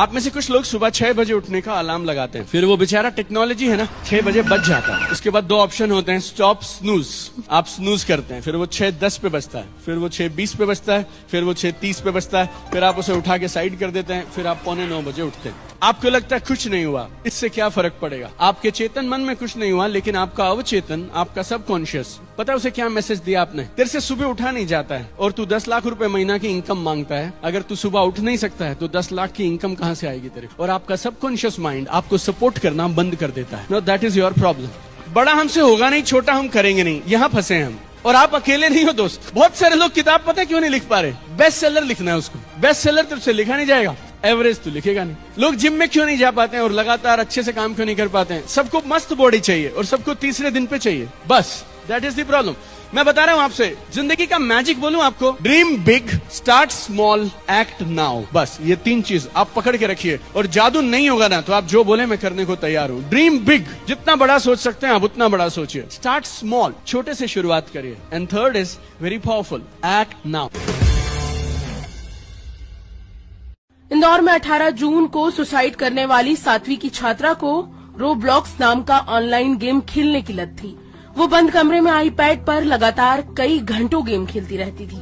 आप में से कुछ लोग सुबह 6 बजे उठने का अलार्म लगाते हैं, फिर वो बेचारा टेक्नोलॉजी है ना 6 बजे बज जाता है। उसके बाद 2 ऑप्शन होते हैं, स्टॉप स्नूज, आप स्नूज करते हैं, फिर वो 6:10 पे बजता है, फिर वो 6:20 पे बजता है, फिर वो 6:30 पे बजता है, फिर आप उसे उठा के साइड कर देते हैं, फिर आप 8:45 बजे उठते हैं। आपको लगता है कुछ नहीं हुआ, इससे क्या फर्क पड़ेगा? आपके चेतन मन में कुछ नहीं हुआ, लेकिन आपका अवचेतन, आपका सबकॉन्शियस, पता है उसे क्या मैसेज दिया आपने? तेरे से सुबह उठा नहीं जाता है और तू 10 लाख रुपए महीना की इनकम मांगता है। अगर तू सुबह उठ नहीं सकता है तो 10 लाख की इनकम कहां से आएगी तेरे? और आपका सबकॉन्शियस माइंड आपको सपोर्ट करना बंद कर देता है। No, that is your problem. बड़ा हमसे होगा नहीं, छोटा हम करेंगे नहीं, यहां फंसे हैं हम। और आप अकेले नहीं हो दोस्त, बहुत सारे लोग किताब पता क्यों नहीं लिख पा रहे? बेस्ट सेलर लिखना है उसको, बेस्ट सेलर तुझसे लिखा नहीं जाएगा, एवरेज तो लिखेगा नहीं। लोग जिम में क्यों नहीं जा पाते हैं और लगातार अच्छे से काम क्यों नहीं कर पाते हैं? सबको मस्त बॉडी चाहिए और सबको तीसरे दिन पे चाहिए, बस दैट इज द प्रॉब्लम। मैं बता रहा हूं आपसे, जिंदगी का मैजिक बोलूं आपको, dream big, start small, act now. बस ये 3 चीज आप पकड़ के रखिए और जादू नहीं होगा ना तो आप जो बोले मैं करने को तैयार हूं। ड्रीम बिग, जितना बड़ा सोच सकते हैं आप उतना बड़ा सोचिए। स्टार्ट स्मॉल, छोटे से शुरुआत करिए। And third is very powerful, act now. Indore में 18 जून को सुसाइड करने वाली 7वीं की छात्रा को रोब्लॉक्स नाम का ऑनलाइन गेम खेलने की लत थी। वो बंद कमरे में आईपैड पर लगातार कई घंटों गेम खेलती रहती थी।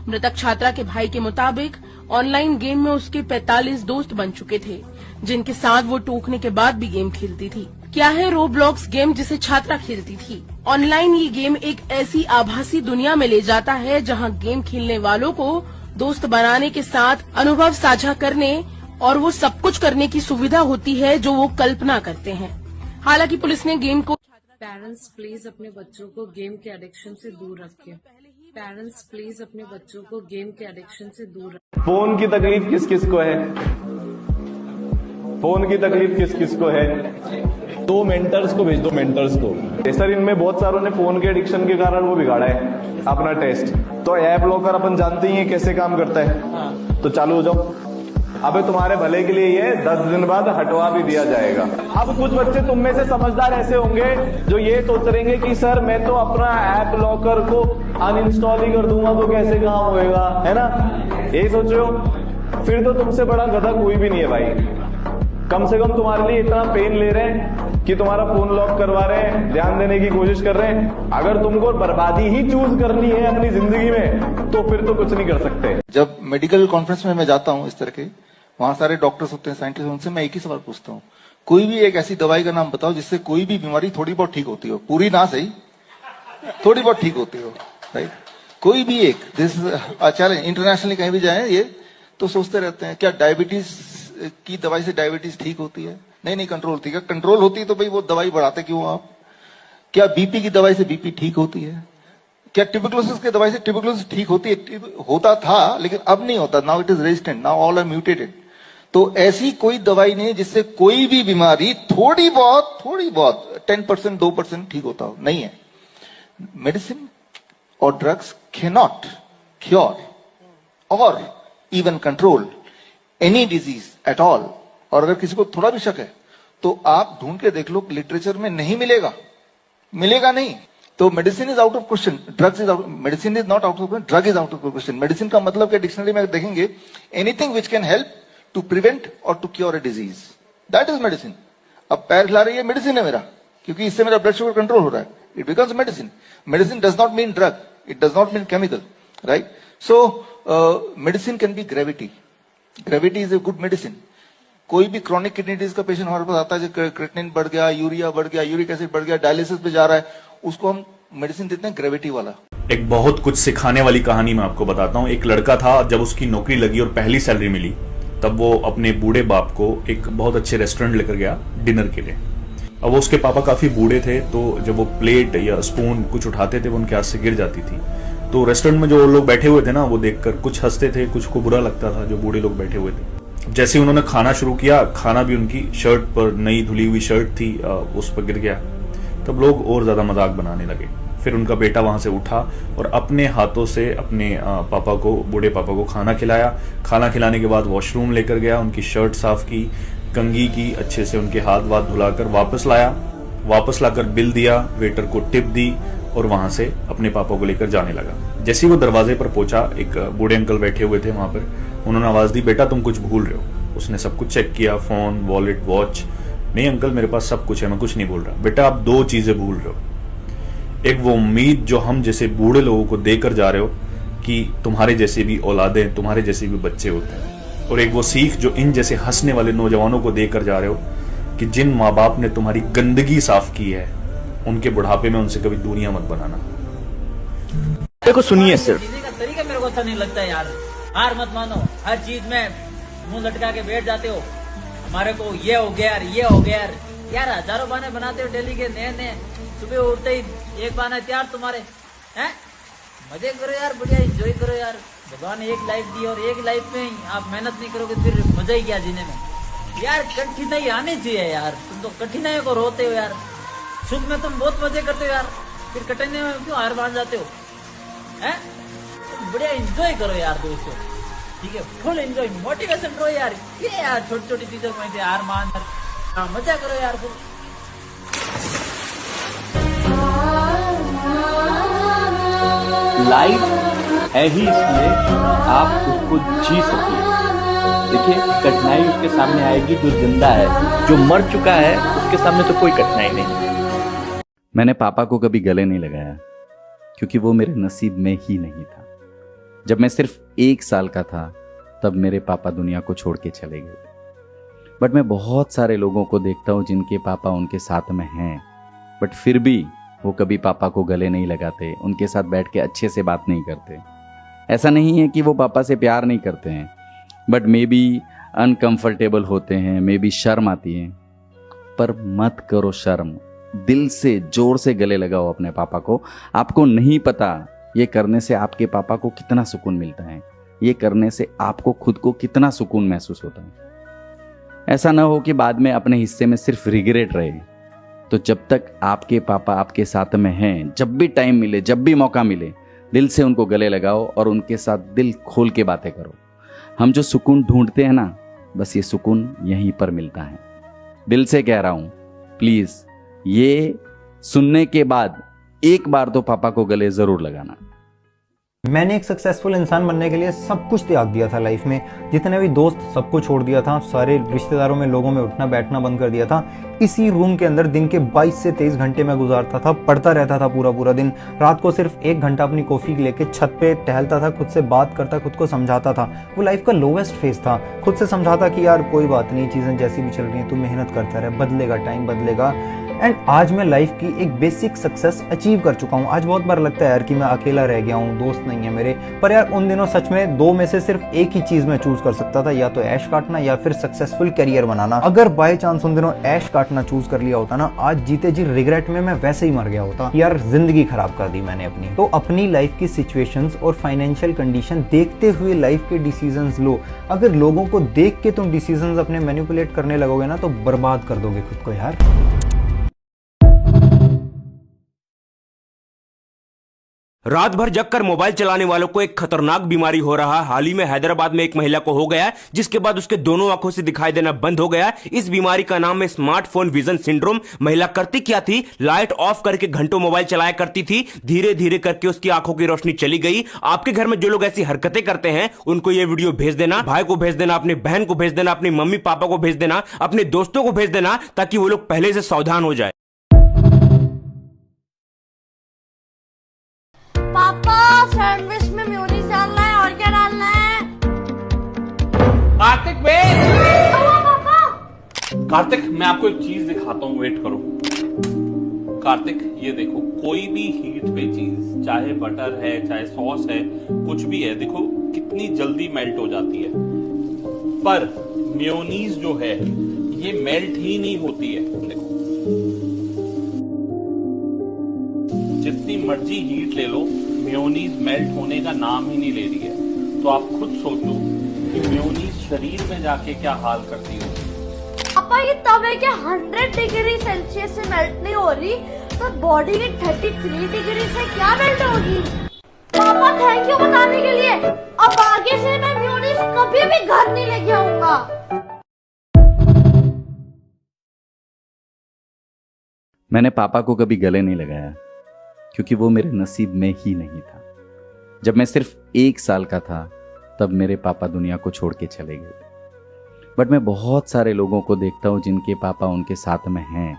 मृतक छात्रा के भाई के मुताबिक ऑनलाइन गेम में उसके 45 दोस्त बन चुके थे, जिनके साथ वो टोकने के बाद भी गेम खेलती थी। क्या है रोब्लॉक्स गेम जिसे छात्रा खेलती थी? ऑनलाइन ये गेम एक ऐसी आभासी दुनिया में ले जाता है जहाँ गेम खेलने वालों को दोस्त बनाने के साथ अनुभव साझा करने और वो सब कुछ करने की सुविधा होती है जो वो कल्पना करते हैं। हालांकि पुलिस ने गेम को पेरेंट्स प्लीज अपने बच्चों को गेम के एडिक्शन से दूर रखें। पेरेंट्स प्लीज अपने बच्चों को गेम के एडिक्शन से दूर रखें। फोन की तकलीफ किस किस को है? फोन की तकलीफ किस किस को है? 2 मेंटर्स को भेज दो, मेंटर्स को। सर इनमें बहुत सारों ने फोन के एडिक्शन के कारण वो बिगाड़ा है अपना टेस्ट। तो ऐप लॉकर अपन जानते ही है कैसे काम करता है, तो चालू हो जाओ। अबे तुम्हारे भले के लिए ये 10 दिन बाद हटवा भी दिया जाएगा। अब कुछ बच्चे तुम में से समझदार ऐसे होंगे जो ये सोच रहे कि सर मैं तो अपना ऐप लॉकर को अनइंस्टॉल ही कर दूंगा तो कैसे काम होएगा, है ना? यही सोच रहे हो? फिर तो तुमसे बड़ा गधा कोई भी नहीं है भाई। कम से कम तुम्हारे लिए इतना पेन ले रहे हैं कि तुम्हारा फोन लॉक करवा रहे हैं, ध्यान देने की कोशिश कर रहे हैं। अगर तुमको बर्बादी ही चूज करनी है अपनी जिंदगी में तो फिर तो कुछ नहीं कर सकते। जब मेडिकल कॉन्फ्रेंस में मैं जाता हूँ इस तरह के, वहां सारे डॉक्टर्स होते हैं, साइंटिस्ट, उनसे मैं एक ही सवाल पूछता हूँ, कोई भी एक ऐसी दवाई का नाम बताओ जिससे कोई भी बीमारी थोड़ी बहुत ठीक होती हो, पूरी ना सही, थोड़ी बहुत ठीक होती हो, राइट? कोई भी एक, दिस चैलेंज, इंटरनेशनली कहीं भी जाए ये तो सोचते रहते हैं क्या डायबिटीज की दवाई से डायबिटीज ठीक होती है? नहीं, कंट्रोल होती है। कंट्रोल होती है तो भाई वो दवाई बढ़ाते क्यों आप? क्या बीपी की दवाई से बीपी ठीक होती है? क्या ट्यूबरकुलोसिस की दवाई से ट्यूबरकुलोसिस ठीक होती है? होता था लेकिन अब नहीं होता, now it is resistant, now all are mutated. तो ऐसी कोई दवाई नहीं जिससे कोई भी बीमारी थोड़ी बहुत 10% 2% ठीक होता हो, नहीं है। मेडिसिन और ड्रग्स कैनॉट क्योर और even control any disease at all. और अगर किसी को थोड़ा भी शक है तो आप ढूंढ के देख लो, लिटरेचर में नहीं मिलेगा, मिलेगा नहीं। तो medicine is out of question, drugs is out, medicine is not out of question, drug is out of question. Medicine का मतलब क्या डिक्शनरी में देखेंगे, anything which can help to prevent or to cure a disease, that is medicine. अब पैर हिला रही है, मेडिसिन है मेरा, क्योंकि इससे मेरा ब्लड शुगर कंट्रोल हो रहा है, it becomes medicine. Medicine does not mean drug, it does not mean chemical, right? So medicine can be gravity, gravity is a good medicine. कोई भी क्रॉनिक किडनी डिजीज का पेशेंट हमारे पास आता है, creatinine बढ़ गया, यूरिया बढ़ गया, यूरिक एसिड बढ़ गया, डायलिसिस पे जा रहा है, उसको हम मेडिसिन देते हैं ग्रेविटी वाला। एक बहुत कुछ सिखाने वाली कहानी मैं आपको बताता हूँ। एक लड़का था, जब उसकी नौकरी लगी और पहली सैलरी मिली तब वो अपने बूढ़े बाप को एक बहुत अच्छे रेस्टोरेंट लेकर गया डिनर के लिए। अब वो उसके पापा काफी बूढ़े थे, तो जब वो प्लेट या स्पून कुछ उठाते थे वो उनके हाथ से गिर जाती थी। तो रेस्टोरेंट में जो लोग बैठे हुए थे ना, वो देखकर कुछ हंसते थे, कुछ को बुरा लगता था जो बूढ़े लोग बैठे हुए थे। जैसे उन्होंने खाना शुरू किया, खाना भी उनकी शर्ट पर, नई धुली हुई शर्ट थी, उस पर गिर गया। तब लोग और ज्यादा मजाक बनाने लगे। फिर उनका बेटा वहां से उठा और अपने हाथों से अपने पापा को, बूढ़े पापा को खाना खिलाया। खाना खिलाने के बाद वॉशरूम लेकर गया, उनकी शर्ट साफ की, कंघी की, अच्छे से उनके हाथ वाथ धुलाकर वापस लाया। वापस लाकर बिल दिया, वेटर को टिप दी और वहां से अपने पापा को लेकर जाने लगा। जैसे ही वो दरवाजे पर पहुंचा, एक बूढ़े अंकल बैठे हुए थे वहां पर, उन्होंने आवाज दी, बेटा तुम कुछ भूल रहे हो। उसने सब कुछ चेक किया, फोन, वॉलेट, वॉच। नहीं अंकल मेरे पास सब कुछ है, मैं कुछ नहीं बोल रहा। बेटा आप दो चीजें भूल रहे हो, एक वो उम्मीद जो हम जैसे बूढ़े लोगों को देकर जा रहे हो कि तुम्हारे जैसे भी औलादे, तुम्हारे जैसे भी बच्चे होते हैं, और एक वो सीख जो इन जैसे हंसने वाले नौजवानों को देकर जा रहे हो कि जिन माँ बाप ने तुम्हारी गंदगी साफ की है उनके बुढ़ापे में उनसे कभी दूरियां मत बनाना। देखो सुनिए सिर्फ जीने का तरीका मेरे को अच्छा नहीं लगता है यार। हार मत मानो, हर चीज में मुंह लटका के बैठ जाते हो। हमारे को ये हो गया यार, ये हो गया यार। यार हजारों बहाने बनाते हो डेली के नए नए। सुबह उठते ही एक बहाना तैयार तुम्हारे हैं। मजे करो यार, बढ़िया एंजॉय करो यार। भगवान ने एक लाइफ दी और एक लाइफ में ही आप मेहनत नहीं करोगे फिर मजा ही क्या जीने में। यार कठिनाई आनी चाहिए यार, तुम तो कठिनाइयों को रोते हो यार। सुख में तुम बहुत मजे करते हो यार, फिर कठिनाई में क्यों हार मान जाते हो हैं? तुम बढ़िया एंजॉय करो यार दोस्तों, ठीक है, फुल एंजॉय, मोटिवेशन लो यार। ये यार छोटी छोटी चीजों में से हार मान, मजा करो यार फुल। लाइफ है ही इसलिए आप उसको जी सके। देखिए कठिनाई उसके सामने आएगी जो जिंदा है, जो मर चुका है उसके सामने तो कोई कठिनाई नहीं। मैंने पापा को कभी गले नहीं लगाया क्योंकि वो मेरे नसीब में ही नहीं था। जब मैं सिर्फ 1 साल का था तब मेरे पापा दुनिया को छोड़ के चले गए। बट मैं बहुत सारे लोगों को देखता हूँ जिनके पापा उनके साथ में हैं, बट फिर भी वो कभी पापा को गले नहीं लगाते, उनके साथ बैठ के अच्छे से बात नहीं करते। ऐसा नहीं है कि वो पापा से प्यार नहीं करते हैं, बट मे बी अनकंफर्टेबल होते हैं, मे बी शर्म आती है। पर मत करो शर्म, दिल से जोर से गले लगाओ अपने पापा को। आपको नहीं पता ये करने से आपके पापा को कितना सुकून मिलता है, ये करने से आपको खुद को कितना सुकून महसूस होता है। ऐसा ना हो कि बाद में अपने हिस्से में सिर्फ रिग्रेट रहे। तो जब तक आपके पापा आपके साथ में हैं, जब भी टाइम मिले, जब भी मौका मिले, दिल से उनको गले लगाओ और उनके साथ दिल खोल के बातें करो। हम जो सुकून ढूंढते हैं ना, बस ये सुकून यहीं पर मिलता है। दिल से कह रहा हूं, प्लीज ये सुनने के बाद एक बार तो पापा को गले जरूर लगाना। मैंने एक सक्सेसफुल इंसान बनने के लिए सब कुछ त्याग दिया था लाइफ में। जितने भी दोस्त सबको छोड़ दिया था, सारे रिश्तेदारों में, लोगों में उठना बैठना बंद कर दिया था। इसी रूम के अंदर दिन के 22 से 23 घंटे मैं गुजारता था, पढ़ता रहता था पूरा पूरा दिन। रात को सिर्फ 1 घंटा अपनी कॉफी लेके छत पे टहलता था, खुद से बात करता, खुद को समझाता था। वो लाइफ का लोवेस्ट फेज था। खुद से समझाता कि यार कोई बात नहीं, चीजें जैसी भी चल रही हैं, तू मेहनत करता रहे, बदलेगा, टाइम बदलेगा। एंड आज मैं लाइफ की एक बेसिक सक्सेस अचीव कर चुका हूँ। आज बहुत बार लगता है यार कि मैं अकेला रह गया हूँ, दोस्त नहीं है मेरे। पर यार उन दिनों सच में 2 में से सिर्फ एक ही चीज मैं चूज कर सकता था, या तो ऐश काटना या फिर सक्सेसफुल करियर बनाना। अगर बाय चांस उन दिनों ऐश काटना चूज कर लिया होता ना, आज जीते जी रिग्रेट में मैं वैसे ही मर गया होता। यार जिंदगी खराब कर दी मैंने अपनी। तो अपनी लाइफ की सिचुएशंस और फाइनेंशियल कंडीशन देखते हुए लाइफ के डिसीजंस लो। अगर लोगों को देख के तुम डिसीजंस अपने मैनिपुलेट करने लगोगे ना, तो बर्बाद कर दोगे खुद को यार। रात भर जगकर मोबाइल चलाने वालों को एक खतरनाक बीमारी हो रहा है। हाल ही में हैदराबाद में एक महिला को हो गया, जिसके बाद उसके दोनों आंखों से दिखाई देना बंद हो गया। इस बीमारी का नाम है स्मार्टफोन विजन सिंड्रोम। महिला करती क्या थी, लाइट ऑफ करके घंटों मोबाइल चलाया करती थी। धीरे धीरे करके उसकी आंखों की रोशनी चली गई। आपके घर में जो लोग ऐसी हरकतें करते हैं, उनको ये वीडियो भेज देना, भाई को भेज देना, अपनी बहन को भेज देना, अपनी मम्मी पापा को भेज देना, अपने दोस्तों को भेज देना, ताकि वो लोग पहले से सावधान हो जाए। पापा सैंडविच में मेयोनीज डालना है, और क्या डालना है? कार्तिक वेट। पापा कार्तिक मैं आपको एक चीज दिखाता हूँ, वेट करो। कार्तिक ये देखो, कोई भी हीट पे चीज, चाहे बटर है, चाहे सॉस है, कुछ भी है, देखो कितनी जल्दी मेल्ट हो जाती है। पर मेयोनीज जो है ये मेल्ट ही नहीं होती है। देखो जितनी मर्जी हीट ले लो, मेयोनीज मेल्ट होने का नाम ही नहीं ले रही है। तो आप खुद सोचो कि मेयोनीज शरीर में जाके क्या हाल करती होगी। पापा ये तवे के 100 डिग्री सेल्सियस से मेल्ट नहीं हो रही, तो बॉडी की 33 डिग्री से क्या मेल्ट होगी? पापा थैंक यू बताने के लिए। अब आगे से मैं मेयोनीज कभी भी घर नहीं लेके आऊंगा। मैंने पापा को कभी गले नहीं लगाया क्योंकि वो मेरे नसीब में ही नहीं था। जब मैं सिर्फ 1 साल का था तब मेरे पापा दुनिया को छोड़ के चले गए। बट मैं बहुत सारे लोगों को देखता हूँ जिनके पापा उनके साथ में हैं,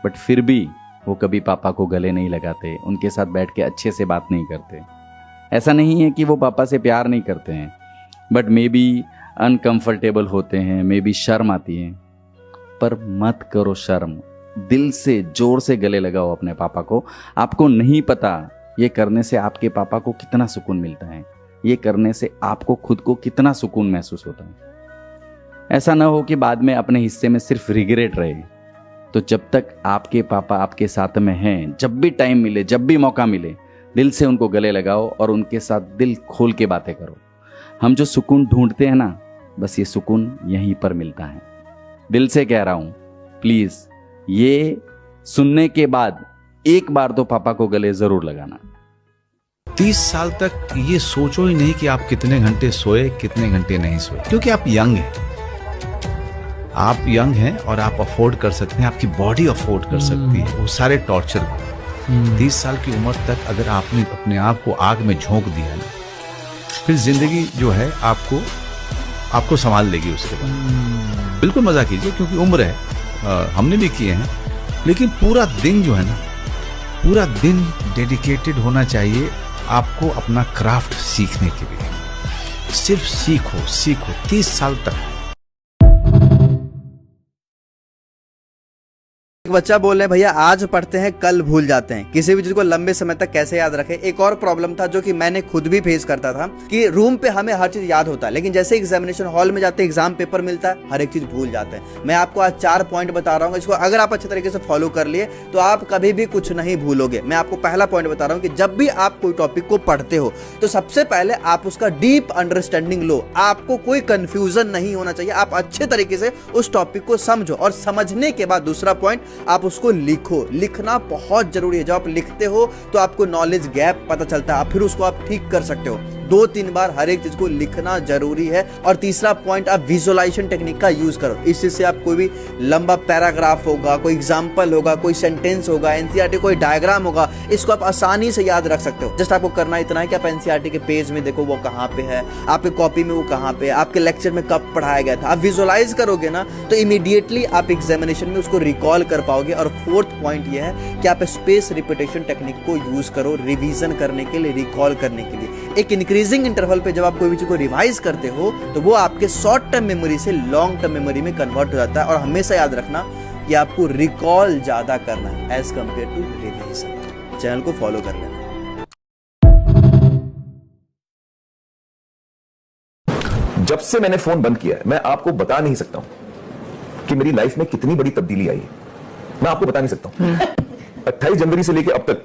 बट फिर भी वो कभी पापा को गले नहीं लगाते, उनके साथ बैठ के अच्छे से बात नहीं करते। ऐसा नहीं है कि वो पापा से प्यार नहीं करते हैं, बट मे बी अनकंफर्टेबल होते हैं, मे बी शर्म आती है। पर मत करो शर्म, दिल से जोर से गले लगाओ अपने पापा को। आपको नहीं पता ये करने से आपके पापा को कितना सुकून मिलता है, ये करने से आपको खुद को कितना सुकून महसूस होता है। ऐसा ना हो कि बाद में अपने हिस्से में सिर्फ रिग्रेट रहे। तो जब तक आपके पापा आपके साथ में हैं, जब भी टाइम मिले, जब भी मौका मिले, दिल से उनको गले लगाओ और उनके साथ दिल खोल के बातें करो। हम जो सुकून ढूंढते हैं ना, बस ये सुकून यहीं पर मिलता है। दिल से कह रहा हूँ, प्लीज़ ये सुनने के बाद एक बार तो पापा को गले ज़रूर लगाना। 30 साल तक ये सोचो ही नहीं कि आप कितने घंटे सोए, कितने घंटे नहीं सोए, क्योंकि आप यंग हैं। आप यंग हैं और आप अफोर्ड कर सकते हैं, आपकी बॉडी अफोर्ड कर सकती है वो सारे टॉर्चर को। 30 साल की उम्र तक अगर आपने अपने आप को आग में झोंक दिया ना, फिर जिंदगी जो है आपको संभाल लेगी उसके बाद। बिल्कुल मजा कीजिए, क्योंकि उम्र है, हमने भी किए हैं, लेकिन पूरा दिन जो है ना, पूरा दिन डेडिकेटेड होना चाहिए आपको अपना क्राफ्ट सीखने के लिए। सिर्फ सीखो 30 साल तक। एक बच्चा बोल रहे हैं, भैया आज पढ़ते हैं कल भूल जाते हैं, किसी भी चीज को लंबे समय तक कैसे याद रखें। एक और प्रॉब्लम था जो कि मैंने खुद भी फेस करता था कि रूम पे हमें हर चीज याद होता है, लेकिन जैसे एग्जामिनेशन हॉल में जाते हैं, एग्जाम पेपर मिलता है, हर एक चीज भूल जाते हैं। मैं आपको आज 4 पॉइंट बता रहा हूँ, इसको अगर आप अच्छे तरीके से फॉलो कर लिए तो आप कभी भी कुछ नहीं भूलोगे। मैं आपको पहला पॉइंट बता रहा हूँ कि जब भी आप कोई टॉपिक को पढ़ते हो तो सबसे पहले आप उसका डीप अंडरस्टैंडिंग लो। आपको कोई कंफ्यूजन नहीं होना चाहिए, आप अच्छे तरीके से उस टॉपिक को समझो, और समझने के बाद दूसरा पॉइंट, आप उसको लिखो। लिखना बहुत जरूरी है। जब आप लिखते हो तो आपको नॉलेज गैप पता चलता है, फिर उसको आप ठीक कर सकते हो। 2-3 बार हर एक चीज को लिखना जरूरी है। और तीसरा पॉइंट, आप विजुअलाइजेशन टेक्निक का यूज करो। इस चीज से आप कोई भी लंबा पैराग्राफ होगा, कोई एग्जांपल होगा, कोई सेंटेंस होगा, एनसीईआरटी कोई डायग्राम होगा, इसको आप आसानी से याद रख सकते हो। जस्ट आपको करना इतना है कि आप एनसीईआरटी के पेज में देखो वो कहाँ पे है, आपके कॉपी में वो कहाँ पे है, आपके लेक्चर में कब पढ़ाया गया था। आप विजुअलाइज करोगे ना तो इमीडिएटली आप एग्जामिनेशन में उसको रिकॉल कर पाओगे। और 4th पॉइंट ये है कि आप स्पेस रिपीटेशन टेक्निक को यूज करो रिवीजन करने के लिए, रिकॉल करने के लिए। एक इंक्रीजिंग इंटरवल पे जब आप कोई भी चीज को रिवाइज करते हो तो वो आपके शॉर्ट टर्म मेमोरी से लॉन्ग टर्म मेमोरी में कन्वर्ट हो जाता है। और हमेशा याद रखना कि आपको रिकॉल ज्यादा करना है as compare to revision. Channel को फॉलो कर लेना। जब से मैंने फोन बंद किया है, मैं आपको बता नहीं सकता हूं कि मेरी लाइफ में कितनी बड़ी तब्दीली आई है। मैं आपको बता नहीं सकता हूं। 28 जनवरी से लेकर अब तक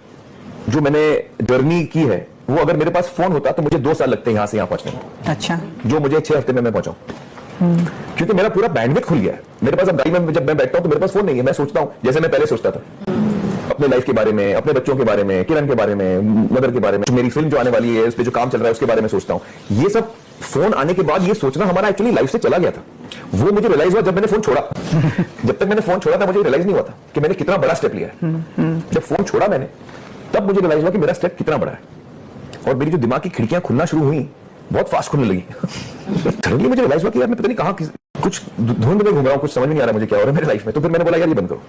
जो मैंने जर्नी की है, वो अगर मेरे पास फोन होता तो मुझे 2 साल लगते हैं यहां से यहां पहुंचने में। अच्छा। जो मुझे 6 हफ्ते में मैं पहुंचाऊं, क्योंकि मेरा पूरा बैंडविड्थ खुल गया है। मेरे पास अब गाड़ी में जब मैं बैठता हूं तो मेरे पास फोन नहीं है। मैं सोचता हूं जैसे मैं पहले सोचता था, अपने लाइफ के बारे में, अपने बच्चों के बारे में, किरण के बारे में, मदर के बारे में, मेरी फिल्म जो आने वाली है उस पर जो काम चल रहा है उसके बारे में सोचता हूं। ये सब फोन आने के बाद ये सोचना हमारा एक्चुअली लाइफ से चला गया था। वो मुझे रियलाइज हुआ जब मैंने फोन छोड़ा। जब तक मैंने फोन छोड़ा था मुझे रियलाइज नहीं हुआ था कि मैंने कितना बड़ा स्टेप लिया है। जब फोन छोड़ा मैंने, तब मुझे रियलाइज हुआ कि मेरा स्टेप कितना बड़ा है। और मेरी जो दिमाग की खिड़कियां खुलना शुरू हुई, बहुत फास्ट खुलने लगी। सडनली मुझे रियलाइज हुआ कि यार मैं पता नहीं कहां कुछ धुंध में घूम रहा हूं, कुछ समझ में नहीं आ रहा मुझे क्या हो रहा है मेरी लाइफ में। तो फिर मैंने बोला यार ये बंद करो।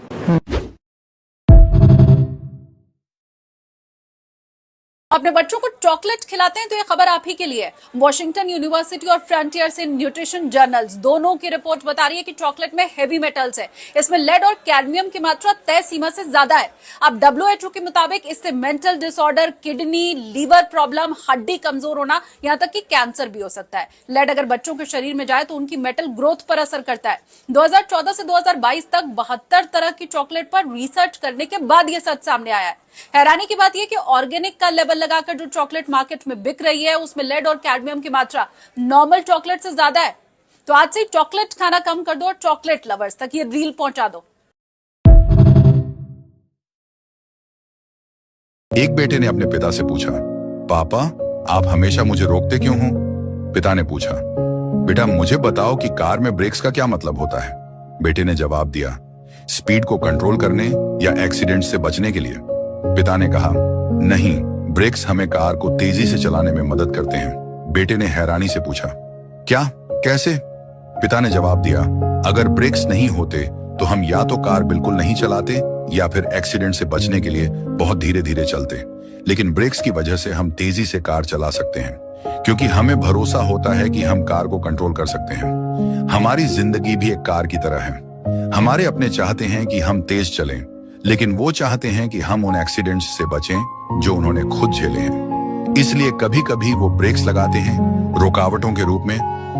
अपने बच्चों को चॉकलेट खिलाते हैं तो ये खबर आप ही के लिए। वॉशिंगटन यूनिवर्सिटी और फ्रंटियर से न्यूट्रिशन जर्नल्स दोनों की रिपोर्ट बता रही है कि चॉकलेट में हेवी मेटल्स है। इसमें लेड और कैडमियम की मात्रा तय सीमा से ज्यादा है। अब WHO के मुताबिक इससे mental disorder, kidney, liver problem, हड्डी कमजोर होना, यहाँ तक कि कैंसर भी हो सकता है। लेड अगर बच्चों के शरीर में जाए तो उनकी मेटल ग्रोथ पर असर करता है। 2014 से 2022 तक 72 तरह की चॉकलेट पर रिसर्च करने के बाद ये सच सामने आया है। हैरानी की बात यह कि ऑर्गेनिक का लेबल लगाकर जो चॉकलेट मार्केट में बिक रही है उसमें लेड और कैडमियम की मात्रा नॉर्मल चॉकलेट से ज्यादा है। तो आज से चॉकलेट खाना कम कर दो और चॉकलेट लवर्स तक ये रील पहुंचा दो। एक बेटे ने अपने पिता से पूछा, पापा आप हमेशा मुझे रोकते क्यों हो? पिता ने पूछा, बेटा मुझे बताओ कि कार में ब्रेक्स का क्या मतलब होता है? बेटे ने जवाब दिया, स्पीड को कंट्रोल करने या एक्सीडेंट से बचने के लिए। पिता ने कहा, नहीं, ब्रेक्स हमें कार को तेजी से चलाने में मदद करते हैं। बेटे ने हैरानी से पूछा, क्या, कैसे? पिता ने जवाब दिया, अगर ब्रेक्स नहीं होते तो हम या तो कार बिल्कुल नहीं चलाते या फिर एक्सीडेंट से बचने के लिए बहुत धीरे धीरे चलते। लेकिन ब्रेक्स की वजह से हम तेजी से कार चला सकते हैं, क्योंकि हमें भरोसा होता है कि हम कार को कंट्रोल कर सकते हैं। हमारी जिंदगी भी एक कार की तरह है। हमारे अपने चाहते हैं कि हम तेज चलें, लेकिन वो चाहते हैं कि हम उन एक्सीडेंट्स से बचें जो उन्होंने खुद झेले हैं। इसलिए कभी कभी वो ब्रेक्स लगाते हैं रुकावटों के रूप में,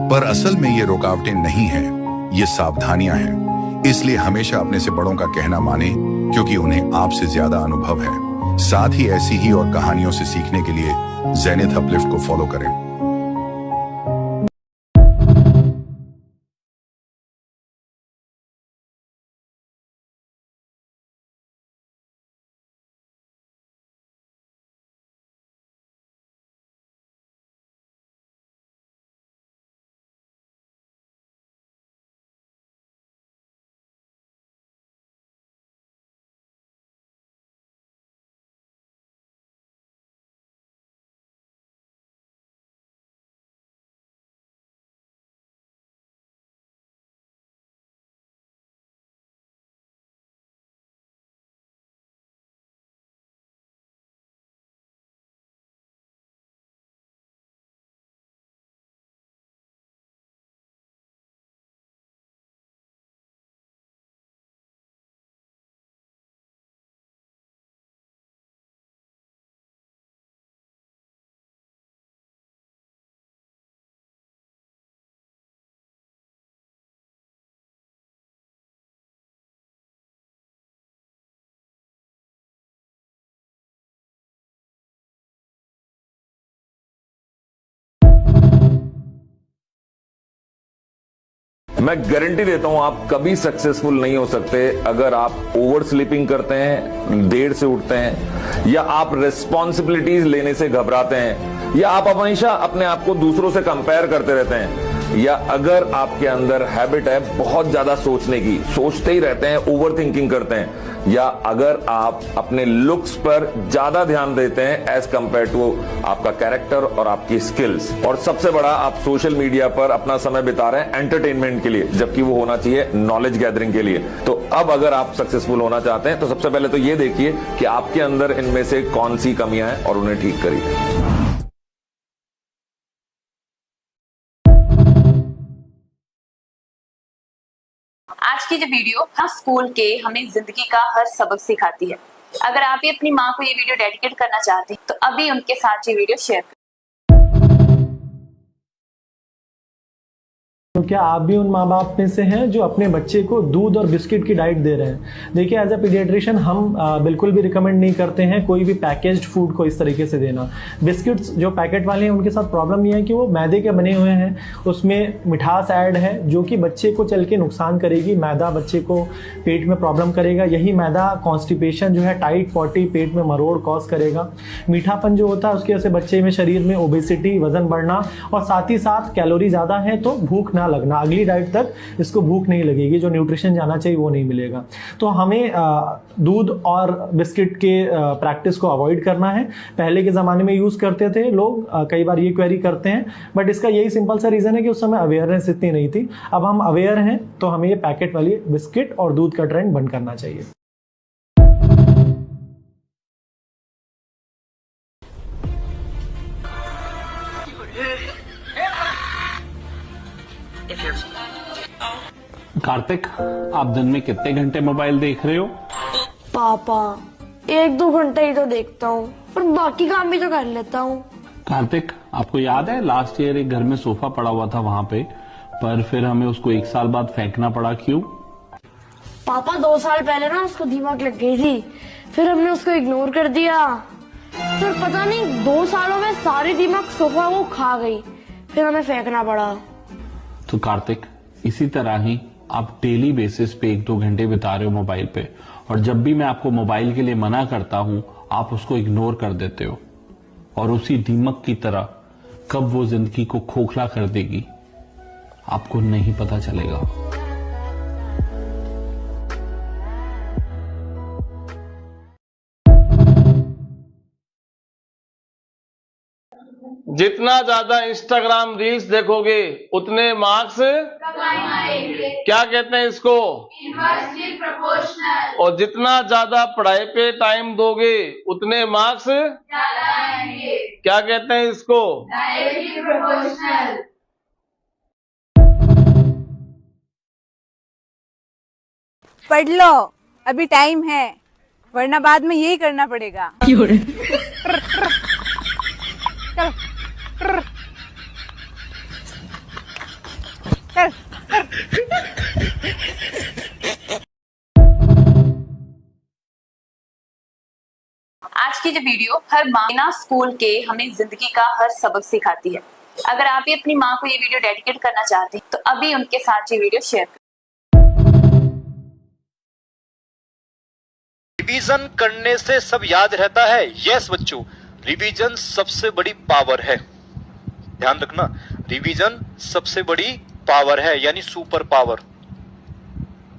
पर असल में ये रुकावटें नहीं हैं, ये सावधानियां हैं। इसलिए हमेशा अपने से बड़ों का कहना माने, क्योंकि उन्हें आपसे ज्यादा अनुभव है। साथ ही ऐसी ही और कहानियों से सीखने के लिए ज़ेनिथ अपलिफ्ट को फॉलो करें। मैं गारंटी देता हूं आप कभी सक्सेसफुल नहीं हो सकते अगर आप ओवर स्लीपिंग करते हैं, देर से उठते हैं, या आप रिस्पॉन्सिबिलिटीज लेने से घबराते हैं, या आप हमेशा अपने आप को दूसरों से कंपेयर करते रहते हैं, या अगर आपके अंदर हैबिट है बहुत ज्यादा सोचने की, सोचते ही रहते हैं, ओवर थिंकिंग करते हैं, या अगर आप अपने लुक्स पर ज्यादा ध्यान देते हैं एज कंपेयर टू आपका कैरेक्टर और आपकी स्किल्स, और सबसे बड़ा आप सोशल मीडिया पर अपना समय बिता रहे हैं एंटरटेनमेंट के लिए, जबकि वो होना चाहिए नॉलेज गैदरिंग के लिए। तो अब अगर आप सक्सेसफुल होना चाहते हैं तो सबसे पहले तो ये देखिए कि आपके अंदर इनमें से कौन सी कमियां हैं और उन्हें ठीक करिए। आज की जो वीडियो हम स्कूल के हमें जिंदगी का हर सबक सिखाती है। अगर आप भी अपनी माँ को ये वीडियो डेडिकेट करना चाहते हैं तो अभी उनके साथ ये वीडियो शेयर करें। तो क्या आप भी उन माँ बाप में से हैं जो अपने बच्चे को दूध और बिस्किट की डाइट दे रहे हैं? देखिए, एज अ पीडियाट्रिशियन हम बिल्कुल भी रिकमेंड नहीं करते हैं कोई भी पैकेज्ड फूड को इस तरीके से देना। बिस्किट्स जो पैकेट वाले हैं उनके साथ प्रॉब्लम ये है कि वो मैदे के बने हुए हैं, उसमें मिठास ऐड है जो कि बच्चे को चल के नुकसान करेगी। मैदा बच्चे को पेट में प्रॉब्लम करेगा, यही मैदा कॉन्स्टिपेशन जो है, टाइट पॉटी, पेट में मरोड़ कॉज करेगा। मीठापन जो होता है उसकी वजह से बच्चे में शरीर में ओबेसिटी, वजन बढ़ना, और साथ ही साथ कैलोरी ज़्यादा है तो भूख ना लगना, अगली डाइट तक इसको भूख नहीं लगेगी, जो न्यूट्रिशन जाना चाहिए वो नहीं मिलेगा। तो हमें दूध और बिस्किट के प्रैक्टिस को अवॉइड करना है। पहले के ज़माने में यूज़ करते थे लोग, कई बार ये क्वेरी करते हैं, बट इसका यही सिंपल सा रीज़न है कि उस समय अवेयरनेस इतनी नहीं थी। अब हम अवेयर हैं तो हमें ये पैकेट वाली बिस्किट और दूध का ट्रेंड बंद करना चाहिए। कार्तिक, आप दिन में कितने घंटे मोबाइल देख रहे हो? पापा 1-2 घंटे ही तो देखता हूँ, पर बाकी काम भी तो कर लेता हूँ। कार्तिक, आपको याद है लास्ट ईयर एक घर में सोफा पड़ा हुआ था वहाँ पे, पर फिर हमें उसको 1 साल बाद फेंकना पड़ा, क्यों? पापा 2 साल पहले ना उसको दीमक लग गई थी, फिर हमने उसको इग्नोर कर दिया, फिर पता नहीं 2 सालों में सारी दीमक सोफा को खा गई, फिर हमें फेंकना पड़ा। तो कार्तिक, इसी तरह ही आप डेली बेसिस पे 1-2 घंटे बिता रहे हो मोबाइल पे, और जब भी मैं आपको मोबाइल के लिए मना करता हूं आप उसको इग्नोर कर देते हो, और उसी दीमक की तरह कब वो जिंदगी को खोखला कर देगी आपको नहीं पता चलेगा। जितना ज्यादा इंस्टाग्राम रील्स देखोगे उतने मार्क्स क्या कहते हैं इसको, इनवर्सली प्रोपोर्शनल। और जितना ज्यादा पढ़ाई पे टाइम दोगे उतने मार्क्स ज्यादा आएंगे। क्या कहते हैं इसको, डायरेक्टली प्रोपोर्शनल। पढ़ लो, अभी टाइम है, वरना बाद में यही करना पड़ेगा। आज की जो वीडियो हर माँ बिना स्कूल के हमें जिंदगी का हर सबक सिखाती है। अगर आप भी अपनी माँ को ये वीडियो डेडिकेट करना चाहते हैं तो अभी उनके साथ ये वीडियो शेयर करें। रिवीजन करने से सब याद रहता है। यस बच्चों, रिवीजन सबसे बड़ी पावर है। ध्यान रखना, रिवीजन सबसे बड़ी पावर है, यानी super power.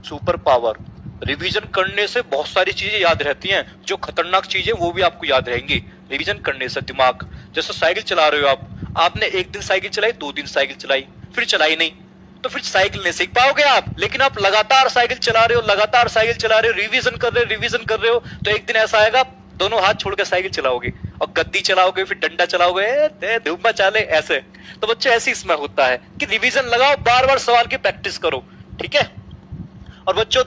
Super power. Revision करने से बहुत सारी चीजें याद रहती हैं, जो खतरनाक चीजें वो भी आपको याद रहेंगी रिवीजन करने से। दिमाग, जैसे साइकिल चला रहे हो आपने एक दिन साइकिल चलाई, 2 दिन साइकिल चलाई, फिर चलाई नहीं, तो फिर साइकिल नहीं सीख पाओगे आप। लेकिन आप लगातार साइकिल चला रहे हो, लगातार साइकिल चला रहे हो, रिवीजन कर रहे हो, तो एक दिन ऐसा आएगा दोनों हाथ छोड़कर साइकिल चलाओगे और गद्दी चलाओगे, फिर डंडा चलाओगे, धूप मचाले ऐसे। तो बच्चों ऐसे इसमें होता है कि रिवीजन लगाओ, बार बार सवाल की प्रैक्टिस करो, ठीक है। और बच्चों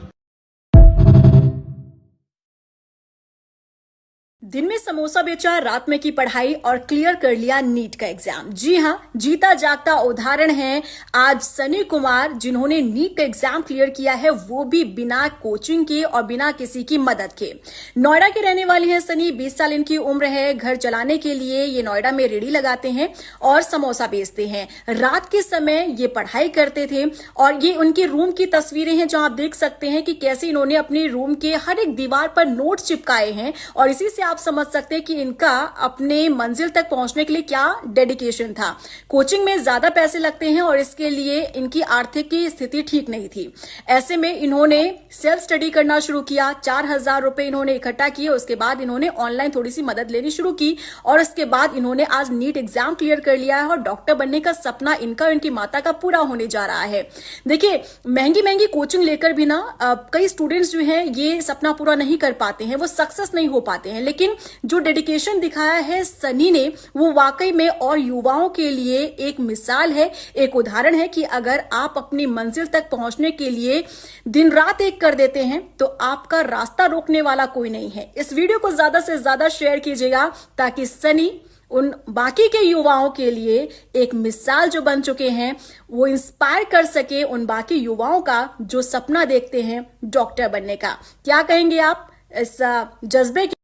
दिन में समोसा बेचा, रात में की पढ़ाई और क्लियर कर लिया नीट का एग्जाम। जी हाँ, जीता जागता उदाहरण है आज सनी कुमार, जिन्होंने नीट का एग्जाम क्लियर किया है, वो भी बिना कोचिंग के और बिना किसी की मदद के। नोएडा के रहने वाले हैं सनी, 20 साल इनकी उम्र है। घर चलाने के लिए ये नोएडा में रेडी लगाते हैं और समोसा बेचते हैं। रात के समय ये पढ़ाई करते थे और ये उनके रूम की तस्वीरें हैं, जहां आप देख सकते हैं कि कैसे इन्होंने अपने रूम के हर एक दीवार पर नोट चिपकाए हैं। और इसी से आप समझ सकते हैं कि इनका अपने मंजिल तक पहुंचने के लिए क्या डेडिकेशन था। कोचिंग में ज्यादा पैसे लगते हैं और इसके लिए इनकी आर्थिक की स्थिति ठीक नहीं थी। ऐसे में इन्होंने सेल्फ स्टडी करना शुरू किया। 4000 रुपए इन्होंने इकट्ठा किए। उसके बाद इन्होंने ऑनलाइन थोड़ी सी मदद लेनी शुरू की और उसके बाद इन्होंने आज नीट एग्जाम क्लियर कर लिया है और डॉक्टर बनने का सपना इनका और इनकी माता का पूरा होने जा रहा है। देखिए, महंगी महंगी कोचिंग लेकर भी ना कई स्टूडेंट्स जो हैं ये सपना पूरा नहीं कर पाते हैं, वो सक्सेस नहीं हो पाते हैं। लेकिन जो डेडिकेशन दिखाया है सनी ने, वो वाकई में और युवाओं के लिए एक मिसाल है, एक उदाहरण है कि अगर आप अपनी मंजिल तक पहुंचने के लिए दिन रात एक कर देते हैं तो आपका रास्ता रोकने वाला कोई नहीं है। इस वीडियो को ज्यादा से ज्यादा शेयर कीजिएगा ताकि सनी उन बाकी के युवाओं के लिए एक मिसाल जो बन चुके हैं वो इंस्पायर कर सके उन बाकी युवाओं का जो सपना देखते हैं डॉक्टर बनने का। क्या कहेंगे आप इस जज्बे के?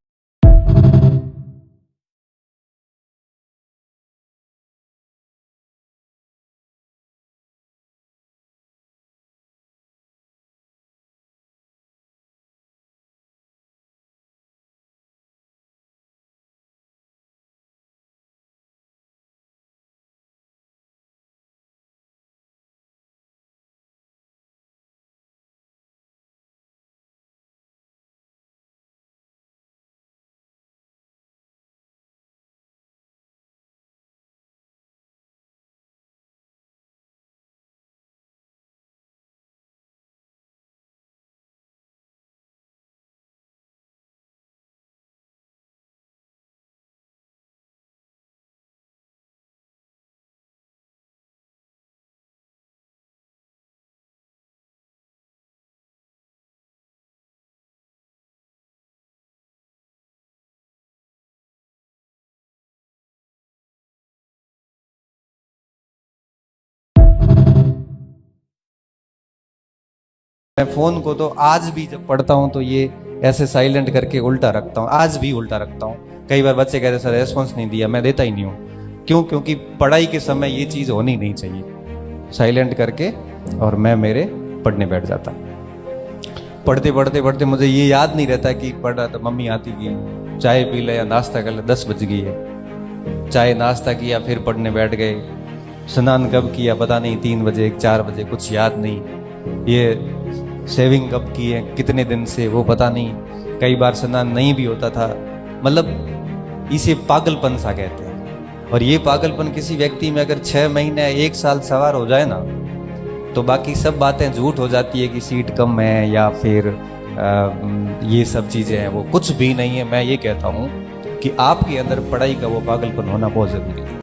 मैं फ़ोन को तो आज भी जब पढ़ता हूँ तो ये ऐसे साइलेंट करके उल्टा रखता हूँ, आज भी उल्टा रखता हूँ। कई बार बच्चे कहते सर रेस्पॉन्स नहीं दिया, मैं देता ही नहीं हूँ। क्यों? क्योंकि पढ़ाई के समय ये चीज़ होनी नहीं चाहिए। साइलेंट करके और मैं मेरे पढ़ने बैठ जाता। पढ़ते पढ़ते पढ़ते मुझे ये याद नहीं रहता कि पढ़ रहा था, मम्मी आती की चाय पी ले या नाश्ता कर ले, 10 बज गई है। चाय नाश्ता किया, फिर पढ़ने बैठ गए। स्नान कब किया पता नहीं, 3 बजे 4 बजे, कुछ याद नहीं। ये सेविंग कब की है, कितने दिन से, वो पता नहीं। कई बार स्नान नहीं भी होता था। मतलब इसे पागलपन सा कहते हैं। और ये पागलपन किसी व्यक्ति में अगर 6 महीने 1 साल सवार हो जाए ना, तो बाकी सब बातें झूठ हो जाती है कि सीट कम है या फिर ये सब चीज़ें हैं, वो कुछ भी नहीं है। मैं ये कहता हूँ कि आपके अंदर पढ़ाई का वो पागलपन होना बहुत ज़रूरी है।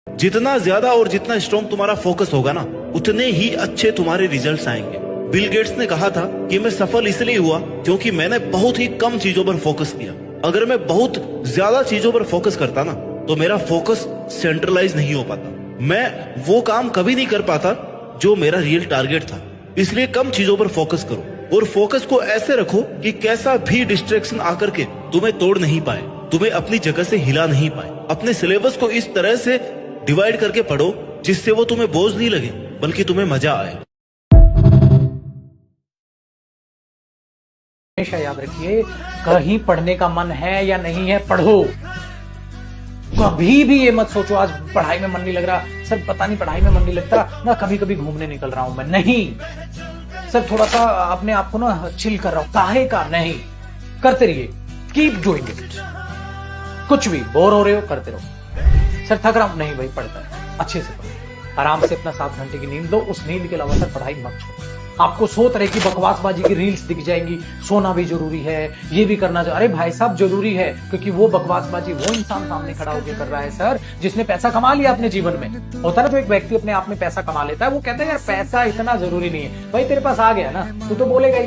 जितना ज्यादा और जितना स्ट्रॉन्ग तुम्हारा फोकस होगा ना, उतने ही अच्छे तुम्हारे रिजल्ट्स आएंगे। बिल गेट्स ने कहा था कि मैं सफल इसलिए हुआ क्योंकि मैंने बहुत ही कम चीजों पर फोकस किया। अगर मैं बहुत ज्यादा चीजों पर फोकस करता ना, तो मेरा फोकस सेंट्रलाइज नहीं हो पाता, मैं वो काम कभी नहीं कर पाता जो मेरा रियल टारगेट था। इसलिए कम चीजों पर फोकस करो और फोकस को ऐसे रखो कि कैसा भी डिस्ट्रैक्शन आकर के तुम्हें तोड़ नहीं पाए, तुम्हें अपनी जगह से हिला नहीं पाए। अपने सिलेबस को इस तरह से डिवाइड करके पढ़ो जिससे वो तुम्हें बोझ नहीं लगे बल्कि तुम्हें मजा आए। हमेशा याद रखिए, कहीं पढ़ने का मन है या नहीं है, पढ़ो। कभी भी ये मत सोचो आज पढ़ाई में मन नहीं लग रहा, सर पता नहीं पढ़ाई में मन नहीं लगता ना, कभी कभी घूमने निकल रहा हूं मैं, नहीं सर थोड़ा सा अपने आप को ना चिल कर रहा हूं, काहे का नहीं, करते रहिए, कीप डूइंग इट। कुछ भी बोर हो रहे हो करते रहो। सर थक रहा हूं, नहीं भाई पढ़ता है, अच्छे से पढ़ो, आराम से अपना 7 घंटे की नींद लो, उस नींद के अलावा सर पढ़ाई मत छोड़ो। आपको 100 तरह की बकवासबाजी की रील्स दिख जाएंगी, सोना भी जरूरी है, ये भी करना चाहिए। अरे भाई साहब जरूरी है, क्योंकि वो बकवासबाजी वो इंसान सामने खड़ा होकर कर रहा है सर जिसने पैसा कमा लिया अपने जीवन में। होता है ना, जो एक व्यक्ति अपने आप में पैसा कमा लेता है, वो कहता है यार पैसा इतना जरूरी नहीं है। भाई तेरे पास आ गया ना, तू तो बोलेगा ही।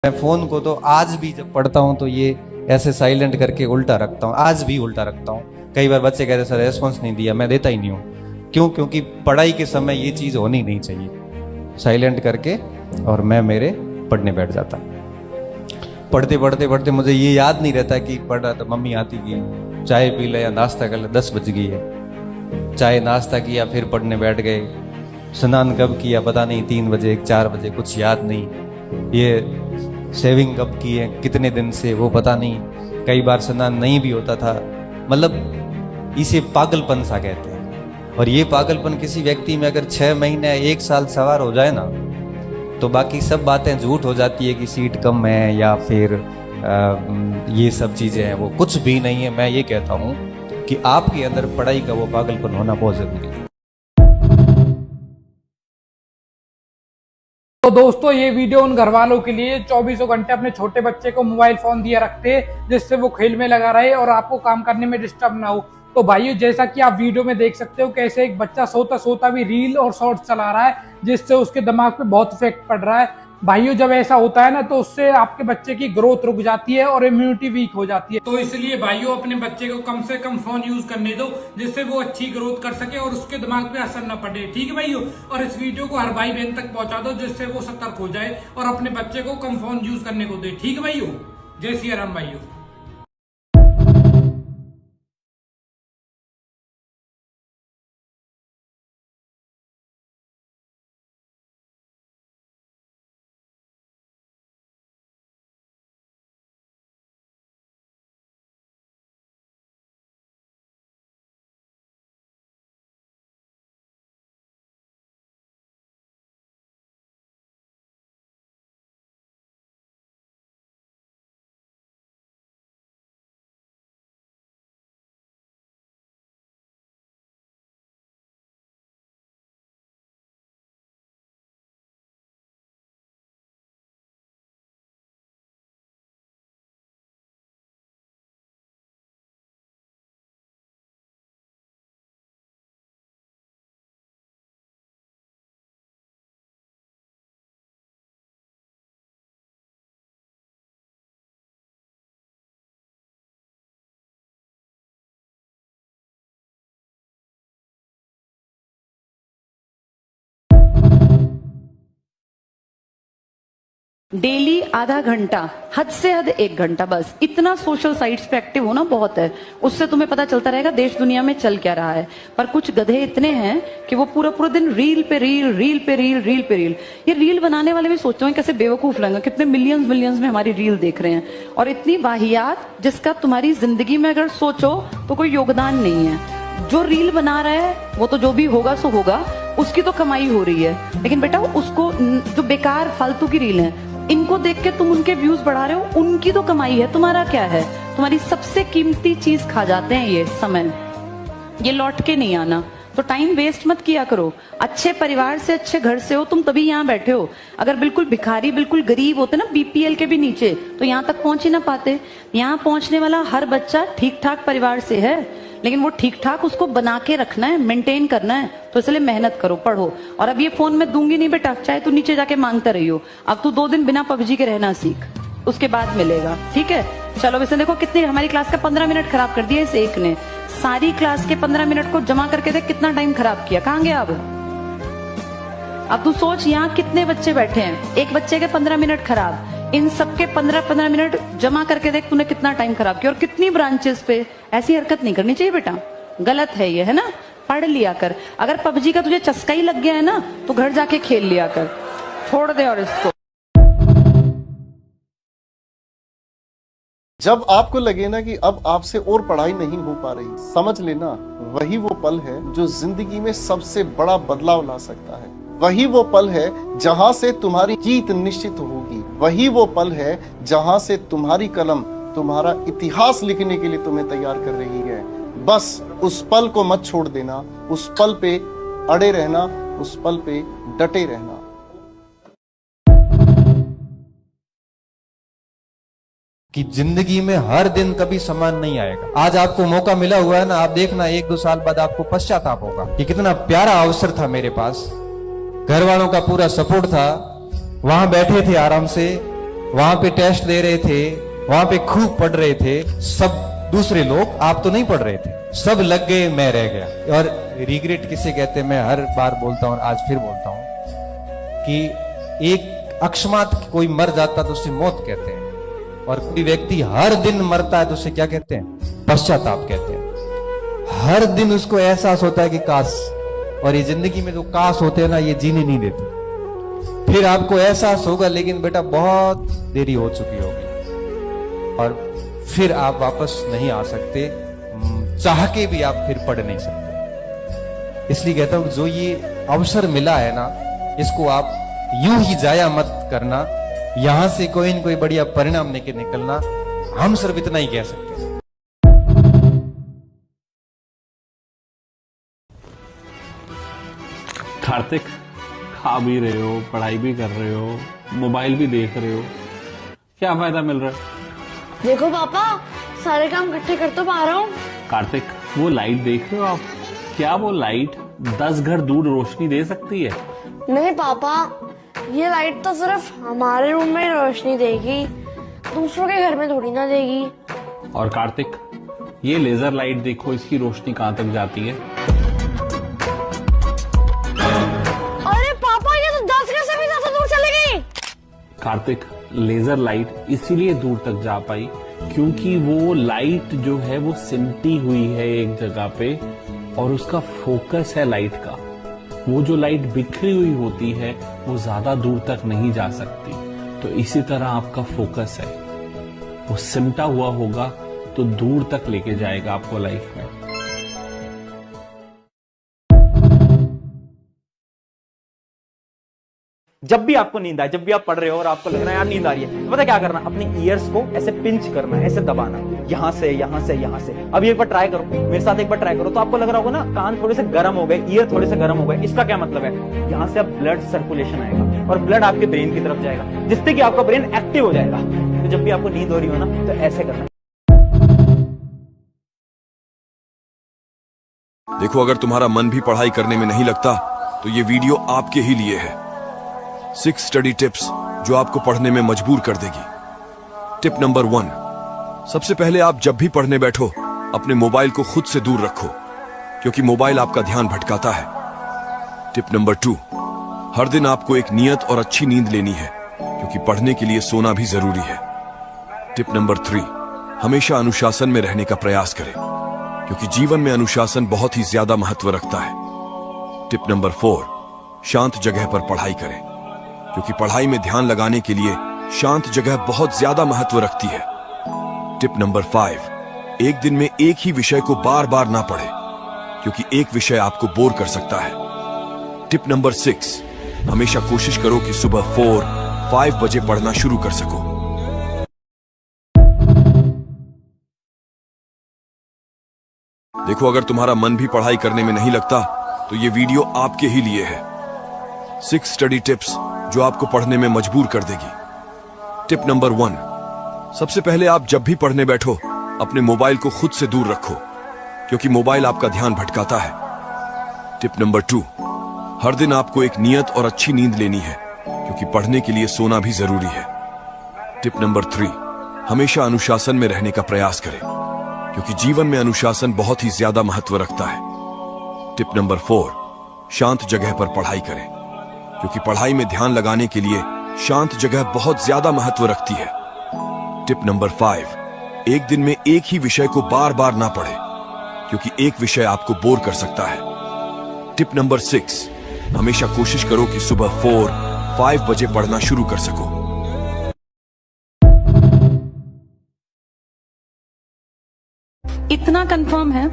मैं फोन को तो आज भी जब पढ़ता हूँ तो ये ऐसे साइलेंट करके उल्टा रखता हूँ, आज भी उल्टा रखता हूँ। कई बार बच्चे कहते सर रेस्पॉन्स नहीं दिया, मैं देता ही नहीं हूँ। क्यों? क्योंकि पढ़ाई के समय ये चीज़ होनी नहीं चाहिए। साइलेंट करके और मैं मेरे पढ़ने बैठ जाता। पढ़ते पढ़ते पढ़ते मुझे ये याद नहीं रहता कि पढ़ रहा, तो मम्मी आती की चाय पी ले या नाश्ता कर ले, 10 बज गई है, चाय नाश्ता किया फिर पढ़ने बैठ गए। स्नान कब किया पता नहीं, 3 बजे 4 बजे कुछ याद नहीं। ये शेविंग कब की है, कितने दिन से वो पता नहीं। कई बार स्नान नहीं भी होता था। मतलब इसे पागलपन सा कहते हैं। और ये पागलपन किसी व्यक्ति में अगर 6 महीने 1 साल सवार हो जाए ना, तो बाकी सब बातें झूठ हो जाती है कि सीट कम है या फिर ये सब चीज़ें हैं, वो कुछ भी नहीं है। मैं ये कहता हूँ कि आपके अंदर पढ़ाई का वो पागलपन होना बहुत ज़रूरी है। तो दोस्तों ये वीडियो उन घर वालों के लिए 24 घंटे अपने छोटे बच्चे को मोबाइल फोन दिया रखते जिससे वो खेल में लगा रहे और आपको काम करने में डिस्टर्ब ना हो। तो भाइयों जैसा कि आप वीडियो में देख सकते हो कैसे एक बच्चा सोता सोता भी रील और शॉर्ट्स चला रहा है जिससे उसके दिमाग पे बहुत इफेक्ट पड़ रहा है। भाइयों जब ऐसा होता है ना तो उससे आपके बच्चे की ग्रोथ रुक जाती है और इम्यूनिटी वीक हो जाती है। तो इसलिए भाइयों अपने बच्चे को कम से कम फोन यूज करने दो जिससे वो अच्छी ग्रोथ कर सके और उसके दिमाग पे असर न पड़े। ठीक है भाइयों, और इस वीडियो को हर भाई बहन तक पहुंचा दो जिससे वो सतर्क हो जाए और अपने बच्चे को कम फोन यूज करने को दे। ठीक है भाइयों, जय सिया राम भाइयों। डेली आधा घंटा, हद से हद 1 घंटा, बस इतना सोशल साइट्स पे एक्टिव होना बहुत है। उससे तुम्हें पता चलता रहेगा देश दुनिया में चल क्या रहा है। पर कुछ गधे इतने हैं कि वो पूरा पूरा दिन रील पे रील, रील पे रील, रील पे रील। ये रील बनाने वाले भी सोचते हैं कैसे बेवकूफ लगेंगे, कितने मिलियंस में हमारी रील देख रहे हैं और इतनी वाहियात जिसका तुम्हारी जिंदगी में अगर सोचो तो कोई योगदान नहीं है। जो रील बना रहा है वो तो जो भी होगा सो होगा, उसकी तो कमाई हो रही है, लेकिन बेटा उसको जो बेकार फालतू की रील है इनको देख के तुम उनके व्यूज बढ़ा रहे हो, उनकी तो कमाई है, तुम्हारा क्या है? तुम्हारी सबसे कीमती चीज खा जाते हैं ये समय, ये लौट के नहीं आना। तो टाइम वेस्ट मत किया करो। अच्छे परिवार से, अच्छे घर से हो तुम, तभी यहाँ बैठे हो। अगर बिल्कुल भिखारी, बिल्कुल गरीब होते ना, बीपीएल के भी नीचे, तो यहाँ तक पहुंच ही ना पाते। यहाँ पहुंचने वाला हर बच्चा ठीक ठाक परिवार से है, लेकिन वो ठीक ठाक उसको बना के रखना है, मेंटेन करना है। तो इसलिए मेहनत करो, पढ़ो। और अब ये फोन मैं दूंगी नहीं बेटा, चाहे तू नीचे जाके मांगता रही हो। अब तू 2 दिन बिना पबजी के रहना सीख, उसके बाद मिलेगा, ठीक है? चलो वैसे देखो कितने हमारी क्लास का 15 मिनट खराब कर दिया इस एक ने। सारी क्लास के 15 मिनट को जमा करके देख कितना टाइम खराब किया। कहां गया अब तू सोच, यहाँ कितने बच्चे बैठे हैं, एक बच्चे के 15 मिनट खराब, इन सबके 15-15 मिनट जमा करके देख तूने कितना टाइम खराब किया। और कितनी ब्रांचेस पे। ऐसी हरकत नहीं करनी चाहिए बेटा, गलत है ये, है ना? पढ़ लिया कर। अगर पबजी का तुझे चस्का ही लग गया है ना, तो घर जाके खेल लिया कर, छोड़ दे और इसको। जब आपको लगे ना कि अब आपसे और पढ़ाई नहीं हो पा रही, समझ लेना वही वो पल है जो जिंदगी में सबसे बड़ा बदलाव ला सकता है। वही वो पल है जहां से तुम्हारी जीत निश्चित होगी। वही वो पल है जहां से तुम्हारी कलम तुम्हारा इतिहास लिखने के लिए तुम्हें तैयार कर रही है। बस उस पल को मत छोड़ देना, उस पल पे अड़े रहना, उस पल पे डटे रहना। कि जिंदगी में हर दिन कभी समान नहीं आएगा। आज आपको मौका मिला हुआ है ना, आप देखना 1-2 साल बाद आपको पश्चाताप होगा कि कितना प्यारा अवसर था मेरे पास, घर वालों का पूरा सपोर्ट था, वहां बैठे थे आराम से, वहां पे टेस्ट दे रहे थे, वहां पे खूब पढ़ रहे थे सब दूसरे लोग, आप तो नहीं पढ़ रहे थे, सब लग गए, मैं रह गया। और रिग्रेट किसे कहते हैं, मैं हर बार बोलता हूं और आज फिर बोलता हूं कि एक अकस्मात कोई मर जाता तो उसे मौत कहते हैं, और कोई व्यक्ति हर दिन मरता है तो उसे क्या कहते हैं? पश्चाताप कहते हैं। हर दिन उसको एहसास होता है कि काश, और ये जिंदगी में जो काश होते हैं ना, ये जीने नहीं देते। फिर आपको एहसास होगा, लेकिन बेटा बहुत देरी हो चुकी होगी और फिर आप वापस नहीं आ सकते, चाह के भी आप फिर पढ़ नहीं सकते। इसलिए कहता हूं जो ये अवसर मिला है ना, इसको आप यूं ही जाया मत करना। यहां से कोई न कोई बढ़िया परिणाम लेके निकलना, हम सिर्फ इतना ही कह सकते हैं। कार्तिक, खा भी रहे हो, पढ़ाई भी कर रहे हो, मोबाइल भी देख रहे हो, क्या फायदा मिल रहा है? देखो पापा, सारे काम इकट्ठे कर तो पा रहा हूँ। कार्तिक, वो लाइट देख रहे हो आप? क्या वो लाइट 10 घर दूर रोशनी दे सकती है? नहीं पापा, ये लाइट तो सिर्फ हमारे रूम में रोशनी देगी, दूसरों के घर में थोड़ी ना देगी। और कार्तिक, ये लेजर लाइट देखो, इसकी रोशनी कहां तक जाती है? अरे पापा, ये तो 10 घर से भी ज्यादा दूर चली गई। कार्तिक, लेजर लाइट इसीलिए दूर तक जा पाई क्योंकि वो लाइट जो है वो सिमटी हुई है एक जगह पे, और उसका फोकस है लाइट का। वो जो लाइट बिखरी हुई होती है वो ज्यादा दूर तक नहीं जा सकती। तो इसी तरह आपका फोकस है, वो सिमटा हुआ होगा तो दूर तक लेके जाएगा आपको लाइफ में। जब भी आपको नींद आए, जब भी आप पढ़ रहे हो और आपको लग रहा है यार नींद आ रही है, तो पता क्या करना, अपनी ईयर्स को ऐसे पिंच करना, ऐसे दबाना, यहाँ से यहाँ से यहाँ से। अभी एक बार ट्राई करो, मेरे साथ एक बार ट्राई करो, तो आपको लग रहा होगा ना कान थोड़े से गर्म हो गए, ईयर थोड़े से गर्म हो गए। इसका क्या मतलब है? यहाँ से अब ब्लड सर्कुलेशन आएगा और ब्लड आपके ब्रेन की तरफ जाएगा, जिससे कि आपका ब्रेन एक्टिव हो जाएगा। तो जब भी आपको नींद हो रही हो ना, तो ऐसे करना। देखो, अगर तुम्हारा मन भी पढ़ाई करने में नहीं लगता तो ये वीडियो आपके ही लिए है। 6 स्टडी टिप्स जो आपको पढ़ने में मजबूर कर देगी। टिप नंबर 1, सबसे पहले आप जब भी पढ़ने बैठो अपने मोबाइल को खुद से दूर रखो, क्योंकि मोबाइल आपका ध्यान भटकाता है। टिप नंबर 2, हर दिन आपको एक नियत और अच्छी नींद लेनी है, क्योंकि पढ़ने के लिए सोना भी जरूरी है। टिप नंबर 3, हमेशा अनुशासन में रहने का प्रयास करें, क्योंकि जीवन में अनुशासन बहुत ही ज्यादा महत्व रखता है। टिप नंबर 4, शांत जगह पर पढ़ाई करें, क्योंकि पढ़ाई में ध्यान लगाने के लिए शांत जगह बहुत ज्यादा महत्व रखती है। टिप नंबर 5, एक दिन में एक ही विषय को बार बार ना पढ़े, क्योंकि एक विषय आपको बोर कर सकता है। टिप नंबर 6, हमेशा कोशिश करो कि सुबह 4, 5 बजे पढ़ना शुरू कर सको। देखो, अगर तुम्हारा मन भी पढ़ाई करने में नहीं लगता तो ये वीडियो आपके ही लिए है। 6 स्टडी टिप्स जो आपको पढ़ने में मजबूर कर देगी। टिप नंबर 1, सबसे पहले आप जब भी पढ़ने बैठो अपने मोबाइल को खुद से दूर रखो, क्योंकि मोबाइल आपका ध्यान भटकाता है। टिप नंबर 2, हर दिन आपको एक नियत और अच्छी नींद लेनी है, क्योंकि पढ़ने के लिए सोना भी जरूरी है। टिप नंबर 3, हमेशा अनुशासन में रहने का प्रयास करें, क्योंकि जीवन में अनुशासन बहुत ही ज्यादा महत्व रखता है। टिप नंबर 4, शांत जगह पर पढ़ाई करें, क्योंकि पढ़ाई में ध्यान लगाने के लिए शांत जगह बहुत ज्यादा महत्व रखती है। टिप नंबर 5, एक दिन में एक ही विषय को बार बार ना पढ़ें, क्योंकि एक विषय आपको बोर कर सकता है। टिप नंबर 6, हमेशा कोशिश करो कि सुबह 4-5 बजे पढ़ना शुरू कर सको। इतना कंफर्म है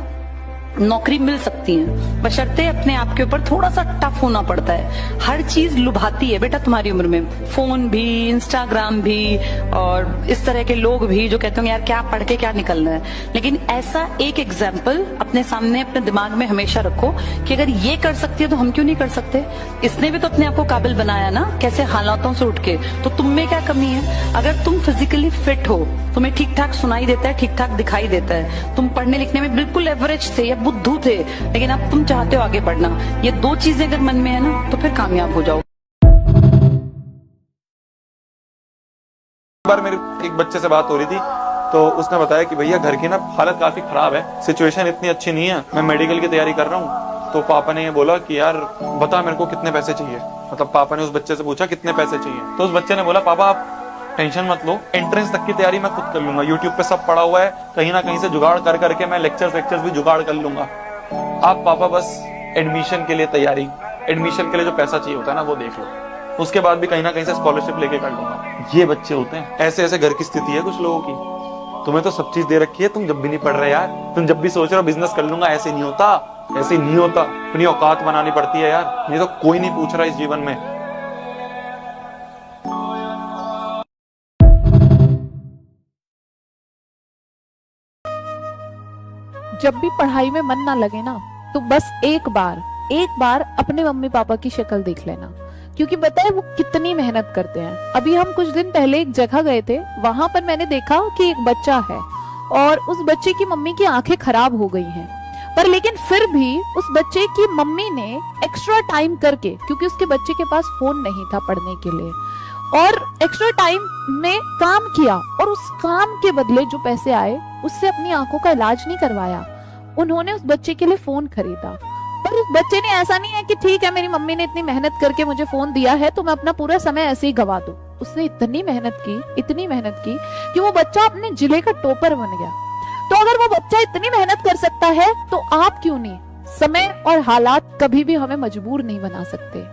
नौकरी मिल सकती है, बशर्ते अपने आप के ऊपर थोड़ा सा टफ होना पड़ता है। हर चीज लुभाती है बेटा तुम्हारी उम्र में, फोन भी, इंस्टाग्राम भी, और इस तरह के लोग भी जो कहते होंगे यार क्या पढ़ के क्या निकलना है। लेकिन ऐसा एक एग्जाम्पल अपने सामने, अपने दिमाग में हमेशा रखो कि अगर ये कर सकती है तो हम क्यों नहीं कर सकते। इसने भी तो अपने आप को काबिल बनाया ना, कैसे हालातों से उठ के, तो तुम में क्या कमी है। अगर तुम फिजिकली फिट हो, तुम्हें ठीक ठाक सुनाई देता है, ठीक ठाक दिखाई देता है, तुम पढ़ने लिखने में बिल्कुल एवरेज थे या बुद्धू थे, लेकिन अब तुम चाहते हो आगे बढ़ना, ये 2 चीजें अगर मन में है ना तो फिर कामयाब हो जाओ। एक बार मेरे एक बच्चे से बात हो रही थी तो उसने बताया कि भैया घर की ना हालत काफी खराब है, सिचुएशन इतनी अच्छी नहीं है, मैं मेडिकल की तैयारी कर रहा हूँ। तो पापा ने ये बोला कि यार बता मेरे को कितने पैसे चाहिए। मतलब पापा ने उस बच्चे से पूछा कितने पैसे चाहिए, तो उस बच्चे ने बोला पापा आप टेंशन मत लो, एंट्रेंस तक की तैयारी मैं खुद कर लूंगा, यूट्यूब पे सब पड़ा हुआ है, कहीं ना कहीं से जुगाड़ कर करके मैं लेक्चर्स भी जुगाड़ कर लूंगा। आप पापा बस एडमिशन के लिए तैयारी, एडमिशन के लिए जो पैसा चाहिए होता है ना वो देख लो, उसके बाद भी कहीं ना कहीं से स्कॉलरशिप लेके कर लूंगा। ये बच्चे होते हैं, ऐसे ऐसे घर की स्थिति है कुछ लोगों की। तुम्हें तो सब चीज दे रखी है, तुम जब भी नहीं पढ़ रहे यार, तुम जब भी सोच रहे हो बिजनेस कर लूंगा, ऐसे नहीं होता, ऐसे नहीं होता। अपनी औकात बनानी पड़ती है यार, ये तो कोई नहीं पूछ रहा इस जीवन में। जब भी पढ़ाई में मन ना लगे ना तो बस एक बार अपने मम्मी पापा की शक्ल देख लेना, क्योंकि पता है वो कितनी मेहनत करते हैं। अभी हम कुछ दिन पहले एक जगह गए थे, वहां पर मैंने देखा कि एक बच्चा है और उस बच्चे की मम्मी की आंखें खराब हो गई हैं, पर लेकिन फिर भी उस बच्चे की मम्मी ने एक्स्ट्रा टाइम करके, क्योंकि उसके बच्चे के पास फोन नहीं था पढ़ने के लिए, और एक्स्ट्रा टाइम में काम किया और उस काम के बदले जो पैसे आए उससे अपनी आंखों का इलाज नहीं करवाया, उन्होंने उस बच्चे के लिए फोन खरीदा। पर उस बच्चे ने ऐसा नहीं है कि ठीक है मेरी मम्मी ने इतनी मेहनत करके मुझे फोन दिया है तो मैं अपना पूरा समय ऐसे ही गवा दूं। उसने इतनी मेहनत की कि वो बच्चा अपने जिले का टॉपर बन गया। तो अगर वो बच्चा इतनी मेहनत कर सकता है तो आप क्यों नहीं। समय और हालात कभी भी हमें मजबूर नहीं बना सकते।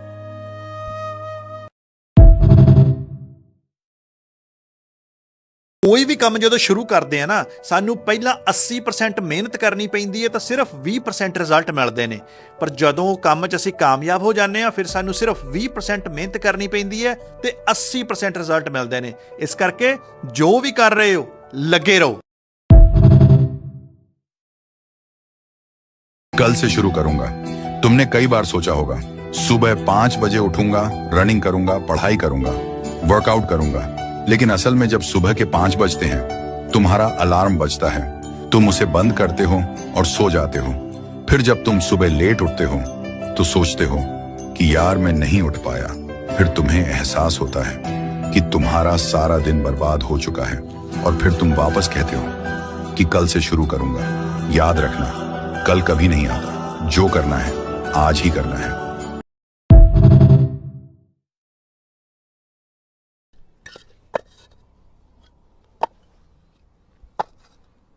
कोई भी काम जो शुरू करते हैं ना, सानू पहला 80% मेहनत करनी पैंदी है तो सिर्फ 20% रिजल्ट मिलते हैं। पर जदों काम च असीं कामयाब हो जाते हैं फिर सानू सिर्फ 20% मेहनत करनी पैंदी है तो 80% रिजल्ट मिलते हैं। इस करके जो भी कर रहे हो लगे रहो। कल से शुरू करूंगा। तुमने कई बार सोचा होगा सुबह 5 बजे उठूंगा, रनिंग करूंगा, पढ़ाई करूंगा, वर्कआउट करूंगा, लेकिन असल में जब सुबह के 5 बजते हैं तुम्हारा अलार्म बजता है, तुम उसे बंद करते हो और सो जाते हो। फिर जब तुम सुबह लेट उठते हो तो सोचते हो कि यार मैं नहीं उठ पाया। फिर तुम्हें एहसास होता है कि तुम्हारा सारा दिन बर्बाद हो चुका है और फिर तुम वापस कहते हो कि कल से शुरू करूंगा। याद रखना, कल कभी नहीं आता, जो करना है आज ही करना है।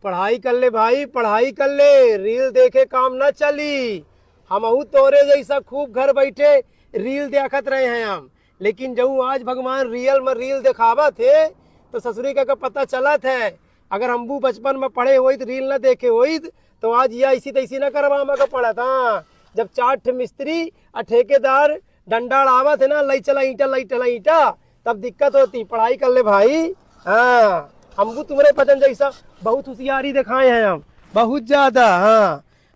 पढ़ाई कर ले भाई, पढ़ाई कर ले, रील देखे काम ना चली। हमहू तोरे जैसा खूब घर बैठे रील देखत रहे हैं हम, लेकिन जब आज भगवान रियल में रील दिखावा थे तो ससुरी का पता चला था। अगर हमबू बचपन में पढ़े हुई रील न देखे हुई तो आज यह ऐसी तैसी न करवा में पड़ा था। जब 4 मिस्त्री और ठेकेदार डंडा आवा थे ना, लई चला ईटा तब दिक्कत होती। पढ़ाई कर ले भाई। हाँ, हमको तुम्हारे पसंद जैसा बहुत होशियारी दिखाए हैं हम, बहुत ज्यादा।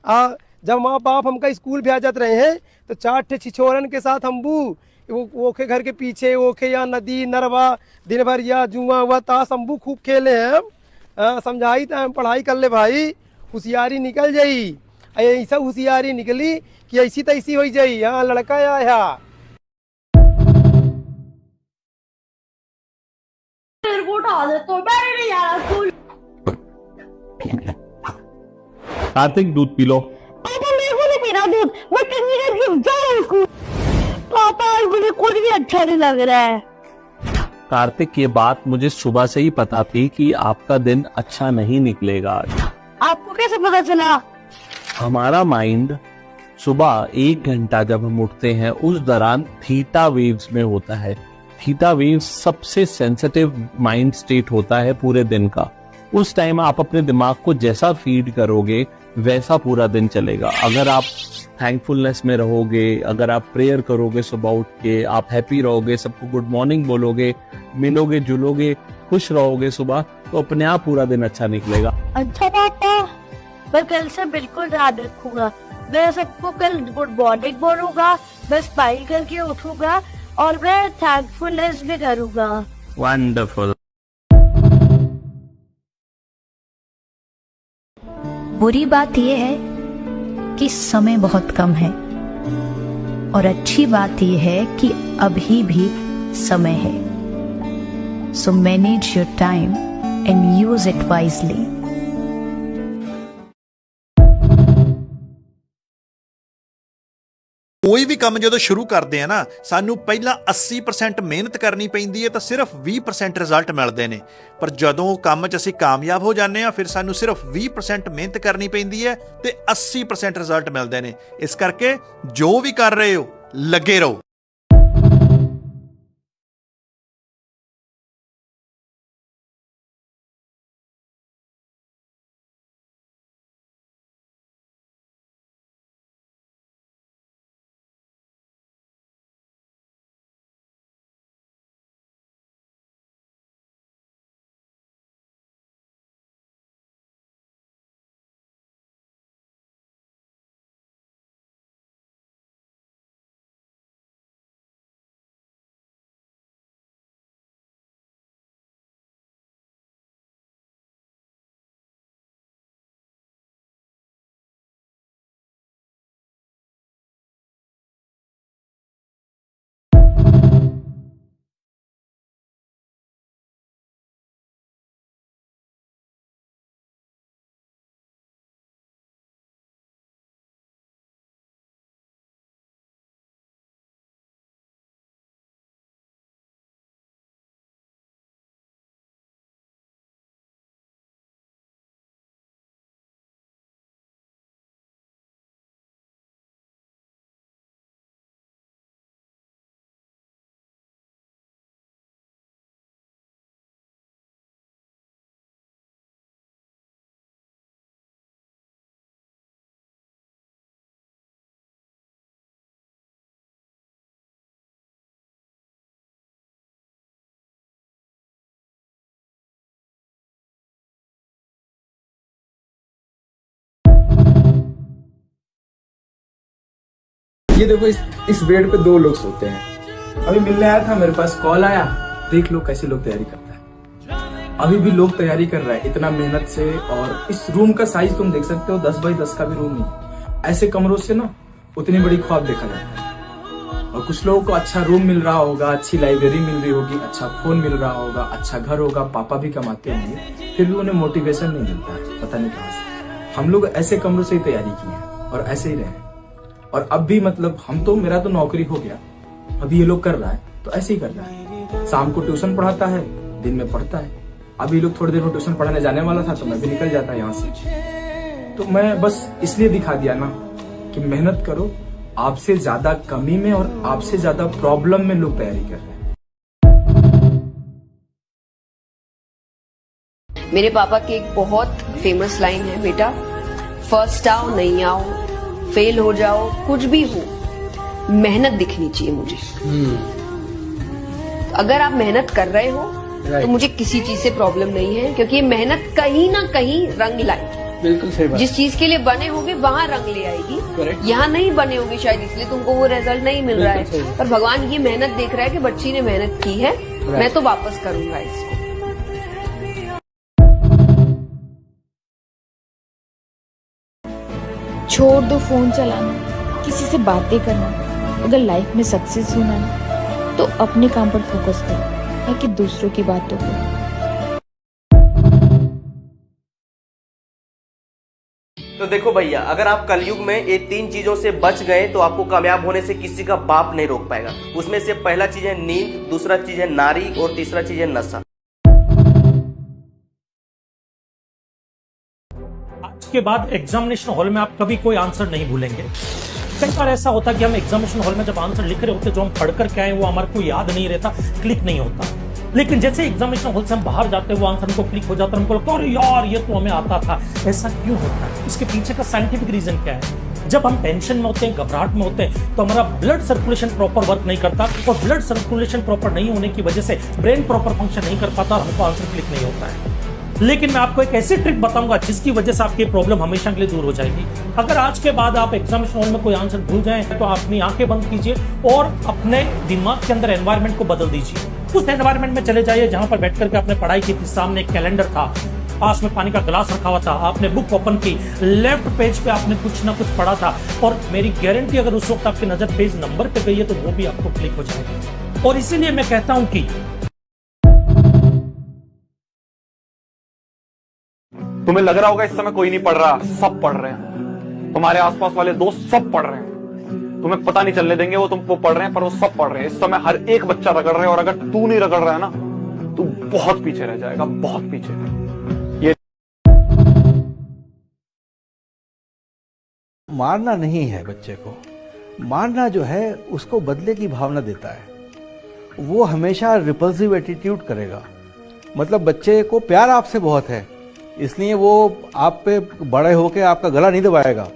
हाँ, जब माँ बाप हमका स्कूल भेजत रहे हैं तो 4 ठे छिछोरन के साथ हमबू वो के घर के पीछे ओखे या नदी नरवा दिन भर या जुआ हुआ ताश हमबू खूब खेले हैं हम। समझाई तो हम पढ़ाई कर ले भाई, होशियारी निकल जाई। ऐसा होशियारी निकली कि ऐसी तैसी हो जाई। हाँ, लड़का आया। मेरे को उठा दे तो मैं नहीं जा रहा स्कूल। कार्तिक दूध पी लो। पापा मेरे को नहीं पीना दूध, मैं चंगी करके जा रहा हूँ स्कूल। पापा मुझे कुछ भी अच्छा नहीं लग रहा है। कार्तिक ये बात मुझे सुबह से ही पता थी कि आपका दिन अच्छा नहीं निकलेगा आज। आपको कैसे पता चला? हमारा माइंड सुबह 1 घंटा जब हम उठते हैं उस दौरान थीटा वेव्स में होता है। थीटा वेव्स सबसे सेंसिटिव माइंड स्टेट होता है पूरे दिन का। उस टाइम आप अपने दिमाग को जैसा फीड करोगे वैसा पूरा दिन चलेगा। अगर आप थैंकफुलनेस में रहोगे, अगर आप प्रेयर करोगे सुबह उठ के, आप हैप्पी रहोगे, सबको गुड मॉर्निंग बोलोगे, मिलोगे जुलोगे, खुश रहोगे सुबह, तो अपने आप पूरा दिन अच्छा निकलेगा। अच्छा पापा, मैं कल से बिल्कुल ध्यान रखूंगा। मैं सबको कल गुड मॉर्निंग बोलूंगा, मैं स्माइल करके उठूंगा और मैं थैंकफुलनेस भी करूंगा। वंडरफुल। बुरी बात यह है कि समय बहुत कम है और अच्छी बात यह है कि अभी भी समय है। So manage your time and use it wisely. ਕੋਈ ਵੀ ਕੰਮ ਜਦੋਂ ਸ਼ੁਰੂ ਕਰਦੇ ਆ ਨਾ, ਸਾਨੂੰ ਪਹਿਲਾਂ 80% ਮਿਹਨਤ ਕਰਨੀ ਪੈਂਦੀ ਹੈ ਤਾਂ ਸਿਰਫ 20% ਰਿਜ਼ਲਟ ਮਿਲਦੇ ਨੇ। ਪਰ ਜਦੋਂ ਕੰਮ 'ਚ ਅਸੀਂ ਕਾਮਯਾਬ ਹੋ ਜਾਂਦੇ ਆ ਫਿਰ ਸਾਨੂੰ ਸਿਰਫ 20% ਮਿਹਨਤ ਕਰਨੀ ਪੈਂਦੀ ਹੈ ਤੇ 80% ਰਿਜ਼ਲਟ ਮਿਲਦੇ ਨੇ। ਇਸ ਕਰਕੇ ਜੋ ਵੀ ਕਰ ਰਹੇ ਹੋ ਲੱਗੇ ਰਹੋ। ये देखो इस बेड पे 2 लोग सोते हैं। अभी मिलने आया था, मेरे पास कॉल आया। देख लो कैसे लोग तैयारी करता है। अभी भी लोग तैयारी कर रहा है इतना मेहनत से। और इस रूम का साइज तुम देख सकते हो, 10 बाई 10 का भी रूम नहीं। ऐसे कमरों से ना उतनी बड़ी ख्वाब देखा जाता है। और कुछ लोगों को अच्छा रूम मिल रहा होगा, अच्छी लाइब्रेरी मिल रही होगी, अच्छा फोन मिल रहा होगा, अच्छा घर होगा, पापा भी कमाते होंगे, फिर भी उन्हें मोटिवेशन नहीं मिलता है, पता नहीं कहां से। हम लोग ऐसे कमरों से ही तैयारी की है और ऐसे ही रहे। और अब भी मतलब मेरा तो नौकरी हो गया, अभी ये लोग कर रहा है तो ऐसे ही कर रहा है। शाम को ट्यूशन पढ़ाता है, दिन में पढ़ता है। अभी लोग थोड़ी देर में ट्यूशन पढ़ाने जाने वाला था तो मैं भी निकल जाता यहाँ से। तो मैं बस इसलिए दिखा दिया ना कि मेहनत करो। आपसे ज्यादा कमी में और आपसे ज्यादा प्रॉब्लम में लोग तैयारी कर रहे हैं। मेरे पापा की एक बहुत फेमस लाइन है, बेटा फर्स्ट आओ नहीं आओ, फेल हो जाओ, कुछ भी हो, मेहनत दिखनी चाहिए मुझे। अगर आप मेहनत कर रहे हो तो मुझे किसी चीज से प्रॉब्लम नहीं है, क्योंकि ये मेहनत कहीं ना कहीं रंग लाएगी। बिल्कुल सही बात। जिस चीज के लिए बने होगे वहां रंग ले आएगी। यहाँ नहीं बने होगे शायद, इसलिए तुमको वो रिजल्ट नहीं मिल रहा है, पर भगवान ये मेहनत देख रहा है कि बच्ची ने मेहनत की है, मैं तो वापस करूंगा इसको। छोड़ दो फोन चलाना, किसी से बातें करना। अगर लाइफ में सक्सेस होना है तो अपने काम पर फोकस करो, ना कि दूसरों की बातों पर। तो देखो भैया, अगर आप कलयुग में ये 3 चीजों से बच गए तो आपको कामयाब होने से किसी का बाप नहीं रोक पाएगा। उसमें से पहला चीज है नींद, दूसरा चीज है नारी और तीसरा चीज है नशा। आज के बाद एग्जामिनेशन हॉल में आप कभी कोई आंसर नहीं भूलेंगे। कई बार ऐसा होता है कि हम एग्जामिनेशन हॉल में जब आंसर लिख रहे होते, जो हम पढ़ कर के आए वो हमारे को याद नहीं रहता, क्लिक नहीं होता। लेकिन जैसे एग्जामिनेशन हॉल से हम बाहर जाते हैं वो आंसर हमको क्लिक हो जाता है, हमको लगता है अरे यार ये तो हमें आता था। ऐसा क्यों होता है? उसके पीछे का साइंटिफिक रीजन क्या है? जब हम टेंशन में होते हैं, घबराहट में होते हैं, तो हमारा ब्लड सर्कुलेशन प्रॉपर वर्क नहीं करता, और ब्लड सर्कुलेशन प्रॉपर नहीं होने की वजह से ब्रेन प्रॉपर फंक्शन नहीं कर पाता और हमको आंसर क्लिक नहीं होता है। लेकिन मैं आपको एक ऐसी ट्रिक बताऊंगा जिसकी वजह से आपकी प्रॉब्लम हमेशा के लिए दूर हो जाएगी। अगर आज के बाद आप एग्जामिनेशन हॉल में कोई आंसर भूल जाएं तो अपनी आंखें बंद कीजिए और अपने दिमाग के अंदर एनवायरनमेंट को बदल दीजिए। उस एनवायरनमेंट में चले जाइए जहां पर बैठ करके आपने पढ़ाई की थी, सामने एक कैलेंडर था, पास में पानी का गिलास रखा हुआ था, आपने बुक ओपन की, लेफ्ट पेज पे आपने कुछ ना कुछ पढ़ा था, और मेरी गारंटी अगर उस वक्त आपकी नजर पेज नंबर पे गई है तो वो भी आपको क्लिक हो जाएगा। और इसीलिए मैं कहता हूं कि तुम्हें लग रहा होगा इस समय कोई नहीं पढ़ रहा, सब पढ़ रहे हैं। तुम्हारे आसपास वाले दोस्त सब पढ़ रहे हैं, तुम्हें पता नहीं चलने देंगे वो तुमको पढ़ रहे हैं, पर वो सब पढ़ रहे हैं। इस समय हर एक बच्चा रगड़ रहा है, और अगर तू नहीं रगड़ रहा है ना, तू बहुत पीछे रह जाएगा, बहुत पीछे। ये मारना नहीं है बच्चे को, मारना जो है उसको बदले की भावना देता है। वो हमेशा रिपल्सिव एटीट्यूड करेगा। मतलब बच्चे को प्यार आपसे बहुत है, इसलिए वो आप पे बड़े होके आपका गला नहीं दबाएगा,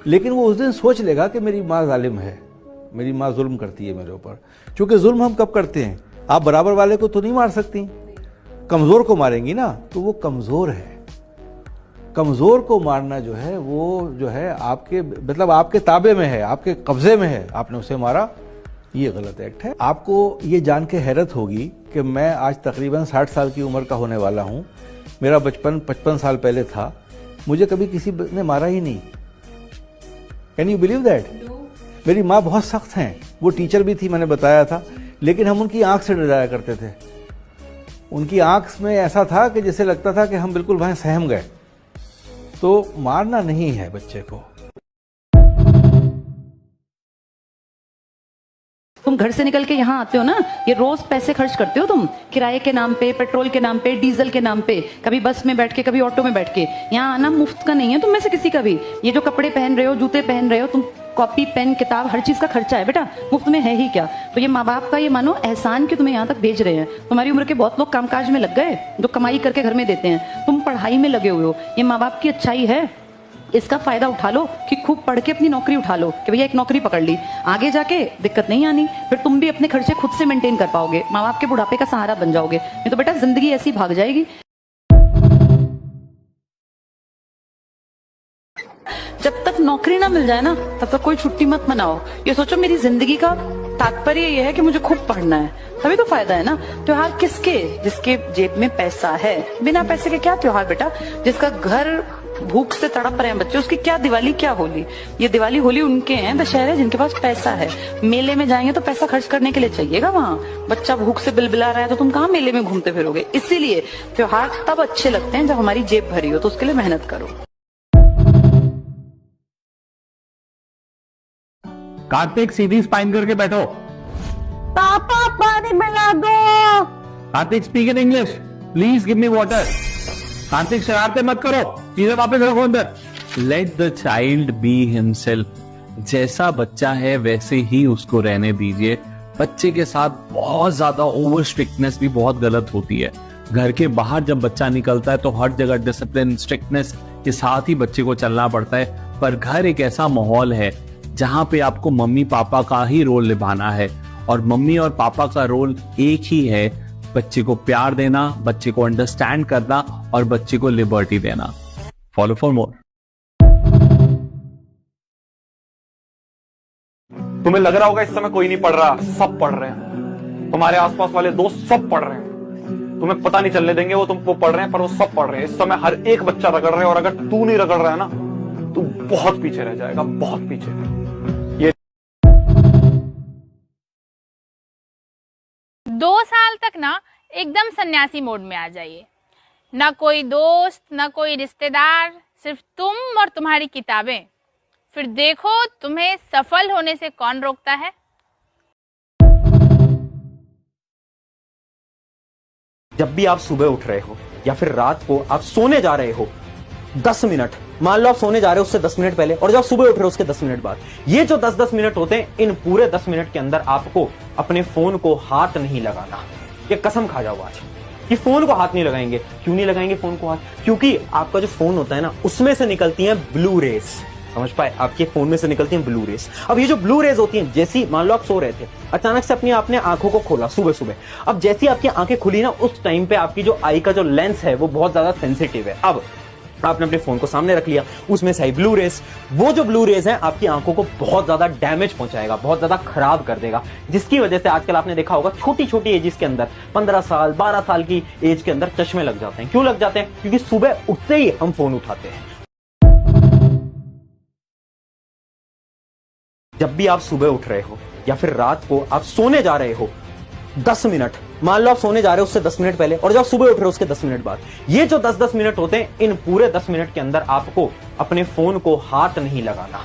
लेकिन वो उस दिन सोच लेगा कि मेरी माँ जालिम है, मेरी माँ जुल्म करती है मेरे ऊपर। क्योंकि जुल्म हम कब करते हैं? आप बराबर वाले को तो नहीं मार सकती, कमजोर को मारेंगी ना, तो वो कमजोर है। कमजोर को मारना जो है वो जो है आपके मतलब आपके ताबे में है, आपके कब्जे में है, आपने उसे मारा, ये गलत एक्ट है। आपको ये जान के हैरत होगी कि मैं आज तकरीबन 60 साल की उम्र का होने वाला हूँ। मेरा बचपन 55 साल पहले था, मुझे कभी किसी ने मारा ही नहीं। Can you believe that? मेरी माँ बहुत सख्त हैं, वो टीचर भी थी, मैंने बताया था, लेकिन हम उनकी आंख से डराया करते थे। उनकी आंख में ऐसा था कि जैसे लगता था कि हम बिल्कुल वहां सहम गए। तो मारना नहीं है बच्चे को। तुम घर से निकल के यहाँ आते हो ना, ये रोज पैसे खर्च करते हो तुम, किराए के नाम पे, पेट्रोल के नाम पे, डीजल के नाम पे, कभी बस में बैठ के, कभी ऑटो में बैठ के। यहाँ आना मुफ्त का नहीं है तुम में से किसी का भी। ये जो कपड़े पहन रहे हो, जूते पहन रहे हो तुम, कॉपी पेन किताब हर चीज का खर्चा है बेटा, मुफ्त में है ही क्या। तो ये माँ बाप का ये मानो एहसान कि तुम्हें यहाँ तक भेज रहे हैं। तुम्हारी उम्र के बहुत लोग कामकाज में लग गए जो कमाई करके घर में देते हैं, तुम पढ़ाई में लगे हुए हो। ये माँ बाप की अच्छाई है, इसका फायदा उठा लो कि खूब पढ़ के अपनी नौकरी उठा लो कि भैया एक नौकरी पकड़ ली, आगे जाके दिक्कत नहीं आनी, फिर तुम भी अपने खर्चे खुद से मेंटेन कर पाओगे, माँ बाप के बुढ़ापे का सहारा बन जाओगे। नहीं तो बेटा जिंदगी ऐसी भाग जाएगी। जब तक नौकरी ना मिल जाए ना, तब तक कोई छुट्टी मत मनाओ। ये सोचो मेरी जिंदगी का तात्पर्य ये है कि मुझे खूब पढ़ना है, तभी तो फायदा है ना। त्योहार किसके? जिसके जेब में पैसा है। बिना पैसे के क्या त्योहार बेटा? जिसका घर भूख से तड़प रहे हैं बच्चे, उसकी क्या दिवाली क्या होली? ये दिवाली होली उनके हैं, दशहरे जिनके पास पैसा है। मेले में जाएंगे तो पैसा खर्च करने के लिए चाहिएगा वहाँ। बच्चा भूख से बिलबिला रहा है तो तुम कहाँ मेले में घूमते फिरोगे? इसीलिए त्योहार तब अच्छे लगते हैं जब हमारी जेब भरी हो, तो उसके लिए मेहनत करो। कार्तिक सीधी स्पाइन करके बैठो। पापा पानी मिला दो। Kartik speak in English, please give me water. Kartik शरारतें मत करो, चीजें वापस रखो अंदर। Let the child be himself. जैसा बच्चा है वैसे ही उसको रहने दीजिए। बच्चे के साथ बहुत ज्यादा ओवर स्ट्रिक्टनेस भी बहुत गलत होती है। घर के बाहर जब बच्चा निकलता है तो हर जगह डिसिप्लिन स्ट्रिक्टनेस के साथ ही बच्चे को चलना पड़ता है, पर घर एक ऐसा माहौल है जहां पे आपको मम्मी पापा का ही रोल निभाना है और मम्मी और पापा का रोल एक ही है, बच्चे को प्यार देना, बच्चे को अंडरस्टैंड करना और बच्चे को लिबर्टी देना। Follow for more. तुम्हें लग रहा होगा इस समय कोई नहीं पढ़ रहा, सब पढ़ रहे हैं, तुम्हारे आसपास वाले दोस्त सब पढ़ रहे हैं, तुम्हें पता नहीं चलने देंगे वो तुमको पढ़ रहे हैं, पर वो सब पढ़ रहे हैं। इस समय हर एक बच्चा रगड़ रहा है, और अगर तू नहीं रगड़ रहा है ना, तू बहुत पीछे रह जाएगा, बहुत पीछे। ये 2 साल तक ना एकदम सन्यासी मोड में आ जाइए, ना कोई दोस्त ना कोई रिश्तेदार, सिर्फ तुम और तुम्हारी किताबें। फिर देखो तुम्हें सफल होने से कौन रोकता है। जब भी आप सुबह उठ रहे हो या फिर रात को आप सोने जा रहे हो, 10 मिनट, मान लो आप सोने जा रहे हो उससे 10 मिनट पहले, और जब आप सुबह उठ रहे हो उसके 10 मिनट बाद, ये जो 10-10 मिनट होते हैं, इन पूरे 10 मिनट के अंदर आपको अपने फोन को हाथ नहीं लगाना। ये कसम खा जाओ आज कि फोन को हाथ नहीं लगाएंगे। क्यों नहीं लगाएंगे फोन को हाथ? क्योंकि आपका जो फोन होता है ना, उसमें से निकलती हैं ब्लू रेस। समझ पाए? आपके फोन में से निकलती हैं ब्लू रेस। अब ये जो ब्लू रेस होती हैं, जैसी मान लो आप सो रहे थे, अचानक से आपने आंखों को खोला सुबह सुबह, अब जैसी आपकी आंखें खुली ना, उस टाइम पे आपकी जो आई का जो लेंस है वो बहुत ज्यादा सेंसिटिव है। अब आपने अपने फोन को सामने रख लिया, उसमें से आई ब्लू रेस, वो जो ब्लू रेस है आपकी आंखों को बहुत ज्यादा डैमेज पहुंचाएगा, बहुत ज्यादा खराब कर देगा, जिसकी वजह से आजकल आपने देखा होगा छोटी छोटी एजेस के अंदर, 15 साल 12 साल की एज के अंदर चश्मे लग जाते हैं। क्यों लग जाते हैं? क्योंकि सुबह उठते ही हम फोन उठाते हैं। जब भी आप सुबह उठ रहे हो या फिर रात को आप सोने जा रहे हो, 10 मिनट, मान लो आप सोने जा रहे हो उससे 10 मिनट पहले, और जब आप सुबह उठ रहे हो उसके 10 मिनट बाद, ये जो 10-10 मिनट होते हैं, इन पूरे 10 मिनट के अंदर आपको अपने फोन को हाथ नहीं लगाना।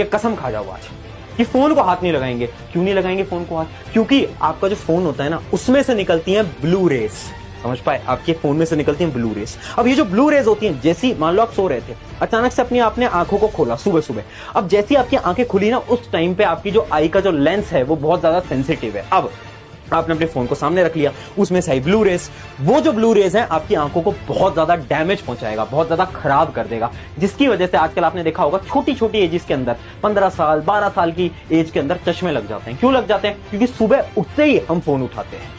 ये कसम खा जाओ आज कि फोन को हाथ नहीं लगाएंगे। क्यों नहीं लगाएंगे फोन को हाथ? क्योंकि आपका जो फोन होता है ना, उसमें से निकलती हैं ब्लू रेस। समझ पाए? आपके फोन में से निकलती हैं ब्लू रेस। अब ये जो ब्लू रेस होती हैं, जैसी मान लो आप सो रहे थे, अचानक से आपने आंखों को खोला सुबह सुबह, अब जैसी आपकी आंखें खुली ना, उस टाइम पे आपकी जो आई का जो लेंस है वो बहुत ज्यादा सेंसिटिव है। अब आपने अपने फोन को सामने रख लिया, उसमें से आई ब्लू रेस, वो जो ब्लू रेस है आपकी आंखों को बहुत ज्यादा डैमेज पहुंचाएगा, बहुत ज्यादा खराब कर देगा, जिसकी वजह से आजकल आपने देखा होगा छोटी छोटी एजेस के अंदर, 15 साल 12 साल की एज के अंदर चश्मे लग जाते हैं। क्यों लग जाते हैं? क्योंकि सुबह उठते ही हम फोन उठाते हैं।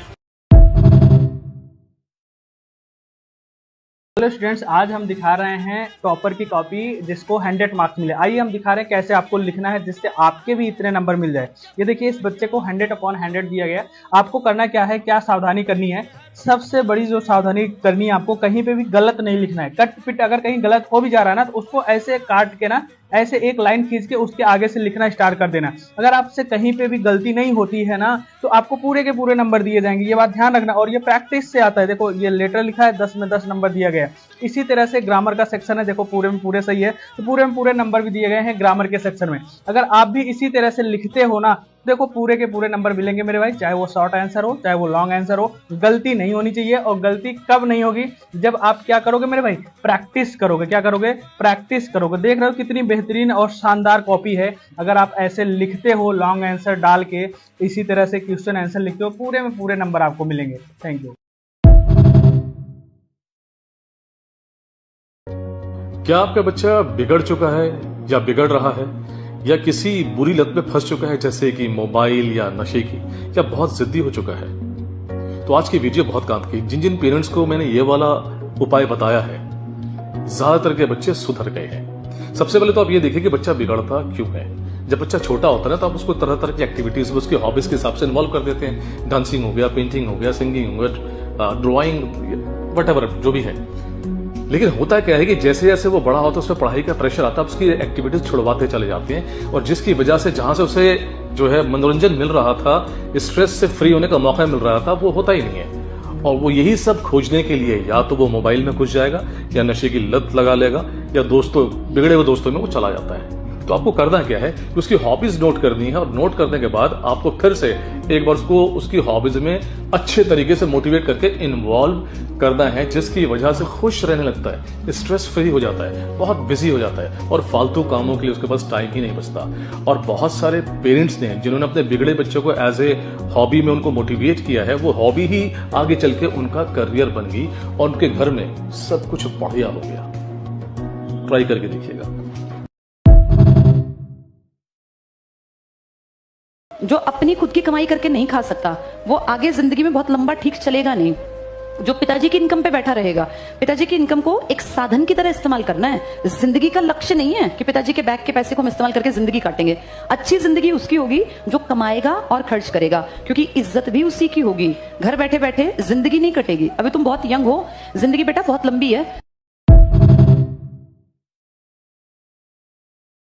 हेलो स्टूडेंट्स, आज हम दिखा रहे हैं टॉपर की कॉपी जिसको 100 मार्क्स मिले। आइए हम दिखा रहे हैं कैसे आपको लिखना है जिससे आपके भी इतने नंबर मिल जाए। ये देखिए, इस बच्चे को 100/100 दिया गया। आपको करना क्या है, क्या सावधानी करनी है? सबसे बड़ी जो सावधानी करनी है आपको, कहीं पे भी गलत नहीं लिखना है। कट पिट अगर कहीं गलत हो भी जा रहा है ना, तो उसको ऐसे काट के ना, ऐसे एक लाइन खींच के उसके आगे से लिखना स्टार्ट कर देना। अगर आपसे कहीं पे भी गलती नहीं होती है ना, तो आपको पूरे के पूरे नंबर दिए जाएंगे। ये बात ध्यान रखना, और ये प्रैक्टिस से आता है। देखो, ये लेटर लिखा है, 10 में 10 नंबर दिया गया है। इसी तरह से ग्रामर का सेक्शन है, देखो पूरे में पूरे सही है, तो पूरे में पूरे नंबर भी दिए गए हैं ग्रामर के सेक्शन में। अगर आप भी इसी तरह से लिखते हो ना, देखो पूरे के पूरे नंबर मिलेंगे मेरे भाई, चाहे वो शॉर्ट आंसर हो चाहे वो लॉन्ग आंसर हो। गलती नहीं होनी चाहिए, और गलती कब नहीं होगी? जब आप क्या करोगे मेरे भाई? प्रैक्टिस करोगे। क्या करोगे? प्रैक्टिस करोगे। देख रहे हो कितनी बेहतरीन और शानदार कॉपी है। अगर आप ऐसे लिखते हो, लॉन्ग आंसर डाल के इसी तरह से क्वेश्चन आंसर लिखते हो, पूरे में पूरे नंबर आपको मिलेंगे। Thank you. क्या आपका बच्चा बिगड़ चुका है या बिगड़ रहा है, या किसी बुरी लत में फंस चुका है, जैसे कि मोबाइल या नशे की, या बहुत जिद्दी हो चुका है? तो आज की वीडियो बहुत काम की। जिन जिन पेरेंट्स को मैंने ये वाला उपाय बताया है, ज्यादातर के बच्चे सुधर गए हैं। सबसे पहले तो आप ये देखिए कि बच्चा बिगड़ता क्यों है। जब बच्चा छोटा होता है ना, तो आप उसको तरह तरह की एक्टिविटीज में उसकी हॉबीज के हिसाब से इन्वॉल्व कर देते हैं। डांसिंग हो गया, पेंटिंग हो गया, सिंगिंग हो गया, ड्राइंग, वटएवर जो भी है। लेकिन होता क्या है कि जैसे जैसे वो बड़ा होता है, उसमें पढ़ाई का प्रेशर आता है, उसकी एक्टिविटीज छुड़वाते चले जाते हैं, और जिसकी वजह से जहां से उसे जो है मनोरंजन मिल रहा था, स्ट्रेस से फ्री होने का मौका मिल रहा था, वो होता ही नहीं है। और वो यही सब खोजने के लिए या तो वो मोबाइल में घुस जाएगा, या नशे की लत लगा लेगा, या बिगड़े हुए दोस्तों में वो चला जाता है। तो आपको करना क्या है कि उसकी हॉबीज नोट करनी है, और नोट करने के बाद आपको फिर से एक बार उसको उसकी हॉबीज में अच्छे तरीके से मोटिवेट करके इन्वॉल्व करना है, जिसकी वजह से खुश रहने लगता है, स्ट्रेस फ्री हो जाता है, बहुत बिजी हो जाता है, और फालतू कामों के लिए उसके पास टाइम ही नहीं बचता। और बहुत सारे पेरेंट्स ने जिन्होंने अपने बिगड़े बच्चों को एज ए हॉबी में उनको मोटिवेट किया है, वो हॉबी ही आगे चल के उनका करियर बन गई, और उनके घर में सब कुछ बढ़िया हो गया। ट्राई करके देखिएगा। जो अपनी खुद की कमाई करके नहीं खा सकता वो आगे जिंदगी में बहुत लंबा ठीक चलेगा नहीं। जो पिताजी की इनकम पे बैठा रहेगा, पिताजी की इनकम को एक साधन की तरह इस्तेमाल करना है। जिंदगी का लक्ष्य नहीं है कि पिताजी के बैंक के पैसे को हम इस्तेमाल करके जिंदगी काटेंगे। अच्छी जिंदगी उसकी होगी जो कमाएगा और खर्च करेगा, क्योंकि इज्जत भी उसी की होगी। घर बैठे बैठे जिंदगी नहीं कटेगी। अभी तुम बहुत यंग हो, जिंदगी बेटा बहुत लंबी है।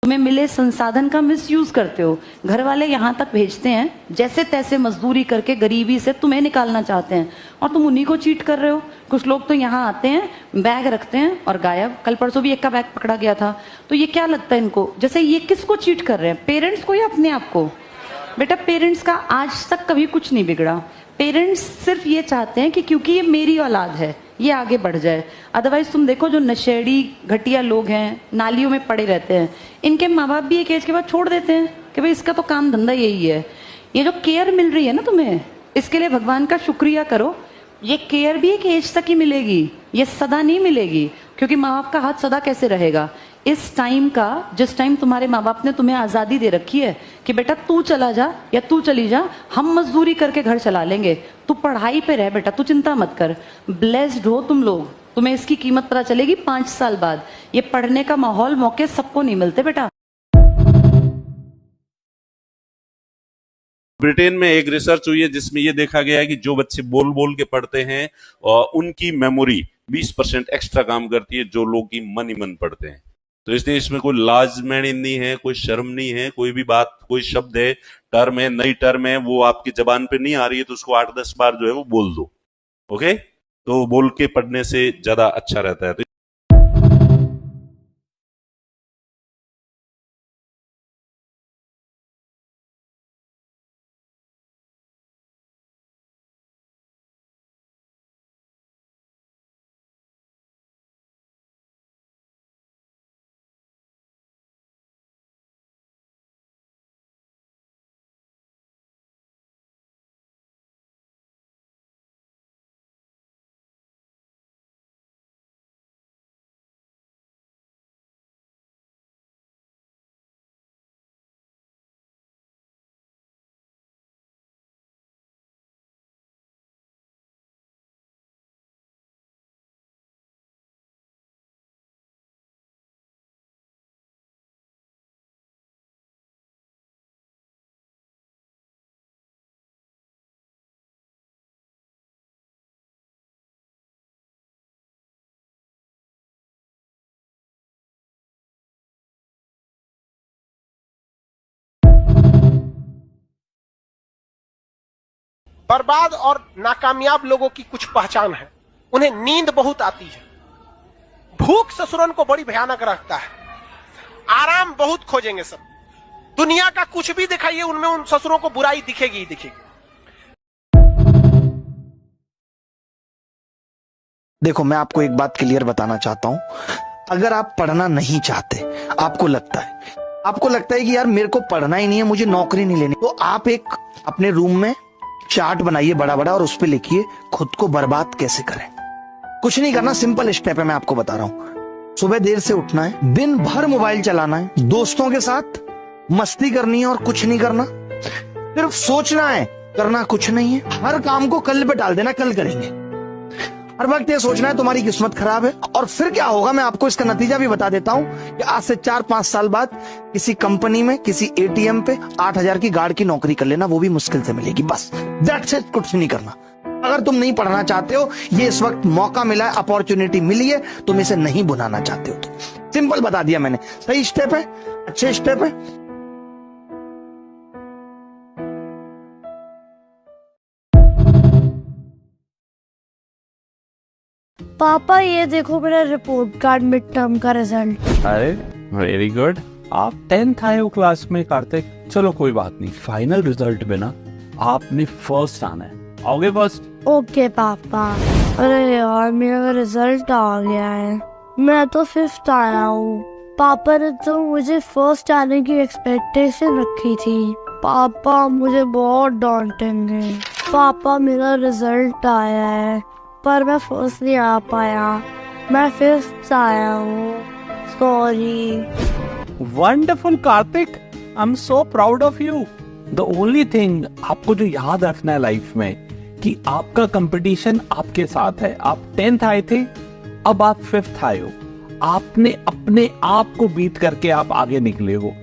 तुम्हें मिले संसाधन का मिसयूज करते हो। घर वाले यहाँ तक भेजते हैं जैसे तैसे मजदूरी करके, गरीबी से तुम्हें निकालना चाहते हैं और तुम उन्हीं को चीट कर रहे हो। कुछ लोग तो यहाँ आते हैं, बैग रखते हैं और गायब। कल परसों भी एक का बैग पकड़ा गया था। तो ये क्या लगता है इनको, जैसे ये किसको चीट कर रहे हैं, पेरेंट्स को या अपने आप को? बेटा पेरेंट्स का आज तक कभी कुछ नहीं बिगड़ा। पेरेंट्स सिर्फ ये चाहते हैं कि क्योंकि ये मेरी औलाद है ये आगे बढ़ जाए। अदरवाइज तुम देखो जो नशेड़ी घटिया लोग हैं, नालियों में पड़े रहते हैं, इनके माँ बाप भी एक एज के बाद छोड़ देते हैं कि भाई इसका तो काम धंधा यही है। ये जो केयर मिल रही है ना तुम्हें, इसके लिए भगवान का शुक्रिया करो। ये केयर भी एक एज तक ही मिलेगी, ये सदा नहीं मिलेगी, क्योंकि माँ बाप का हाथ सदा कैसे रहेगा। इस टाइम का, जिस टाइम तुम्हारे माँ बाप ने तुम्हें आजादी दे रखी है कि बेटा तू चला जा या तू चली जा, हम मजदूरी करके घर चला लेंगे, तू पढ़ाई पे रह बेटा, तू चिंता मत कर। ब्लेस्ड हो तुम लोग, तुम्हें इसकी कीमत पता चलेगी 5 साल बाद। ये पढ़ने का माहौल, मौके सबको नहीं मिलते बेटा। ब्रिटेन में एक रिसर्च हुई है जिसमें यह देखा गया है कि जो बच्चे बोल बोल के पढ़ते हैं उनकी मेमोरी 20% एक्स्ट्रा काम करती है जो लोग की मन ही मन पढ़ते हैं। तो इसलिए इसमें कोई लाजमैनी नहीं है, कोई शर्म नहीं है। कोई भी बात, कोई शब्द है, टर्म है, नई टर्म है, वो आपकी जबान पे नहीं आ रही है तो उसको 8-10 बार जो है वो बोल दो। ओके, तो बोल के पढ़ने से ज्यादा अच्छा रहता है। बर्बाद और नाकामयाब लोगों की कुछ पहचान है, उन्हें नींद बहुत आती है, भूख ससुरन को बड़ी भयानक रखता है, आराम बहुत खोजेंगे सब, दुनिया का कुछ भी दिखाइए उनमें उन ससुरों को बुराई दिखेगी ही दिखेगी। देखो मैं आपको एक बात क्लियर बताना चाहता हूं, अगर आप पढ़ना नहीं चाहते, आपको लगता है कि यार मेरे को पढ़ना ही नहीं है, मुझे नौकरी नहीं लेनी, तो आप एक अपने रूम में चार्ट बनाइए बड़ा बड़ा और उस पे लिखिए खुद को बर्बाद कैसे करें। कुछ नहीं करना, सिंपल स्टेप है, मैं आपको बता रहा हूं। सुबह देर से उठना है, दिन भर मोबाइल चलाना है, दोस्तों के साथ मस्ती करनी है और कुछ नहीं करना, सिर्फ सोचना है, करना कुछ नहीं है। हर काम को कल पे डाल देना, कल करेंगे। हर वक्त ये सोचना है तुम्हारी किस्मत खराब है। और फिर क्या होगा मैं आपको इसका नतीजा भी बता देता हूं कि आज से 4-5 साल बाद किसी कंपनी में किसी एटीएम पे 8,000 की गार्ड की नौकरी कर लेना, वो भी मुश्किल से मिलेगी। बस दैट्स इट, कुछ नहीं करना। अगर तुम नहीं पढ़ना चाहते हो, ये इस वक्त मौका मिला है, अपॉर्चुनिटी मिली है, तुम इसे नहीं भुनाना चाहते हो तो सिंपल बता दिया मैंने। सही स्टेप है, अच्छे स्टेप है। पापा ये देखो मेरा रिपोर्ट कार्ड मिड टर्म का रिजल्ट। अरे वेरी गुड, आप 10th आए हो क्लास में कार्तिक। चलो कोई बात नहीं, फाइनल रिजल्ट में ना आपने फर्स्ट आना है। आओगे फर्स्ट? ओके पापा। अरे यार मेरा रिजल्ट आ गया है, मैं तो 5th आया हूँ। पापा ने तो मुझे फर्स्ट आने की एक्सपेक्टेशन रखी थी। पापा मुझे बहुत डांटेंगे। पापा मेरा रिजल्ट आया है पर मैं फर्स्ट नहीं आ पाया, मैं 5th आया हूँ, sorry. Wonderful Kartik, I am so proud of you. The only thing आपको जो याद रखना है लाइफ में कि आपका कंपटीशन आपके साथ है। आप 10th आए थे, अब आप 5th आए हो। आपने अपने आप को बीट करके आप आगे निकले हो।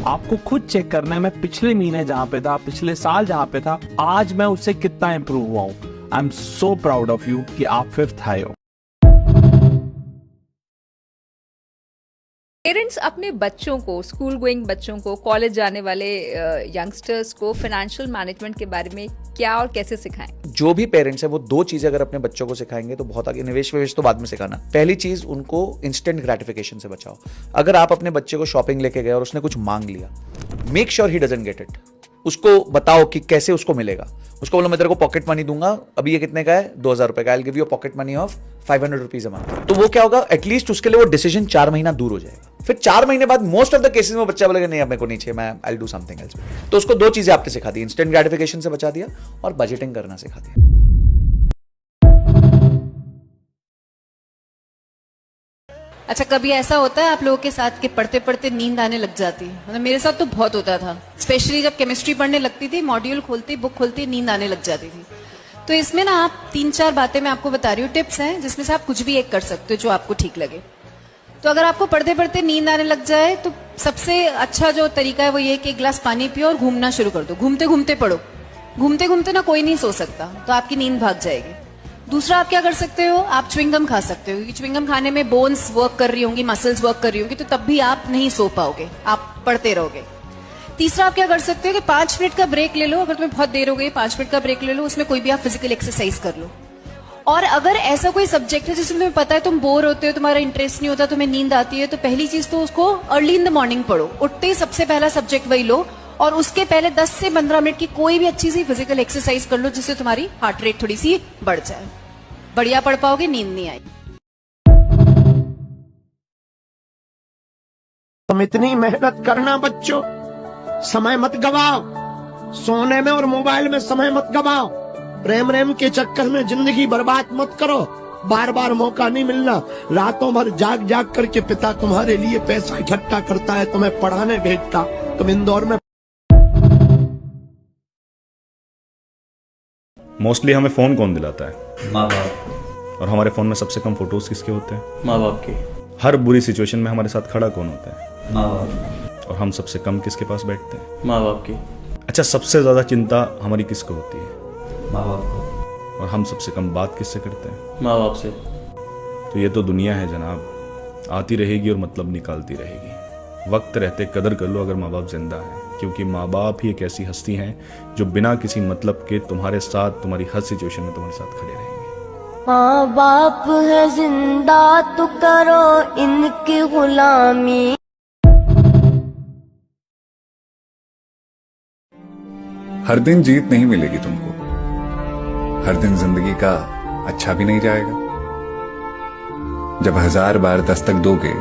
आपको खुद चेक करना है, मैं पिछले महीने जहां पे था, पिछले साल जहां पे था, आज मैं उससे कितना इंप्रूव हुआ हूं। I am so proud of you कि आप 5th आए हो। पेरेंट्स अपने बच्चों को, स्कूल गोइंग बच्चों को, कॉलेज जाने वाले यंगस्टर्स को फाइनेंशियल मैनेजमेंट के बारे में क्या और कैसे सिखाएं? जो भी पेरेंट्स है वो 2 चीजें अगर अपने बच्चों को सिखाएंगे तो बहुत आगे। निवेश तो बाद में सिखाना। पहली चीज, उनको इंस्टेंट ग्रेटिफिकेशन से बचाओ। अगर आप अपने बच्चे को शॉपिंग लेके गए और उसने कुछ मांग लिया, make sure he doesn't get it. उसको बताओ कि कैसे उसको मिलेगा। उसको बोलो मैं तेरे को पॉकेट मनी दूंगा, अभी ये कितने का है, 2000 रुपए का, I will give you pocket money of 500 rupees a month. तो वो क्या होगा, एटलीस्ट उसके लिए वो डिसीजन 4 महीना दूर हो जाएगा। फिर 4 महीने बाद मोस्ट ऑफ द केसेस में बच्चा बोलेगा नहीं अब मेरे को नहीं चाहिए, मैं I will do something else. तो उसको 2 चीजें आपने सिखा दी, इंस्टेंट ग्रेटिफिकेशन से बचा दिया और बजटिंग करना सिखा दिया। अच्छा, कभी ऐसा होता है आप लोगों के साथ कि पढ़ते पढ़ते नींद आने लग जाती है? मतलब मेरे साथ तो बहुत होता था, स्पेशली जब केमिस्ट्री पढ़ने लगती थी, मॉड्यूल खोलती, बुक खोलती, नींद आने लग जाती थी। तो इसमें ना आप 3-4 बातें मैं आपको बता रही हूँ, टिप्स हैं जिसमें से आप कुछ भी एक कर सकते हो जो आपको ठीक लगे। तो अगर आपको पढ़ते पढ़ते नींद आने लग जाए तो सबसे अच्छा जो तरीका है वो ये कि 1 गिलास पानी पियो और घूमना शुरू कर दो। घूमते घूमते पढ़ो। घूमते घूमते ना कोई नहीं सो सकता, तो आपकी नींद भाग जाएगी। दूसरा आप क्या कर सकते हो, आप च्युइंगम खा सकते हो, क्योंकि च्युइंगम खाने में बोन्स वर्क कर रही होंगी, मसल्स वर्क कर रही होंगी, तो तब भी आप नहीं सो पाओगे, आप पढ़ते रहोगे। तीसरा आप क्या कर सकते हो कि 5 मिनट का ब्रेक ले लो। अगर तुम्हें बहुत देर हो गई, 5 मिनट का ब्रेक ले लो, उसमें कोई भी आप फिजिकल एक्सरसाइज कर लो। और अगर ऐसा कोई सब्जेक्ट है जिसमें तुम्हें पता है तुम बोर होते हो, तुम्हारा इंटरेस्ट नहीं होता, तुम्हें नींद आती है, तो पहली चीज तो उसको अर्ली इन द मॉर्निंग पढ़ो। उठते ही सबसे पहला सब्जेक्ट वही लो और उसके पहले 10 से 15 मिनट की कोई भी अच्छी सी फिजिकल एक्सरसाइज कर लो जिससे तुम्हारी हार्ट रेट थोड़ी सी बढ़ जाए। बढ़िया पढ़ पाओगे, नींद नहीं आएगी। तुम इतनी मेहनत करना बच्चों, समय मत गवाओ, सोने में और मोबाइल में समय मत गवाओ, प्रेम के चक्कर में जिंदगी बर्बाद मत करो। बार बार मौका नहीं मिलना। रातों भर जाग जाग करके पिता तुम्हारे लिए पैसा इकट्ठा करता है, तुम्हें पढ़ाने भेजता। तुम इंदौर में मोस्टली हमें फोन कौन दिलाता है? माँ बाप। और हमारे फोन में सबसे कम फोटोज किसके होते हैं? माँ बाप के। हर बुरी सिचुएशन में हमारे साथ खड़ा कौन होता है? माँ बाप। और हम सबसे कम किसके पास बैठते हैं? माँ बाप के। अच्छा, सबसे ज्यादा चिंता हमारी किसको होती है? माँ बाप को। और हम सबसे कम बात किससे करते हैं? माँ बाप से। तो ये तो दुनिया है जनाब, आती रहेगी और मतलब निकालती रहेगी। वक्त रहते कदर कर लो अगर माँ बाप जिंदा है, क्योंकि माँ बाप ही एक ऐसी हस्ती हैं जो बिना किसी मतलब के तुम्हारे साथ, तुम्हारी हर सिचुएशन में तुम्हारे साथ खड़े रहेंगे। माँ बाप है जिंदा तो करो इनकी गुलामी। हर दिन जीत नहीं मिलेगी तुमको, हर दिन जिंदगी का अच्छा भी नहीं जाएगा। जब 1000 बार दस्तक दोगे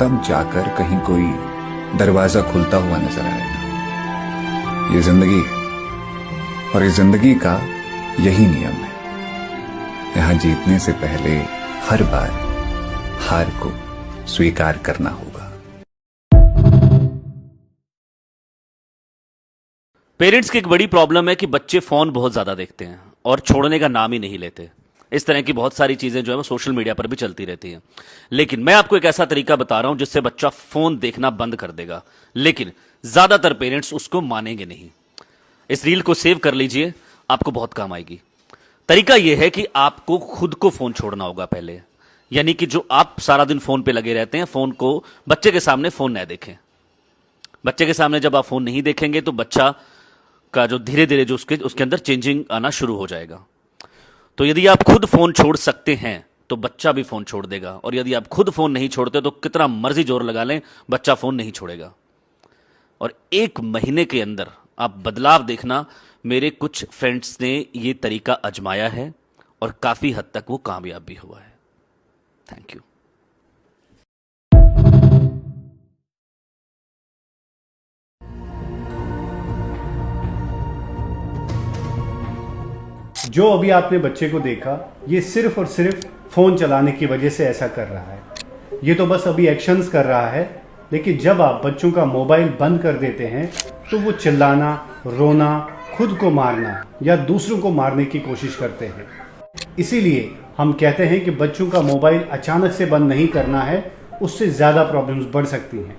तब जाकर कहीं कोई दरवाजा खुलता हुआ नजर आएगा। ये जिंदगी है और इस जिंदगी का यही नियम है, यहां जीतने से पहले हर बार हार को स्वीकार करना होगा। पेरेंट्स की एक बड़ी प्रॉब्लम है कि बच्चे फोन बहुत ज्यादा देखते हैं और छोड़ने का नाम ही नहीं लेते। इस तरह की बहुत सारी चीजें जो है वो सोशल मीडिया पर भी चलती रहती हैं। लेकिन मैं आपको एक ऐसा तरीका बता रहा हूं जिससे बच्चा फोन देखना बंद कर देगा, लेकिन ज्यादातर पेरेंट्स उसको मानेंगे नहीं। इस रील को सेव कर लीजिए, आपको बहुत काम आएगी। तरीका यह है कि आपको खुद को फोन छोड़ना होगा पहले, यानी कि जो आप सारा दिन फोन पे लगे रहते हैं, फोन को बच्चे के सामने फोन न देखें। बच्चे के सामने जब आप फोन नहीं देखेंगे तो बच्चा का जो धीरे धीरे जो उसके अंदर चेंजिंग आना शुरू हो जाएगा। तो यदि आप खुद फोन छोड़ सकते हैं तो बच्चा भी फोन छोड़ देगा, और यदि आप खुद फोन नहीं छोड़ते तो कितना मर्जी जोर लगा लें, बच्चा फोन नहीं छोड़ेगा। और 1 महीने के अंदर आप बदलाव देखना। मेरे कुछ फ्रेंड्स ने ये तरीका आजमाया है और काफी हद तक वो कामयाब भी हुआ है। Thank you. जो अभी आपने बच्चे को देखा, ये सिर्फ और सिर्फ फोन चलाने की वजह से ऐसा कर रहा है। ये तो बस अभी एक्शंस कर रहा है, लेकिन जब आप बच्चों का मोबाइल बंद कर देते हैं तो वो चिल्लाना, रोना, खुद को मारना या दूसरों को मारने की कोशिश करते हैं। इसीलिए हम कहते हैं कि बच्चों का मोबाइल अचानक से बंद नहीं करना है, उससे ज़्यादा प्रॉब्लम्स बढ़ सकती हैं।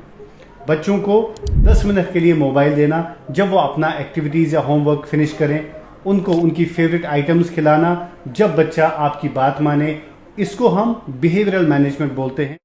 बच्चों को 10 मिनट के लिए मोबाइल देना, जब वो अपना एक्टिविटीज़ या होमवर्क फिनिश करें, उनको उनकी फेवरेट आइटम्स खिलाना, जब बच्चा आपकी बात माने, इसको हम बिहेवियरल मैनेजमेंट बोलते हैं।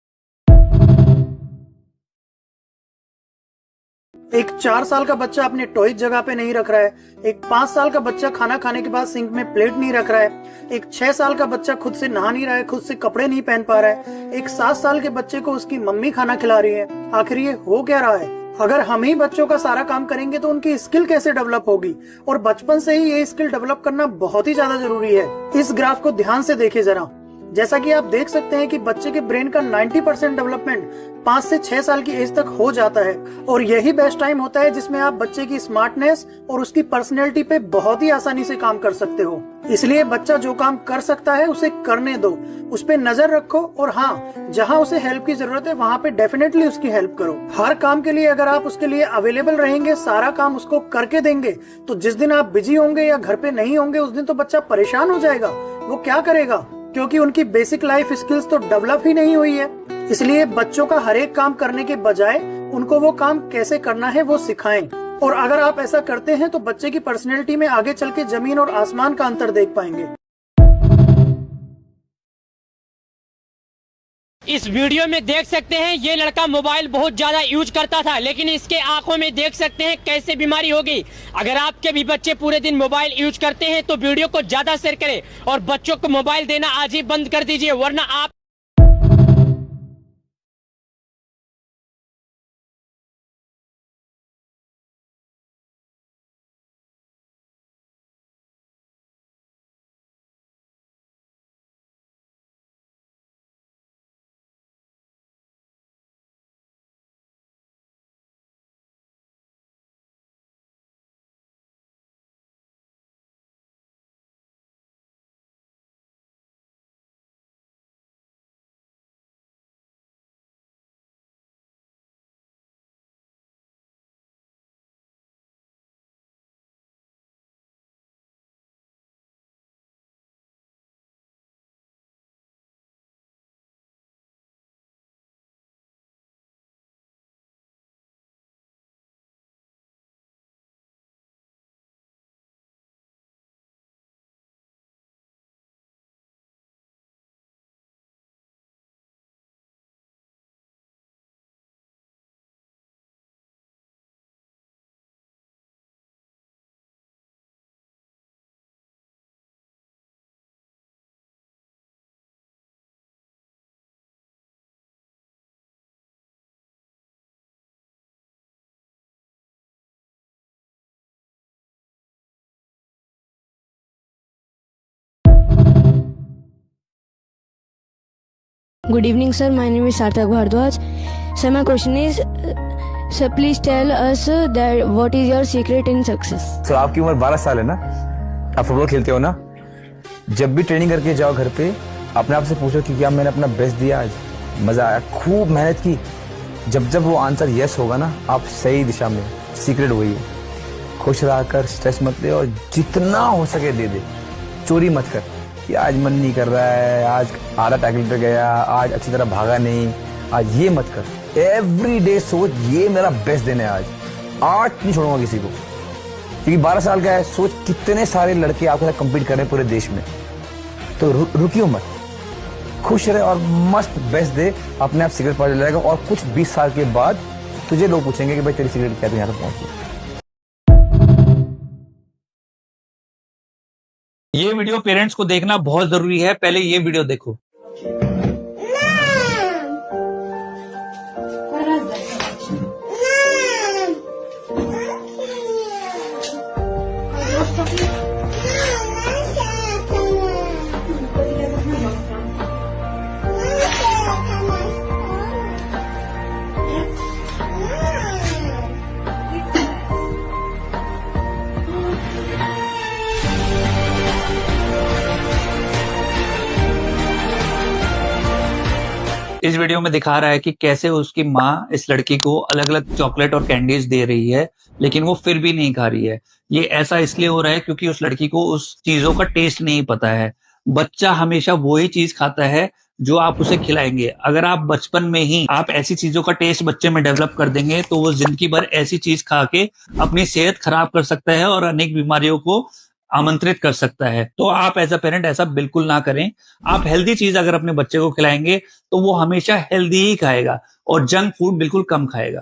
एक 4 साल का बच्चा अपने टॉय जगह पे नहीं रख रहा है, एक 5 साल का बच्चा खाना खाने के बाद सिंक में प्लेट नहीं रख रहा है, एक 6 साल का बच्चा खुद से नहा नहीं रहा है, खुद से कपड़े नहीं पहन पा रहा है, एक 7 साल के बच्चे को उसकी मम्मी खाना खिला रही है। आखिर ये हो क्या रहा है? अगर हम ही बच्चों का सारा काम करेंगे तो उनकी स्किल कैसे डेवलप होगी? और बचपन से ही ये स्किल डेवलप करना बहुत ही ज्यादा जरूरी है। इस ग्राफ को ध्यान से देखिए जरा। जैसा कि आप देख सकते हैं कि बच्चे के ब्रेन का 90% डेवलपमेंट 5 से 6 साल की एज तक हो जाता है, और यही बेस्ट टाइम होता है जिसमें आप बच्चे की स्मार्टनेस और उसकी पर्सनैलिटी पे बहुत ही आसानी से काम कर सकते हो। इसलिए बच्चा जो काम कर सकता है उसे करने दो, उस पे नजर रखो, और हाँ, जहाँ उसे हेल्प की जरूरत है वहाँ पे डेफिनेटली उसकी हेल्प करो। हर काम के लिए अगर आप उसके लिए अवेलेबल रहेंगे, सारा काम उसको करके देंगे, तो जिस दिन आप बिजी होंगे या घर पे नहीं होंगे उस दिन तो बच्चा परेशान हो जाएगा। वो क्या करेगा? क्योंकि उनकी बेसिक लाइफ स्किल्स तो डेवलप ही नहीं हुई है। इसलिए बच्चों का हर एक काम करने के बजाय उनको वो काम कैसे करना है वो सिखाएं, और अगर आप ऐसा करते हैं तो बच्चे की पर्सनैलिटी में आगे चल के जमीन और आसमान का अंतर देख पाएंगे। इस वीडियो में देख सकते हैं ये लड़का मोबाइल बहुत ज्यादा यूज करता था, लेकिन इसके आंखों में देख सकते हैं कैसे बीमारी हो गई। अगर आपके भी बच्चे पूरे दिन मोबाइल यूज करते हैं तो वीडियो को ज्यादा शेयर करें और बच्चों को मोबाइल देना आज ही बंद कर दीजिए, वरना आप Good evening, sir. My name is Sarthak Bhardwaj. Sir, my question is, sir, please tell us that what is your secret in success? Sir आपकी उम्र 12 साल है ना, आप फुटबॉल खेलते हो ना? जब भी ट्रेनिंग करके जाओ घर पे, अपने आप से पूछो कि क्या मैंने अपना बेस्ट दिया आज, मजा आया, खूब मेहनत की। जब जब वो आंसर यस होगा ना, आप सही दिशा में। सीक्रेट वही है, खुश रह कर, स्ट्रेस मत ले और जितना हो सके दे दे। चोरी मत कर कि आज मन नहीं कर रहा है, आज आधा टैकल पे गया, आज अच्छी तरह भागा नहीं, आज ये मत कर। एवरी डे सोच ये मेरा बेस्ट दिन है, आज नहीं छोड़ूंगा किसी को। क्योंकि 12 साल का है, सोच कितने सारे लड़के आपके साथ कम्पीट कर रहे हैं पूरे देश में। तो रुकियो मत, खुश रहे और मस्त बेस्ट दे, अपने आप सिगरेट पा जाएगा। और कुछ 20 साल के बाद तुझे लोग पूछेंगे कि भाई तेरी सिगरेट क्या, तू यहाँ तक पहुंची। ये वीडियो पेरेंट्स को देखना बहुत जरूरी है, पहले ये वीडियो देखो। इस वीडियो में दिखा रहा है कि कैसे उसकी माँ इस लड़की को अलग अलग चॉकलेट और कैंडीज दे रही है, लेकिन वो फिर भी नहीं खा रही है। ये ऐसा इसलिए हो रहा है क्योंकि उस लड़की को उस चीजों का टेस्ट नहीं पता है। बच्चा हमेशा वही चीज खाता है जो आप उसे खिलाएंगे। अगर आप बचपन में ही आप ऐसी चीजों का टेस्ट बच्चे में डेवलप कर देंगे तो वो जिंदगी भर ऐसी चीज खा के अपनी सेहत खराब कर सकता है और अनेक बीमारियों को आमंत्रित कर सकता है। तो आप एज अ पेरेंट ऐसा बिल्कुल ना करें। आप हेल्दी चीज अगर अपने बच्चे को खिलाएंगे तो वो हमेशा हेल्दी ही खाएगा और जंक फूड बिल्कुल कम खाएगा।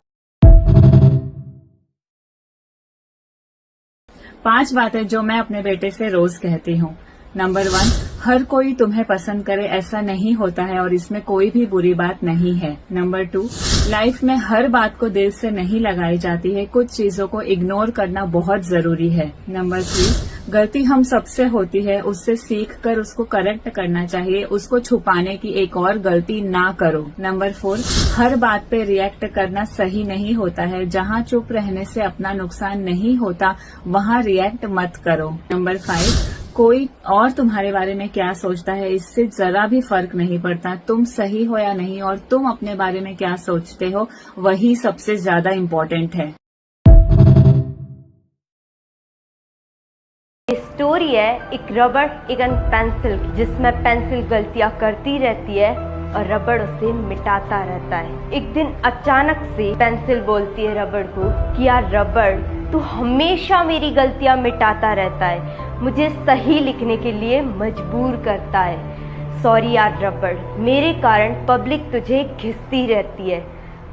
5 बातें जो मैं अपने बेटे से रोज कहती हूँ। नंबर 1, हर कोई तुम्हें पसंद करे ऐसा नहीं होता है और इसमें कोई भी बुरी बात नहीं है। नंबर 2, लाइफ में हर बात को दिल से नहीं लगाई जाती है, कुछ चीजों को इग्नोर करना बहुत जरूरी है। नंबर 3, गलती हम सबसे होती है, उससे सीख कर उसको करेक्ट करना चाहिए, उसको छुपाने की एक और गलती ना करो। नंबर 4, हर बात पे रिएक्ट करना सही नहीं होता है, जहाँ चुप रहने से अपना नुकसान नहीं होता वहाँ रिएक्ट मत करो। नंबर 5, कोई और तुम्हारे बारे में क्या सोचता है इससे जरा भी फर्क नहीं पड़ता। तुम सही हो या नहीं और तुम अपने बारे में क्या सोचते हो वही सबसे ज्यादा इम्पोर्टेंट है। स्टोरी है एक रबड़ एक पेंसिल की, जिसमें पेंसिल गलतियां करती रहती है और रबड़ उसे मिटाता रहता है। एक दिन अचानक से पेंसिल बोलती है रबड़ को कि यार रबड़, तू हमेशा मेरी गलतियां मिटाता रहता है, मुझे सही लिखने के लिए मजबूर करता है। सॉरी यार रबड़, मेरे कारण पब्लिक तुझे घिसती रहती है।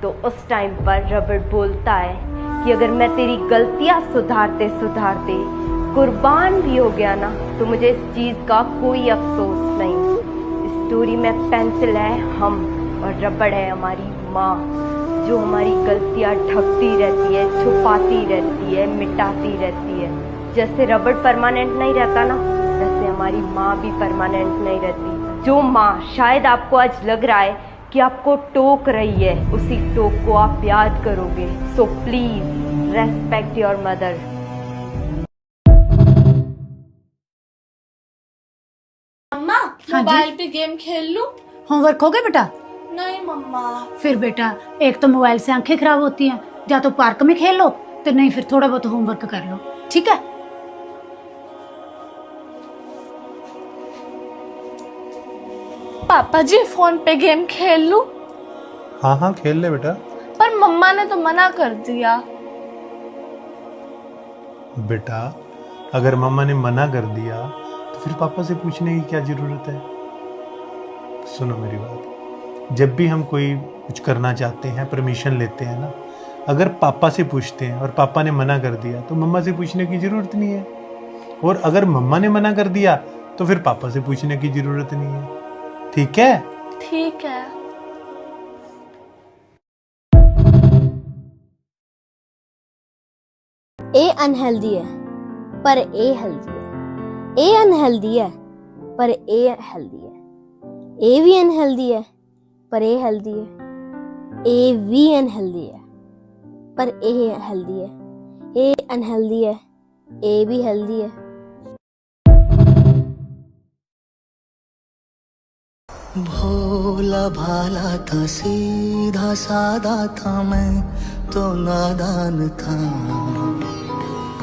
तो उस टाइम पर रबड़ बोलता है कि अगर मैं तेरी गलतियां सुधारते सुधारते कुर्बान भी हो गया ना तो मुझे इस चीज का कोई अफसोस नहीं। स्टोरी में पेंसिल है हम और रबड़ है हमारी माँ, जो हमारी गलतियां ढकती रहती है, छुपाती रहती है, मिटाती रहती है। जैसे रबड़ परमानेंट नहीं रहता ना, वैसे हमारी माँ भी परमानेंट नहीं रहती। जो माँ शायद आपको आज लग रहा है कि आपको टोक रही है, उसी टोक को आप याद करोगे। So please respect your mother. मम्मा, मोबाइल पे गेम खेल लूं? होमवर्क हो गया बेटा? नहीं मम्मा। फिर बेटा, एक तो मोबाइल से आंखें खराब होती हैं, या तो पार्क में खेल लो, तो नहीं फिर थोड़ा बहुत होमवर्क कर लो, ठीक है? पापा जी, फोन पे गेम खेल लूं? हाँ हाँ खेल ले बेटा। पर मम्मा ने तो मना कर दिया। बेटा, अगर मम्मा ने मना कर दिया तो फिर पापा से पूछने की क्या जरूरत है? सुनो मेरी बात, जब भी हम कोई कुछ करना चाहते हैं, परमिशन लेते हैं ना, अगर पापा से पूछते हैं और पापा ने मना कर दिया तो मम्मा से पूछने की जरूरत नहीं है। और अगर मम्मा ने मना कर दिया तो फिर पापा से पूछने की जरूरत नहीं है। ठीक है? ठीक है। ए अनहेल्दी है पर ए हेल्दी है। ए अनहेल्दी है पर ए हेल्दी है। ए भी अनहेल्दी है पर ए हेल्दी है। ए भी अनहेल्दी है पर ए हेल्दी है। ए अनहेल्दी है, ए भी हेल्दी है। भोला भाला था, सीधा सादा था, मैं तो नादान था।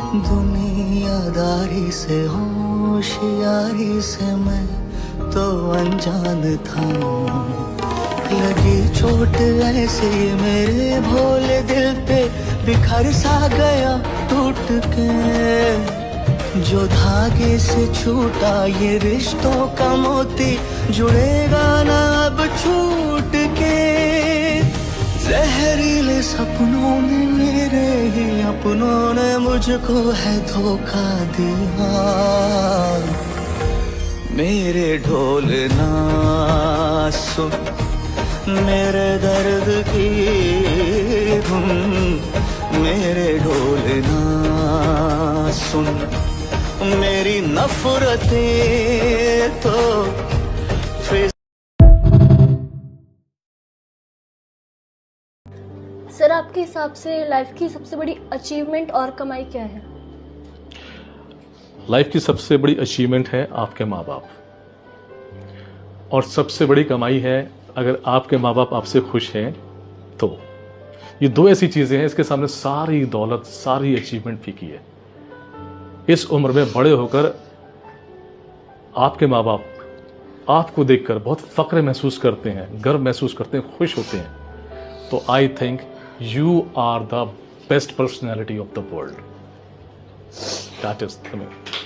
दुनियादारी से होशियारी से मैं तो अनजान था। लगी चोट ऐसी मेरे भोले दिल पे, बिखर सा गया टूट के। जो धागे से छूटा ये रिश्तों का मोती, जुड़ेगा ना अब छूट के। जहरीले सपनों में मेरे ही अपनों ने मुझको है धोखा दिया। मेरे ढोल ना सुन मेरे दर्द की धुन, मेरे ढोल ना सुन मेरी नफरतें तो फिर। सर, आपके हिसाब से लाइफ की सबसे बड़ी अचीवमेंट और कमाई क्या है? लाइफ की सबसे बड़ी अचीवमेंट है आपके माँ बाप, और सबसे बड़ी कमाई है अगर आपके माँ बाप आपसे खुश हैं तो ये दो ऐसी चीजें हैं, इसके सामने सारी दौलत, सारी अचीवमेंट फीकी है। इस उम्र में बड़े होकर आपके माँ बाप आपको देखकर बहुत फक्र महसूस करते हैं, गर्व महसूस करते हैं, खुश होते हैं, तो I think you are the best personality of the world. That is the meaning.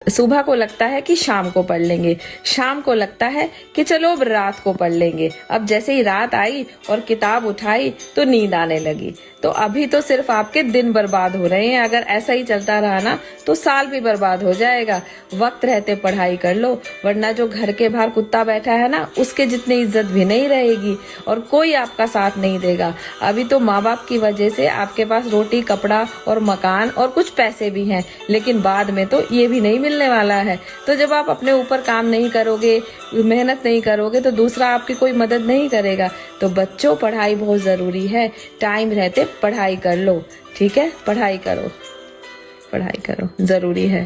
सुबह को लगता है कि शाम को पढ़ लेंगे, शाम को लगता है कि चलो अब रात को पढ़ लेंगे। अब जैसे ही रात आई और किताब उठाई तो नींद आने लगी। तो अभी तो सिर्फ आपके दिन बर्बाद हो रहे हैं। अगर ऐसा ही चलता रहा ना तो साल भी बर्बाद हो जाएगा। वक्त रहते पढ़ाई कर लो, वरना जो घर के बाहर कुत्ता बैठा है ना, उसके जितनी इज्जत भी नहीं रहेगी और कोई आपका साथ नहीं देगा। अभी तो माँ बाप की वजह से आपके पास रोटी, कपड़ा और मकान और कुछ पैसे भी हैं, लेकिन बाद में तो ये भी नहीं मिलने वाला है। तो जब आप अपने ऊपर काम नहीं करोगे, मेहनत नहीं करोगे, तो दूसरा आपकी कोई मदद नहीं करेगा। तो बच्चों, पढ़ाई बहुत जरूरी है। टाइम रहते पढ़ाई कर लो, ठीक है? पढ़ाई करो, पढ़ाई करो, जरूरी है।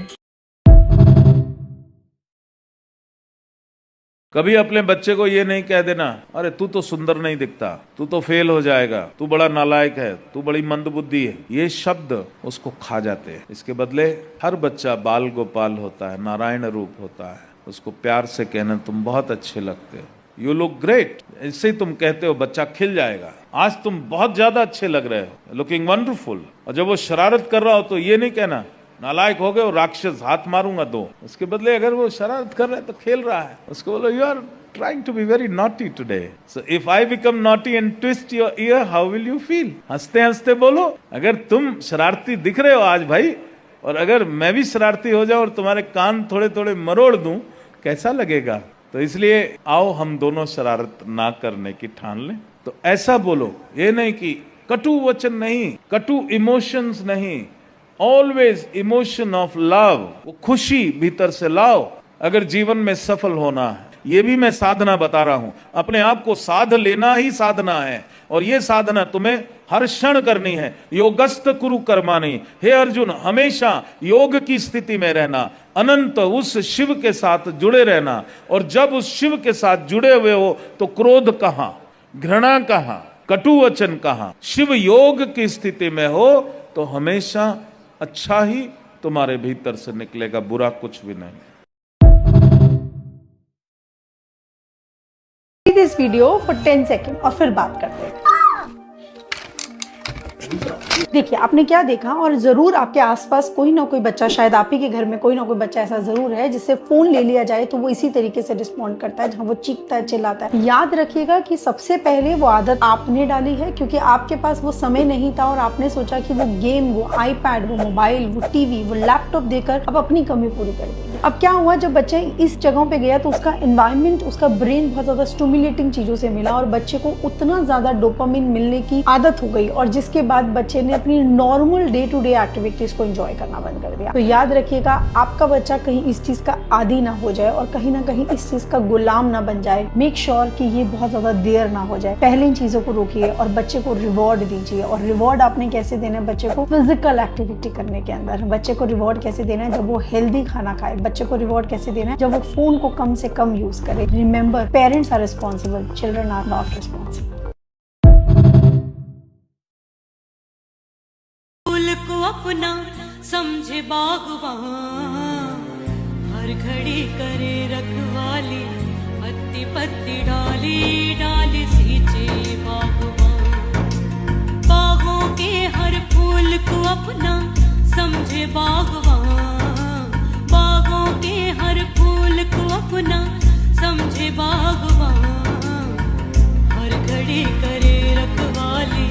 कभी अपने बच्चे को ये नहीं कह देना, अरे तू तो सुंदर नहीं दिखता, तू तो फेल हो जाएगा, तू बड़ा नालायक है, तू बड़ी मंदबुद्धि है। ये शब्द उसको खा जाते हैं। इसके बदले हर बच्चा बाल गोपाल होता है, नारायण रूप होता है। उसको प्यार से कहना, तुम बहुत अच्छे लगते हो, यू लुक ग्रेट। इससे ही तुम कहते हो, बच्चा खिल जाएगा, आज तुम बहुत ज्यादा अच्छे लग रहे हो, लुकिंग वंडरफुल। और जब वो शरारत कर रहा हो तो ये नहीं कहना नालायक हो गए और राक्षस, हाथ मारूंगा दो। उसके बदले अगर वो शरारत कर रहा है तो खेल रहा है, उसको बोलो you are trying to be very naughty today. So if I become naughty and twist your ear, how will you feel? हंसते हंसते बोलो, अगर तुम शरारती दिख रहे हो आज भाई, और अगर मैं भी शरारती हो जाऊं और तुम्हारे कान थोड़े थोड़े मरोड़ दूं, कैसा लगेगा? तो इसलिए आओ हम दोनों शरारत ना करने की ठान लें। तो ऐसा बोलो, ये नहीं कि कटु वचन नहीं, कटु इमोशंस नहीं, ऑलवेज इमोशन ऑफ लव। वो खुशी भीतर से लाओ अगर जीवन में सफल होना है। ये भी मैं साधना बता रहा हूं, अपने आप को साध लेना ही साधना है, और ये साधना तुम्हें हर क्षण करनी है। योगस्त कुरु कर्माणि। हे अर्जुन, हमेशा योग की स्थिति में रहना, अनंत उस शिव के साथ जुड़े रहना। और जब उस शिव के साथ जुड़े हुए हो तो क्रोध कहां, घृणा कहां, कटु वचन कहां। शिव योग की स्थिति में हो तो हमेशा अच्छा ही तुम्हारे भीतर से निकलेगा, बुरा कुछ भी नहीं। दिस वीडियो फॉर 10 सेकेंड और फिर बात करते हैं। देखिए आपने क्या देखा, और जरूर आपके आसपास कोई ना कोई बच्चा, शायद आप ही के घर में कोई ना कोई बच्चा ऐसा जरूर है जिससे फोन ले लिया जाए तो वो इसी तरीके से रिस्पॉन्ड करता है, जहाँ वो चीखता है, चिल्लाता है। याद रखिएगा कि सबसे पहले वो आदत आपने डाली है, क्योंकि आपके पास वो समय नहीं था और आपने सोचा कि वो गेम, वो आईपैड, वो मोबाइल, वो टीवी, वो लैपटॉप देकर अब अपनी कमी पूरी कर देंगे। अब क्या हुआ, जब बच्चा इस जगहों पे गया तो उसका एनवायरनमेंट, उसका ब्रेन बहुत ज्यादा स्टिमुलेटिंग चीजों से मिला और बच्चे को उतना ज्यादा डोपामिन मिलने की आदत हो गई, और जिसके बाद बच्चे ने अपनी normal day to day activities को एंजॉय करना बंद कर दिया। तो याद रखिएगा, आपका बच्चा कहीं इस चीज का आदी ना हो जाए और कहीं ना कहीं इस चीज का गुलाम ना बन जाए। मेक श्योर कि ये बहुत ज्यादा देर ना हो जाए। पहले इन चीजों को रोकिए और बच्चे को रिवॉर्ड दीजिए। और रिवॉर्ड आपने कैसे देना है बच्चे को? फिजिकल एक्टिविटी करने के अंदर। बच्चे को रिवॉर्ड कैसे देना है? जब वो हेल्दी खाना खाए। बच्चे को रिवॉर्ड कैसे देना है? जब वो फोन को कम से कम यूज करे। Remember, parents are responsible, children are not responsible. को अपना समझे बागवान, हर घड़ी करे रखवाली, पत्ती पत्ती डाली डाली सींचे बागवान। बागों के हर फूल को अपना समझे बागवान, बागों के हर फूल को अपना समझे बागवान। हर घड़ी करे रखवाली,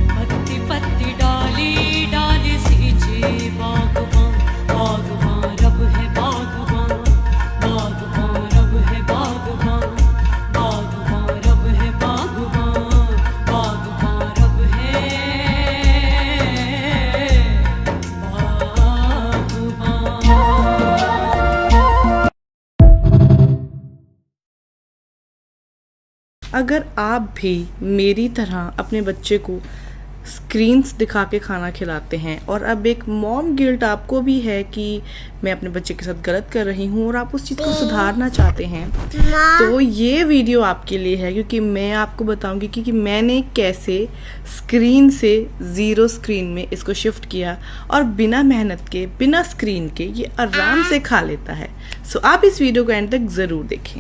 पत्ती पत्ती डाली डाली सींचे बागवान। बागवान रब है बागवान, बागवान रब है बागवान, बागवान रब है बागवान, बागवान रब है बागवान। अगर आप भी मेरी तरह अपने बच्चे को स्क्रीन्स दिखा के खाना खिलाते हैं। और अब एक मॉम गिल्ट आपको भी है कि मैं अपने बच्चे के साथ गलत कर रही हूँ और आप उस चीज़ को सुधारना चाहते हैं, तो ये वीडियो आपके लिए है, क्योंकि मैं आपको बताऊंगी कि मैंने कैसे स्क्रीन से 0 स्क्रीन में इसको शिफ्ट किया और बिना मेहनत के, बिना स्क्रीन के ये आराम से खा लेता है। सो आप इस वीडियो को एंड तक ज़रूर देखें।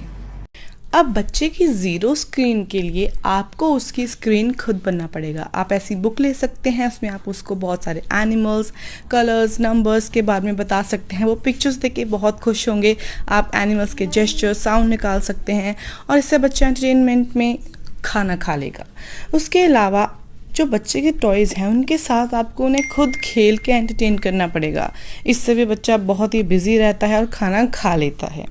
अब बच्चे की 0 स्क्रीन के लिए आपको उसकी स्क्रीन खुद बनना पड़ेगा। आप ऐसी बुक ले सकते हैं, उसमें आप उसको बहुत सारे एनिमल्स, कलर्स, नंबर्स के बारे में बता सकते हैं। वो पिक्चर्स देख के बहुत खुश होंगे। आप एनिमल्स के जेस्चर, साउंड निकाल सकते हैं और इससे बच्चा एंटरटेनमेंट में खाना खा लेगा। उसके अलावा जो बच्चे के टॉयज़ हैं उनके साथ आपको उन्हें खुद खेल के एंटरटेन करना पड़ेगा। इससे भी बच्चा बहुत ही बिजी रहता है और खाना खा लेता है।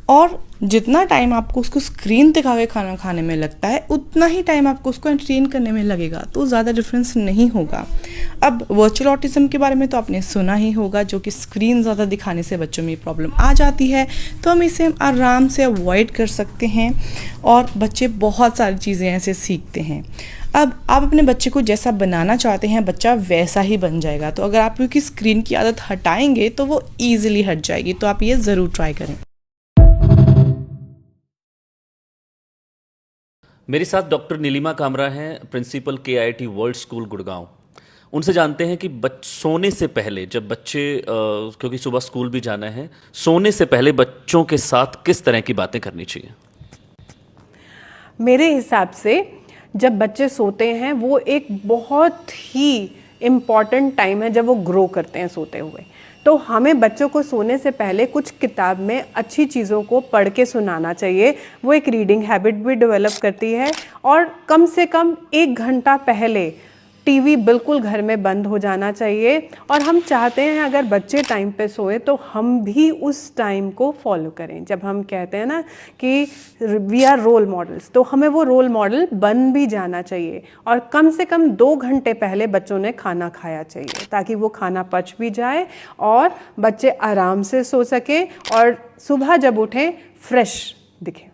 और जितना टाइम आपको उसको स्क्रीन दिखा के खाना खाने में लगता है, उतना ही टाइम आपको उसको एंटरटेन करने में लगेगा, तो ज़्यादा डिफरेंस नहीं होगा। अब वर्चुअल ऑटिज्म के बारे में तो आपने सुना ही होगा, जो कि स्क्रीन ज़्यादा दिखाने से बच्चों में प्रॉब्लम आ जाती है। तो हम इसे आराम से अवॉइड कर सकते हैं और बच्चे बहुत सारी चीज़ें ऐसे सीखते हैं। अब आप अपने बच्चे को जैसा बनाना चाहते हैं, बच्चा वैसा ही बन जाएगा। तो अगर आप उसकी स्क्रीन की आदत हटाएंगे तो वो ईजिली हट जाएगी। तो आप ये ज़रूर ट्राई करें। मेरे साथ डॉक्टर नीलिमा कामरा हैं, principal KIT world school Gurgaon. उनसे जानते हैं कि सोने से पहले जब बच्चे क्योंकि सुबह स्कूल भी जाना है, सोने से पहले बच्चों के साथ किस तरह की बातें करनी चाहिए। मेरे हिसाब से जब बच्चे सोते हैं वो एक बहुत ही इम्पॉर्टेंट टाइम है जब वो ग्रो करते हैं सोते हुए। तो हमें बच्चों को सोने से पहले कुछ किताब में अच्छी चीज़ों को पढ़ के सुनाना चाहिए। वो एक रीडिंग हैबिट भी डेवलप करती है। और कम से कम 1 घंटा पहले टीवी बिल्कुल घर में बंद हो जाना चाहिए। और हम चाहते हैं अगर बच्चे टाइम पे सोए तो हम भी उस टाइम को फॉलो करें। जब हम कहते हैं ना कि वी आर रोल मॉडल्स, तो हमें वो रोल मॉडल बन भी जाना चाहिए। और कम से कम 2 घंटे पहले बच्चों ने खाना खाया चाहिए, ताकि वो खाना पच भी जाए और बच्चे आराम से सो सके और सुबह जब उठें फ्रेश दिखें।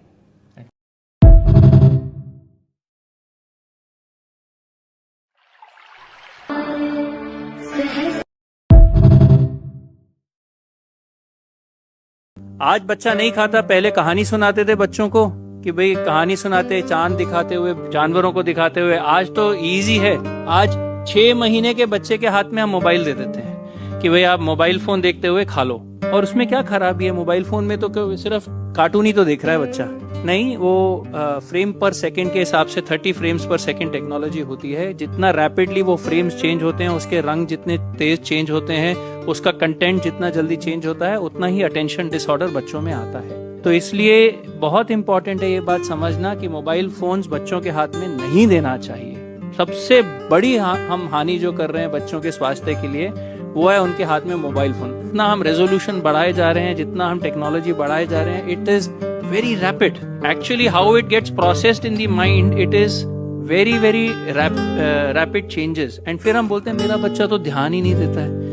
आज बच्चा नहीं खाता, पहले कहानी सुनाते थे बच्चों को कि भाई कहानी सुनाते, चांद दिखाते हुए, जानवरों को दिखाते हुए। आज तो इजी है, आज 6 महीने के बच्चे के हाथ में हम मोबाइल दे देते हैं कि भाई आप मोबाइल फोन देखते हुए खा लो। और उसमें क्या खराबी है? मोबाइल फोन में तो सिर्फ कार्टून ही तो देख रहा है बच्चा, नहीं, वो फ्रेम पर सेकंड के हिसाब से 30 फ्रेम्स पर सेकंड टेक्नोलॉजी होती है। जितना रैपिडली वो फ्रेम्स चेंज होते हैं, उसके रंग जितने तेज चेंज होते हैं, उसका कंटेंट जितना जल्दी चेंज होता है, उतना ही अटेंशन डिसऑर्डर बच्चों में आता है। तो इसलिए बहुत इंपॉर्टेंट है ये बात समझना कि मोबाइल फोन्स बच्चों के हाथ में नहीं देना चाहिए। सबसे बड़ी हम हानि जो कर रहे हैं बच्चों के स्वास्थ्य के लिए, वो है उनके हाथ में मोबाइल फोन। जितना हम रेजोल्यूशन बढ़ाए जा रहे हैं, जितना हम टेक्नोलॉजी बढ़ाए जा रहे हैं, it is very rapid. Actually, how it gets processed in the mind, it is very rapid changes. And फिर हम बोलते हैं मेरा बच्चा तो ध्यान ही नहीं देता है।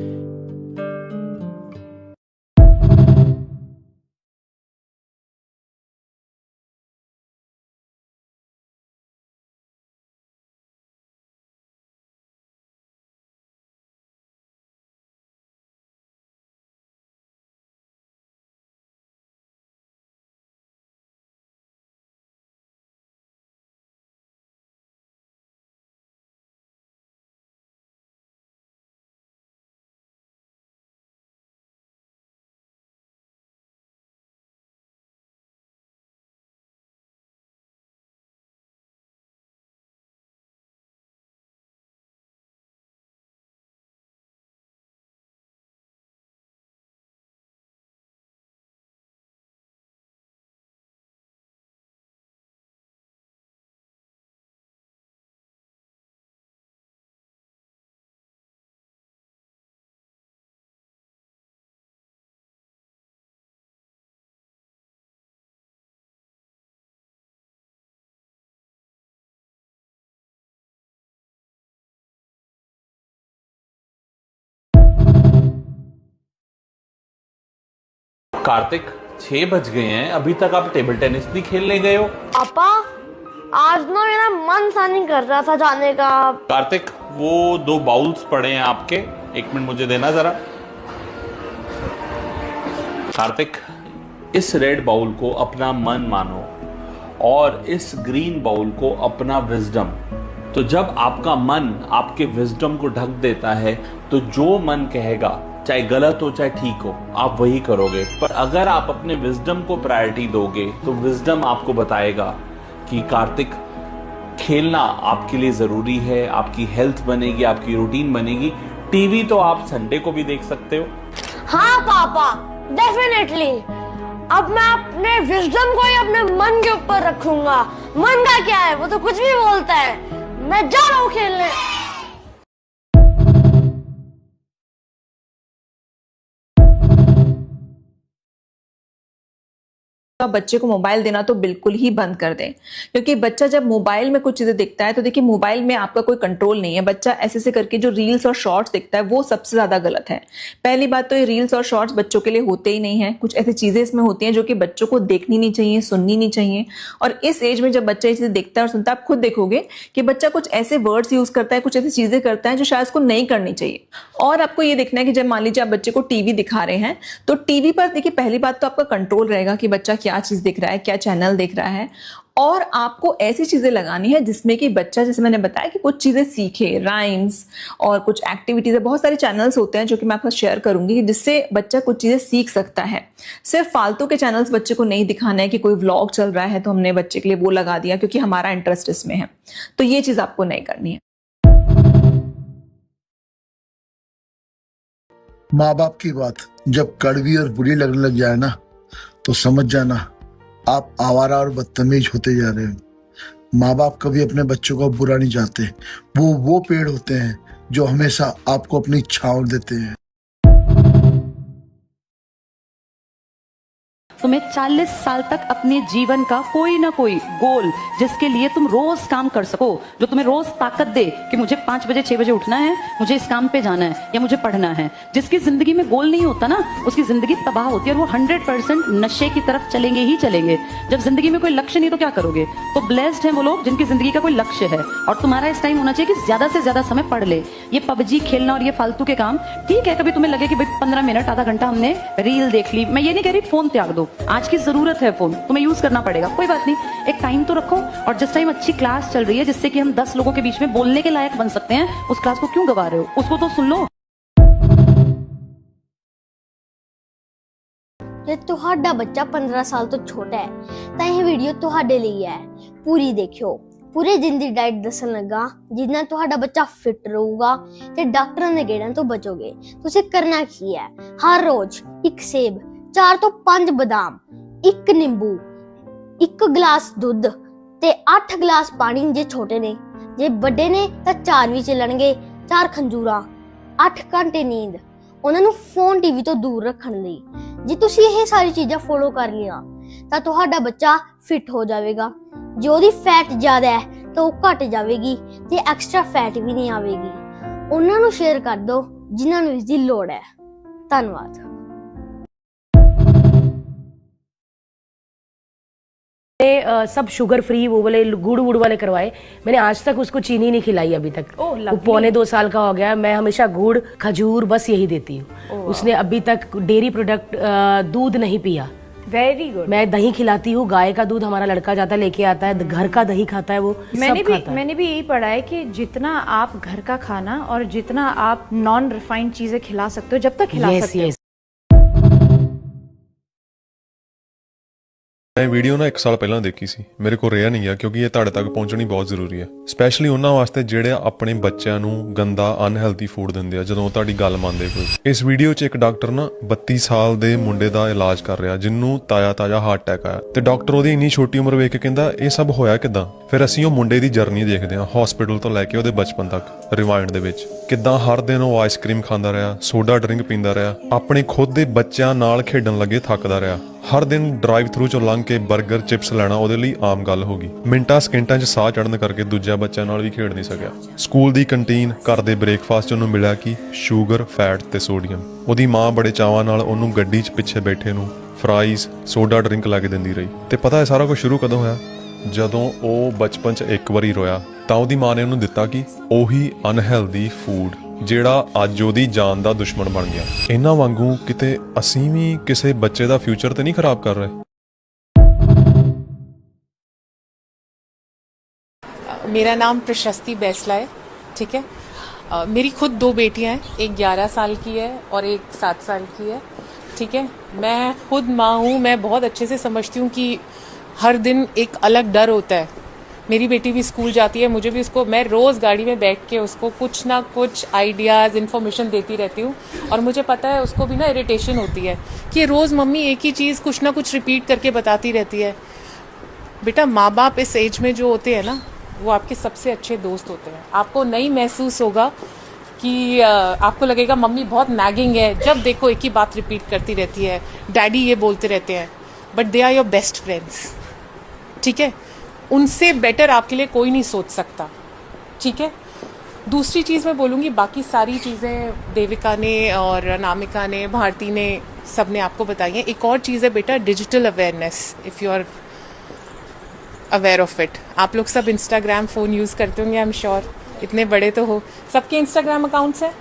कार्तिक 6 बज गए हैं, अभी तक आप टेबल टेनिस नहीं खेलने गए हो? पापा आज ना मेरा मन सा नहीं कर रहा था जाने का। कार्तिक, वो 2 बाउल्स पड़े हैं आपके, 1 मिनट मुझे देना जरा। कार्तिक, इस रेड बाउल को अपना मन मानो और इस ग्रीन बाउल को अपना विजडम। तो जब आपका मन आपके विजडम को ढक देता है तो जो मन कहेगा, चाहे गलत हो चाहे ठीक हो, आप वही करोगे। पर अगर आप अपने विजडम को प्रायोरिटी दोगे तो विजडम आपको बताएगा कि कार्तिक, खेलना आपके लिए जरूरी है, आपकी हेल्थ बनेगी, आपकी रूटीन बनेगी। टीवी तो आप संडे को भी देख सकते हो। हाँ पापा, डेफिनेटली। अब मैं अपने विजडम को ही अपने मन के ऊपर रखूंगा। मन का क्या है, वो तो कुछ भी बोलता है। मैं जा रहा हूँ खेलने। बच्चे को मोबाइल देना तो बिल्कुल ही बंद कर दें, क्योंकि बच्चा जब मोबाइल में कुछ चीजें देखता है तो देखिए मोबाइल में आपका कोई कंट्रोल नहीं है। बच्चा ऐसे ऐसे करके जो रील्स और शॉर्ट्स देखता है वो सबसे ज्यादा गलत है। पहली बात तो ये रील्स और शॉर्ट्स बच्चों के लिए होते ही नहीं है। कुछ ऐसी चीजें इसमें होती हैं जो कि बच्चों को देखनी नहीं चाहिए, सुननी नहीं चाहिए। और इस एज में जब बच्चा ये चीजें देखता है और सुनता है, आप खुद देखोगे कि बच्चा कुछ ऐसे वर्ड्स यूज करता है, कुछ ऐसी चीजें करता है जो शायद उसको नहीं करनी चाहिए। और आपको ये देखना है कि जब मान लीजिए आप बच्चे को टीवी दिखा रहे हैं तो टीवी पर देखिए पहली बात तो आपका कंट्रोल रहेगा कि बच्चा क्या चीज देख रहा है, क्या चैनल देख रहा है। और आपको ऐसी चीजें लगानी है जिसमें कि बच्चा, जैसे मैंने बताया, कि कुछ चीजें सीखे, राइम्स और कुछ एक्टिविटीज है। बहुत सारे चैनल्स होते हैं जो कि मैं आपको शेयर करूंगी जिससे बच्चा कुछ चीजें सीख सकता है। सिर्फ फालतू के चैनल्स बच्चे को नहीं दिखाना है कि कोई व्लॉग चल रहा है तो हमने बच्चे के लिए वो लगा दिया क्योंकि हमारा इंटरेस्ट इसमें है। तो ये चीज आपको नहीं करनी है। माँ बाप की बात जब कड़वी और बुरी लगने लग जाए ना तो समझ जाना आप आवारा और बदतमीज होते जा रहे हो। माँ बाप कभी अपने बच्चों को बुरा नहीं चाहते। वो पेड़ होते हैं जो हमेशा आपको अपनी छांव देते हैं। तुम्हें 40 साल तक अपने जीवन का कोई ना कोई गोल, जिसके लिए तुम रोज काम कर सको, जो तुम्हें रोज ताकत दे कि मुझे 5 बजे 6 बजे उठना है, मुझे इस काम पे जाना है या मुझे पढ़ना है। जिसकी जिंदगी में गोल नहीं होता ना, उसकी जिंदगी तबाह होती है और वो 100% नशे की तरफ चलेंगे ही चलेंगे। जब जिंदगी में कोई लक्ष्य नहीं तो क्या करोगे? तो ब्लेस्ड हैं वो लोग जिनकी जिंदगी का कोई लक्ष्य है। और तुम्हारा इस टाइम होना चाहिए कि ज्यादा से ज्यादा समय पढ़ ले। ये पबजी खेलना और ये फालतू के काम ठीक है, कभी तुम्हें लगे कि भाई 15 मिनट आधा घंटा हमने रील देख ली, मैं ये नहीं कह रही फोन त्याग दो। आज की जरूरत है फोन, तुम्हें यूज करना पड़ेगा, कोई बात नहीं, एक टाइम तो रखो। और जिस टाइम अच्छी क्लास चल रही है जिससे कि हम 10 लोगों के बीच में बोलने के लायक बन सकते हैं, उस क्लास को क्यों गवा रहे हो? उसको तो सुन लो। ਜੇ ਤੁਹਾਡਾ ਬੱਚਾ 15 ਸਾਲ ਤੋਂ ਛੋਟਾ ਹੈ ਤਾਂ ਇਹ ਵੀਡੀਓ ਤੁਹਾਡੇ ਲਈ ਹੈ। ਪੂਰੀ ਦੇਖਿਓ। ਪੂਰੇ ਦਿਨ ਦੀ ਡਾਈਟ ਦੱਸਣ ਲੱਗਾ ਜਿਸ ਨਾਲ ਤੁਹਾਡਾ ਬੱਚਾ ਫਿੱਟ ਰਹੂਗਾ ਤੇ ਡਾਕਟਰਾਂ ਦੇ ਗੇੜਾਂ ਤੋਂ ਬਚੋਗੇ। ਤੁਸੀਂ ਕਰਨਾ ਕੀ ਹੈ? ਹਰ ਰੋਜ਼ 1 ਸੇਬ, 4 ਤੋਂ 5 ਬਾਦਾਮ, 1 ਨਿੰਬੂ, 1 ਗਲਾਸ ਦੁੱਧ ਤੇ 8 ਗਲਾਸ ਪਾਣੀ ਜੇ ਛੋਟੇ ਨੇ। ਜੇ ਵੱਡੇ ਨੇ ਤਾਂ 4 ਵੀ ਚੱਲਣਗੇ। 4 ਖੰਜੂਰਾ, 8 ਘੰਟੇ ਨੀਂਦ। ਉਹਨਾਂ ਨੂੰ ਫੋਨ ਟੀਵੀ ਤੋਂ ਦੂਰ ਰੱਖਣ ਲਈ। ਜੇ ਤੁਸੀਂ ਇਹ ਸਾਰੀ ਚੀਜ਼ਾਂ ਫੋਲੋ ਕਰ ਲਿਆ ਤਾਂ ਤੁਹਾਡਾ ਬੱਚਾ ਫਿੱਟ ਹੋ ਜਾਵੇਗਾ। ਜੇ ਉਹਦੀ ਫੈਟ ਜ਼ਿਆਦਾ ਹੈ ਤਾਂ ਉਹ ਘਟ ਜਾਵੇਗੀ ਤੇ ਐਕਸਟਰਾ ਫੈਟ ਵੀ ਨਹੀਂ ਆਵੇਗੀ। ਉਹਨਾਂ ਨੂੰ ਸ਼ੇਅਰ ਕਰ ਦਿਓ ਜਿਨ੍ਹਾਂ ਨੂੰ ਇਸ ਦੀ ਲੋੜ ਹੈ। ਧੰਨਵਾਦ। सब शुगर फ्री वो वाले गुड़ वुड़ वाले करवाए। मैंने आज तक उसको चीनी नहीं खिलाई अभी तक। वो पौने 2 साल का हो गया। मैं हमेशा गुड़, खजूर बस यही देती हूँ। उसने अभी तक डेयरी प्रोडक्ट दूध नहीं पिया। Very good. मैं दही खिलाती हूँ, गाय का दूध हमारा लड़का जाता लेके आता है, घर का दही खाता है वो। मैंने भी यही पढ़ा है कि जितना आप घर का खाना और जितना आप नॉन रिफाइंड चीजें खिला सकते हो, जब तक खिला सकते हो। मैं वीडियो ना 1 साल पहला देखी सी, मेरे को ਰਿਹਾ ਨਹੀਂ ਗਿਆ ਕਿਉਂਕਿ ਇਹ ਤੁਹਾਡੇ ਤੱਕ ਪਹੁੰਚਣੀ ਬਹੁਤ ਜ਼ਰੂਰੀ ਹੈ। ਸਪੈਸ਼ਲੀ ਉਹਨਾਂ ਵਾਸਤੇ ਜਿਹੜੇ ਆਪਣੇ ਬੱਚਿਆਂ ਨੂੰ ਗੰਦਾ ਅਨਹੈਲਦੀ ਫੂਡ ਦਿੰਦੇ ਆ ਜਦੋਂ ਤੁਹਾਡੀ ਗੱਲ ਮੰਨਦੇ ਕੋਈ। ਇਸ ਵੀਡੀਓ 'ਚ ਇੱਕ ਡਾਕਟਰ ਨਾ 32 ਸਾਲ ਦੇ ਮੁੰਡੇ ਦਾ ਇਲਾਜ ਕਰ ਰਿਹਾ ਜਿਹਨੂੰ ਤਾਜ਼ਾ ਹਾਰਟ ਅਟੈਕ ਆਇਆ ਤੇ ਡਾਕਟਰ ਉਹਦੀ ਇੰਨੀ ਛੋਟੀ ਉਮਰ ਵੇਖ ਕੇ ਕਹਿੰਦਾ ਇਹ ਸਭ ਹੋਇਆ ਕਿਦਾਂ। ਫਿਰ ਅਸੀਂ ਉਹ ਮੁੰਡੇ ਦੀ ਜਰਨੀ ਦੇਖਦੇ ਹਾਂ ਹਸਪੀਟਲ ਤੋਂ ਲੈ ਕੇ ਉਹਦੇ ਬਚਪਨ ਤੱਕ ਰਿਵਾਈਂਡ ਦੇ ਵਿੱਚ। ਕਿਦਾਂ ਹਰ ਦਿਨ ਉਹ ਆਈਸਕ੍ਰੀਮ ਖਾਂਦਾ ਰਿਹਾ, ਸੋਡਾ ਡਰਿੰਕ ਪੀਂਦਾ ਰਿਹਾ, ਆਪਣੇ ਖੁਦ ਦੇ ਬੱਚਿਆਂ ਨਾਲ ਖੇਡਣ ਲੱਗੇ ਥੱਕਦਾ ਰਿਹਾ। ਹਰ ਦਿਨ ਡਰਾਈਵ ਥਰੂ ਚੋਂ ਲੰਘ ਕੇ 버ਗਰ ਚਿਪਸ ਲੈਣਾ ਉਹਦੇ ਲਈ ਆਮ ਗੱਲ ਹੋ ਗਈ। ਮਿੰਟਾਂ ਸਕਿੰਟਾਂ 'ਚ ਸਾਹ ਚੜਨ ਕਰਕੇ ਦੂਜਿਆਂ ਬੱਚਿਆਂ ਨਾਲ ਵੀ ਖੇਡ ਨਹੀਂ ਸਕਿਆ। ਸਕੂਲ ਦੀ ਕੰਟੀਨ, ਘਰ ਦੇ ਬ੍ਰੇਕਫਾਸਟ 'ਚ ਉਹਨੂੰ ਮਿਲਿਆ ਕਿ ਸ਼ੂਗਰ, ਫੈਟ ਤੇ ਸੋਡੀਅਮ। ਉਹਦੀ ਮਾਂ ਬੜੇ ਚਾਵਾਂ ਨਾਲ ਉਹਨੂੰ ਗੱਡੀ 'ਚ ਪਿੱਛੇ ਬੈਠੇ ਨੂੰ ਫਰਾਈਜ਼, ਸੋਡਾ ਡਰਿੰਕ ਲਾ ਕੇ ਦਿੰਦੀ ਰਹੀ। ਤੇ ਪਤਾ ਹੈ ਸਾਰਾ ਕੁਝ ਸ਼ੁਰੂ ਕਦੋਂ ਹੋਇਆ? ਜਦੋਂ ਉਹ ਬਚਪਨ 'ਚ ਇੱਕ ਵਾਰੀ ਰੋਇਆ ਤਾਂ ਉਹਦੀ ਮਾਂ ਨੇ ਉਹਨੂੰ ਦਿੱਤਾ ਕਿ ਉਹੀ ਅਨਹੈਲਦੀ ਫੂਡ ਜਿਹੜਾ ਅੱਜ ਉਹਦੀ ਜਾਨ ਦਾ ਦੁਸ਼ਮਣ ਬਣ ਗਿਆ। ਇਹਨਾਂ ਵਾਂਗੂ ਕਿਤੇ ਅਸੀਂ ਵੀ ਕਿਸੇ ਬੱਚੇ ਦਾ ਫਿਊਚਰ ਤੇ ਨਹੀਂ ਖਰਾਬ ਕਰ ਰਹੇ। मेरा नाम प्रशस्ति बैसला है, ठीक है। मेरी खुद 2 बेटियां हैं, एक 11 साल की है और एक 7 साल की है, ठीक है। मैं खुद माँ हूँ, मैं बहुत अच्छे से समझती हूँ कि हर दिन एक अलग डर होता है। मेरी बेटी भी स्कूल जाती है, मुझे भी उसको, मैं रोज़ गाड़ी में बैठ के उसको कुछ ना कुछ आइडियाज़ इन्फॉर्मेशन देती रहती हूँ। और मुझे पता है उसको भी ना इरिटेशन होती है कि रोज़ मम्मी एक ही चीज़ कुछ ना कुछ रिपीट करके बताती रहती है। बेटा, माँ बाप इस एज में जो होते हैं ना, वो आपके सबसे अच्छे दोस्त होते हैं। आपको नहीं महसूस होगा कि आपको लगेगा मम्मी बहुत नैगिंग है, जब देखो एक ही बात रिपीट करती रहती है, डैडी ये बोलते रहते हैं, but they are your best friends, ठीक है। उनसे बेटर आपके लिए कोई नहीं सोच सकता, ठीक है। दूसरी चीज़ मैं बोलूँगी, बाकी सारी चीज़ें देविका ने और अनामिका ने, भारती ने, सब ने आपको बताई हैं। एक और चीज़ है बेटा, digital awareness. If you are aware of it, आप लोग सब इंस्टाग्राम फ़ोन यूज़ करते होंगे, आई एम श्योर। इतने बड़े तो हो, सबके इंस्टाग्राम अकाउंट्स हैं?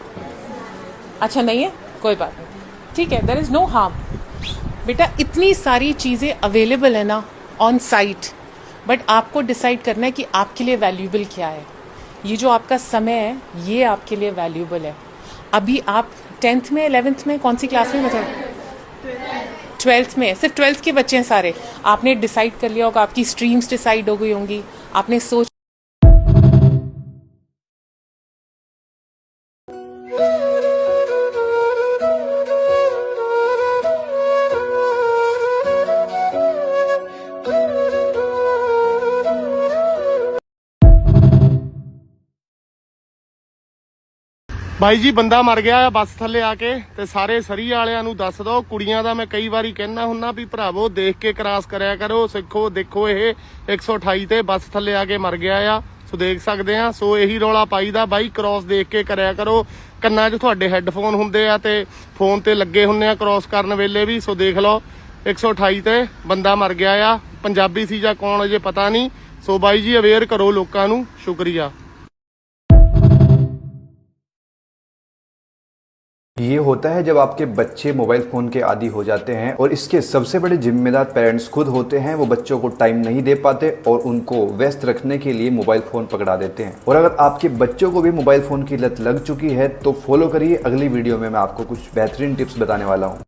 अच्छा नहीं है, कोई बात नहीं, ठीक है, देयर इज़ नो हार्म। बेटा, इतनी सारी चीज़ें अवेलेबल है ना ऑन साइट, बट आपको डिसाइड करना है कि आपके लिए वैल्यूबल क्या है। ये जो आपका समय है, ये आपके लिए वैल्यूबल है। अभी आप 10th में, 11th में, कौन सी क्लास में, मतलब 12th में है, सिर्फ 12th के बच्चे हैं सारे। आपने डिसाइड कर लिया होगा, आपकी स्ट्रीम्स डिसाइड हो गई होंगी, आपने सोच भाई जी बंदा मर गया है बस थले आके ते सारे सरी वालियां नूं दस दो। कुड़ियां दा मैं कई बारी कहना हुन्ना भी भरावो देख के क्रॉस करया करो, सिखो। देखो ये 128 ते बस थले आके मर गया आ, सो देख सकते हैं। सो यही रौला पाईदा बाई, क्रॉस देख के करया करो। कन्ना 'च तुहाडे हैडफोन हुंदे आ ते फोन ते लगे हुंदे आ क्रॉस करन वेले भी। सो देख लो 128 ते बंदा मर गया आ, पंजाबी सी जां कौन अजे पता नहीं। सो बाई जी अवेयर करो लोकां नूं। शुक्रिया। ये होता है जब आपके बच्चे मोबाइल फ़ोन के आदी हो जाते हैं और इसके सबसे बड़े जिम्मेदार पेरेंट्स खुद होते हैं। वो बच्चों को टाइम नहीं दे पाते और उनको व्यस्त रखने के लिए मोबाइल फ़ोन पकड़ा देते हैं। और अगर आपके बच्चों को भी मोबाइल फ़ोन की लत लग चुकी है तो फॉलो करिए। अगली वीडियो में मैं आपको कुछ बेहतरीन टिप्स बताने वाला हूँ।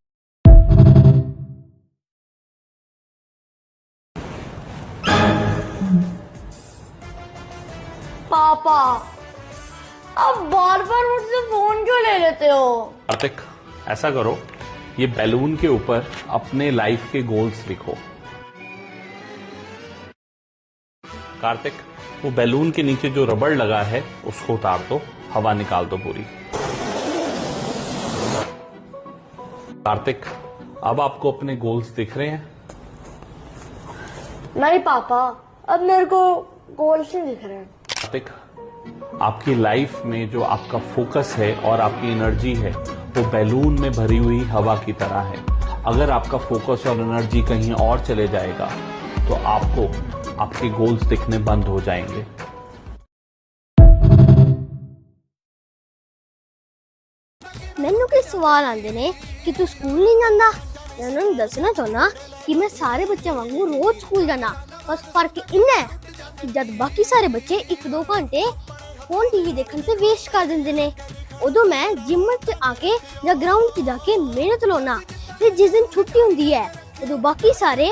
पापा, अब बार बार मुझसे फोन क्यों ले लेते हो? कार्तिक, ऐसा करो, ये बैलून के ऊपर अपने लाइफ के गोल्स लिखो। कार्तिक, वो बैलून के नीचे जो रबड़ लगा है उसको उतार दो, हवा निकाल दो पूरी। कार्तिक, अब आपको अपने गोल्स दिख रहे हैं? नहीं पापा, अब मेरे को गोल्स नहीं दिख रहे हैं। कार्तिक, आपकी लाइफ में जो आपका फोकस है और आपकी एनर्जी है वो बैलून में भरी हुई हवा की तरह है। अगर आपका फोकस और एनर्जी कहीं और चले जाएगा तो आपको आपके गोल्स दिखने बंद हो जाएंगे। मैनू कई सवाल आते ने कि तू स्कूल नहीं जाता। मैं उन्होंने दसना चाहना कि मैं सारे बच्चों वांगू रोज स्कूल जाना, बस फर्क इन्ना है कि जब बाकी सारे बच्चे 1-2 घंटे फोन टीवी देखने से वेस्ट कर देंगे ने, उदो मैं जिम च आके या ग्राउंड च जाके मेहनत लाना। ते जिस दिन छुट्टी होंदी है उदो बाकी सारे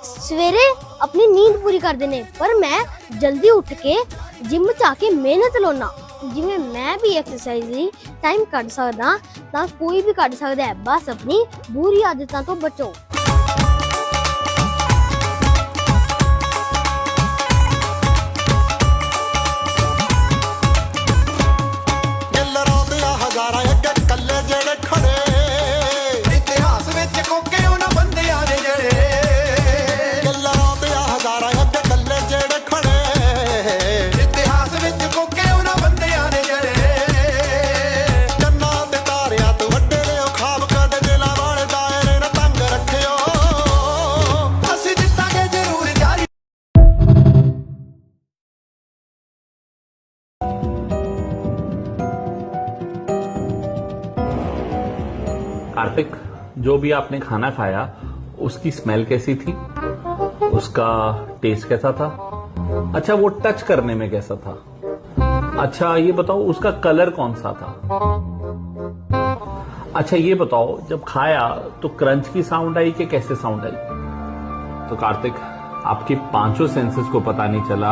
सवेरे अपनी नींद पूरी कर देने, पर मैं जल्दी उठ के जिम च आके मेहनत लाना। जिवें मैं भी एक्सरसाइज टाइम कढ़ सकदा तां कोई भी कढ़ सकदा है, बस अपनी बुरी आदतों तो बचो। रखे कार्तिक, जो भी आपने खाना खाया उसकी स्मेल कैसी थी, उसका टेस्ट कैसा था, अच्छा वो टच करने में कैसा था, अच्छा ये बताओ उसका कलर कौन सा था, अच्छा ये बताओ जब खाया तो क्रंच की साउंड आई कि कैसे साउंड आई। तो कार्तिक, आपके पांचों सेंसेस को पता नहीं चला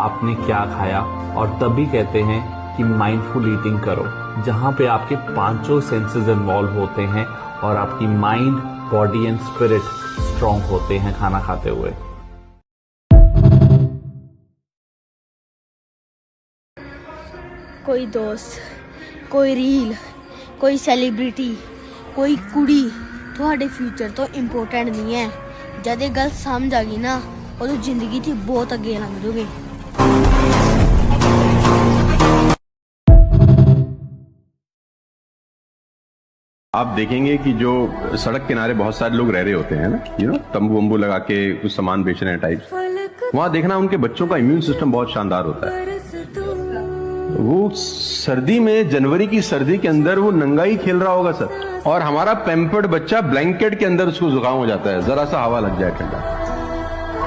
आपने क्या खाया, और तभी कहते हैं कि माइंडफुल ईटिंग करो, जहां पे आपके पांचों सेंसेस इन्वॉल्व होते हैं और आपकी mind, body and spirit strong होते हैं खाना खाते हुए। कोई दोस्त, कोई रील, कोई सेलिब्रिटी, कोई कुड़ी ਤੁਹਾਡੇ ਫਿਊਚਰ ਤੋਂ ਇੰਪੋਰਟੈਂਟ ਨਹੀਂ ਹੈ। ਜਦ ਇਹ ਗੱਲ ਸਮਝ ਆ ਗਈ ਨਾ, ਉਦੋਂ ਜ਼ਿੰਦਗੀ 'ਚ ਬਹੁਤ ਅੱਗੇ ਲੰਘ ਜਾਓਗੇ। आप देखेंगे कि जो सड़क किनारे बहुत सारे लोग रह रहे होते हैं ना, तंबू वंबू लगा के कुछ सामान बेच रहे हैं टाइप, वहां देखना उनके बच्चों का इम्यून सिस्टम बहुत शानदार होता है। वो सर्दी में, जनवरी की सर्दी के अंदर वो नंगा ही खेल रहा होगा सर, और हमारा पैम्पर्ड बच्चा ब्लैंकेट के अंदर उसको जुकाम हो जाता है जरा सा हवा लग जाए ठंडा।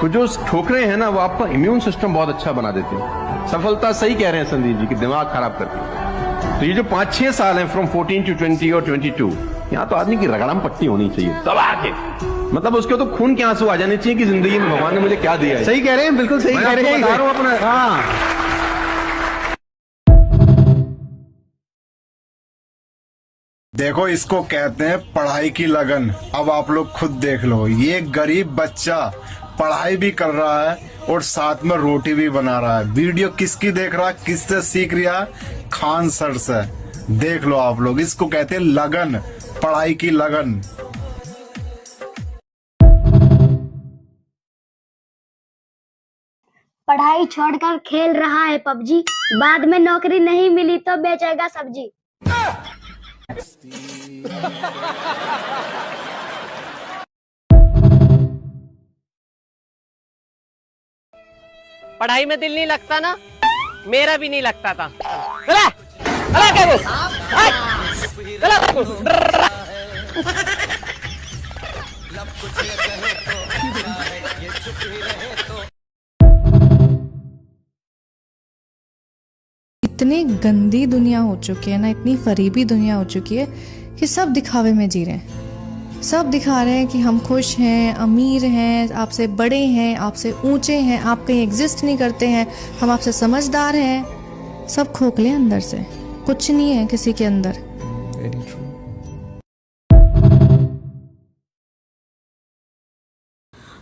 तो जो ठोकरें हैं ना, वो आपका इम्यून सिस्टम बहुत अच्छा बना देते हैं। सफलता सही कह रहे हैं संदीप जी कि दिमाग खराब करती है। तो ये जो 5-6 साल हैं फ्रॉम 14 to 20 और 22, यहाँ तो आदमी की रगड़म पट्टी होनी चाहिए दबा के, मतलब उसके तो खून के आंसू आ जाने चाहिए कि जिंदगी में भगवान ने मुझे क्या दिया है। सही कह रहे हैं, बिल्कुल सही कह रहे हैं। बता रहा हूं अपना। हाँ, देखो इसको कहते हैं पढ़ाई की लगन। अब आप लोग खुद देख लो, ये गरीब बच्चा पढ़ाई भी कर रहा है और साथ में रोटी भी बना रहा है। वीडियो किसकी देख रहा है, किससे सीख रहा है? खान सर से। देख लो आप लोग, इसको कहते हैं लगन, पढ़ाई की लगन। पढ़ाई छोड़कर खेल रहा है पबजी, बाद में नौकरी नहीं मिली तो बेचेगा सब्जी। पढ़ाई में दिल नहीं लगता ना, मेरा भी नहीं लगता था। चला, चला क्या बोल? चला इतनी गंदी दुनिया हो चुकी है ना, इतनी फरीबी दुनिया हो चुकी है कि सब दिखावे में जी रहे हैं। सब दिखा रहे हैं कि हम खुश हैं, अमीर हैं, आपसे बड़े हैं, आपसे ऊंचे हैं, आप कहीं एग्जिस्ट नहीं करते हैं, हम आपसे समझदार हैं। सब खोखले अंदर से, कुछ नहीं है किसी के अंदर।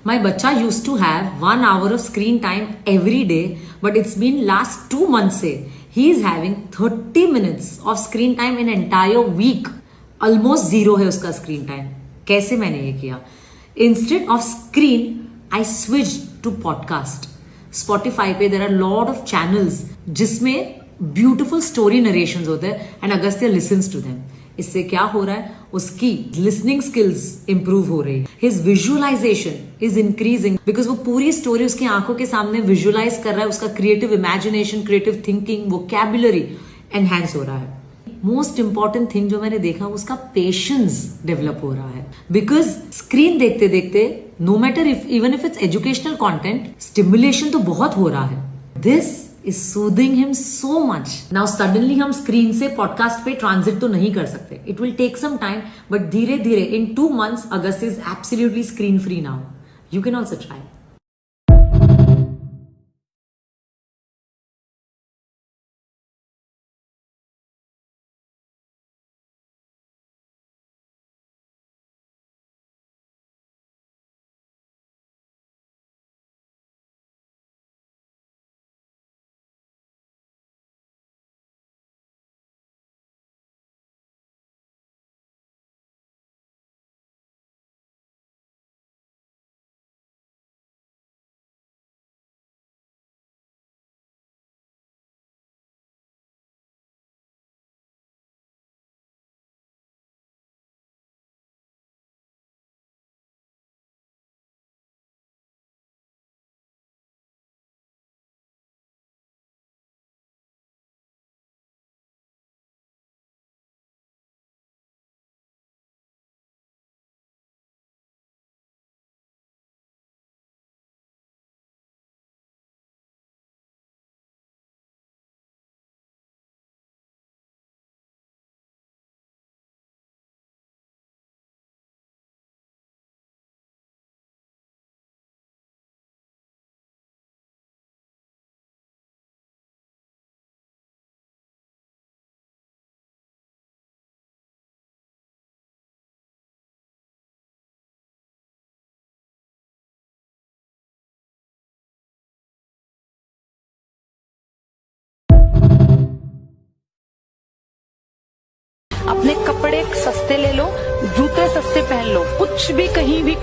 My bacha used to have 1 hour of screen time every day, but it's been last 2 months से he is having 30 minutes of screen time in entire week. Almost zero है उसका screen time. कैसे मैंने ये किया? Instead of screen, I switched to podcast. Spotify पे there are lot of channels जिसमें beautiful story narrations होते हैं and Agastya listens to them. इससे क्या हो रहा है? उसकी listening skills improve हो रही है. His visualization is increasing because वो पूरी story उसकी आंखों के सामने visualize कर रहा है. उसका creative imagination, creative thinking, vocabulary enhance हो रहा है. मोस्ट इंपॉर्टेंट थिंग जो मैंने देखा उसका पेशेंस डेवलप हो रहा है बिकॉज स्क्रीन देखते देखते no matter even if it's educational content stimulation तो बहुत हो रहा है. This is soothing him so much. Now suddenly हम स्क्रीन से पॉडकास्ट पे ट्रांजिट तो नहीं कर सकते. It will take some time but धीरे धीरे in 2 months August is absolutely screen free now. You can also try. अपने कपड़े सस्ते ले लो, जूते सस्ते पहन लो, कुछ भी कहीं भी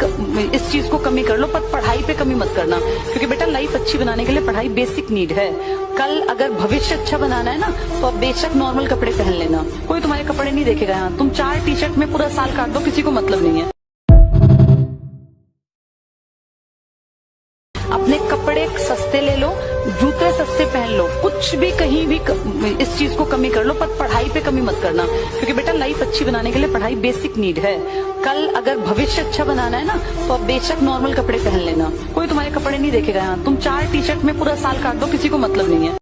इस चीज को कमी कर लो, पर पढ़ाई पे कमी मत करना, क्योंकि बेटा लाइफ अच्छी बनाने के लिए पढ़ाई बेसिक नीड है। कल अगर भविष्य अच्छा बनाना है ना, तो अब बेशक नॉर्मल कपड़े पहन लेना, कोई तुम्हारे कपड़े नहीं देखेगा। यहाँ तुम 4 टी-शर्ट में पूरा साल काट दो, किसी को मतलब नहीं है। अपने कपड़े सस्ते ले लो, जूते सस्ते पहन लो, कुछ भी कहीं भी इस चीज को कमी कर लो, पर पढ़ाई पे कमी मत करना, क्योंकि बेटा लाइफ अच्छी बनाने के लिए पढ़ाई बेसिक नीड है। कल अगर भविष्य अच्छा बनाना है ना, तो अब बेशक नॉर्मल कपड़े पहन लेना, कोई तुम्हारे कपड़े नहीं देखेगा। यहाँ तुम 4 टी-शर्ट में पूरा साल काट दो, किसी को मतलब नहीं है।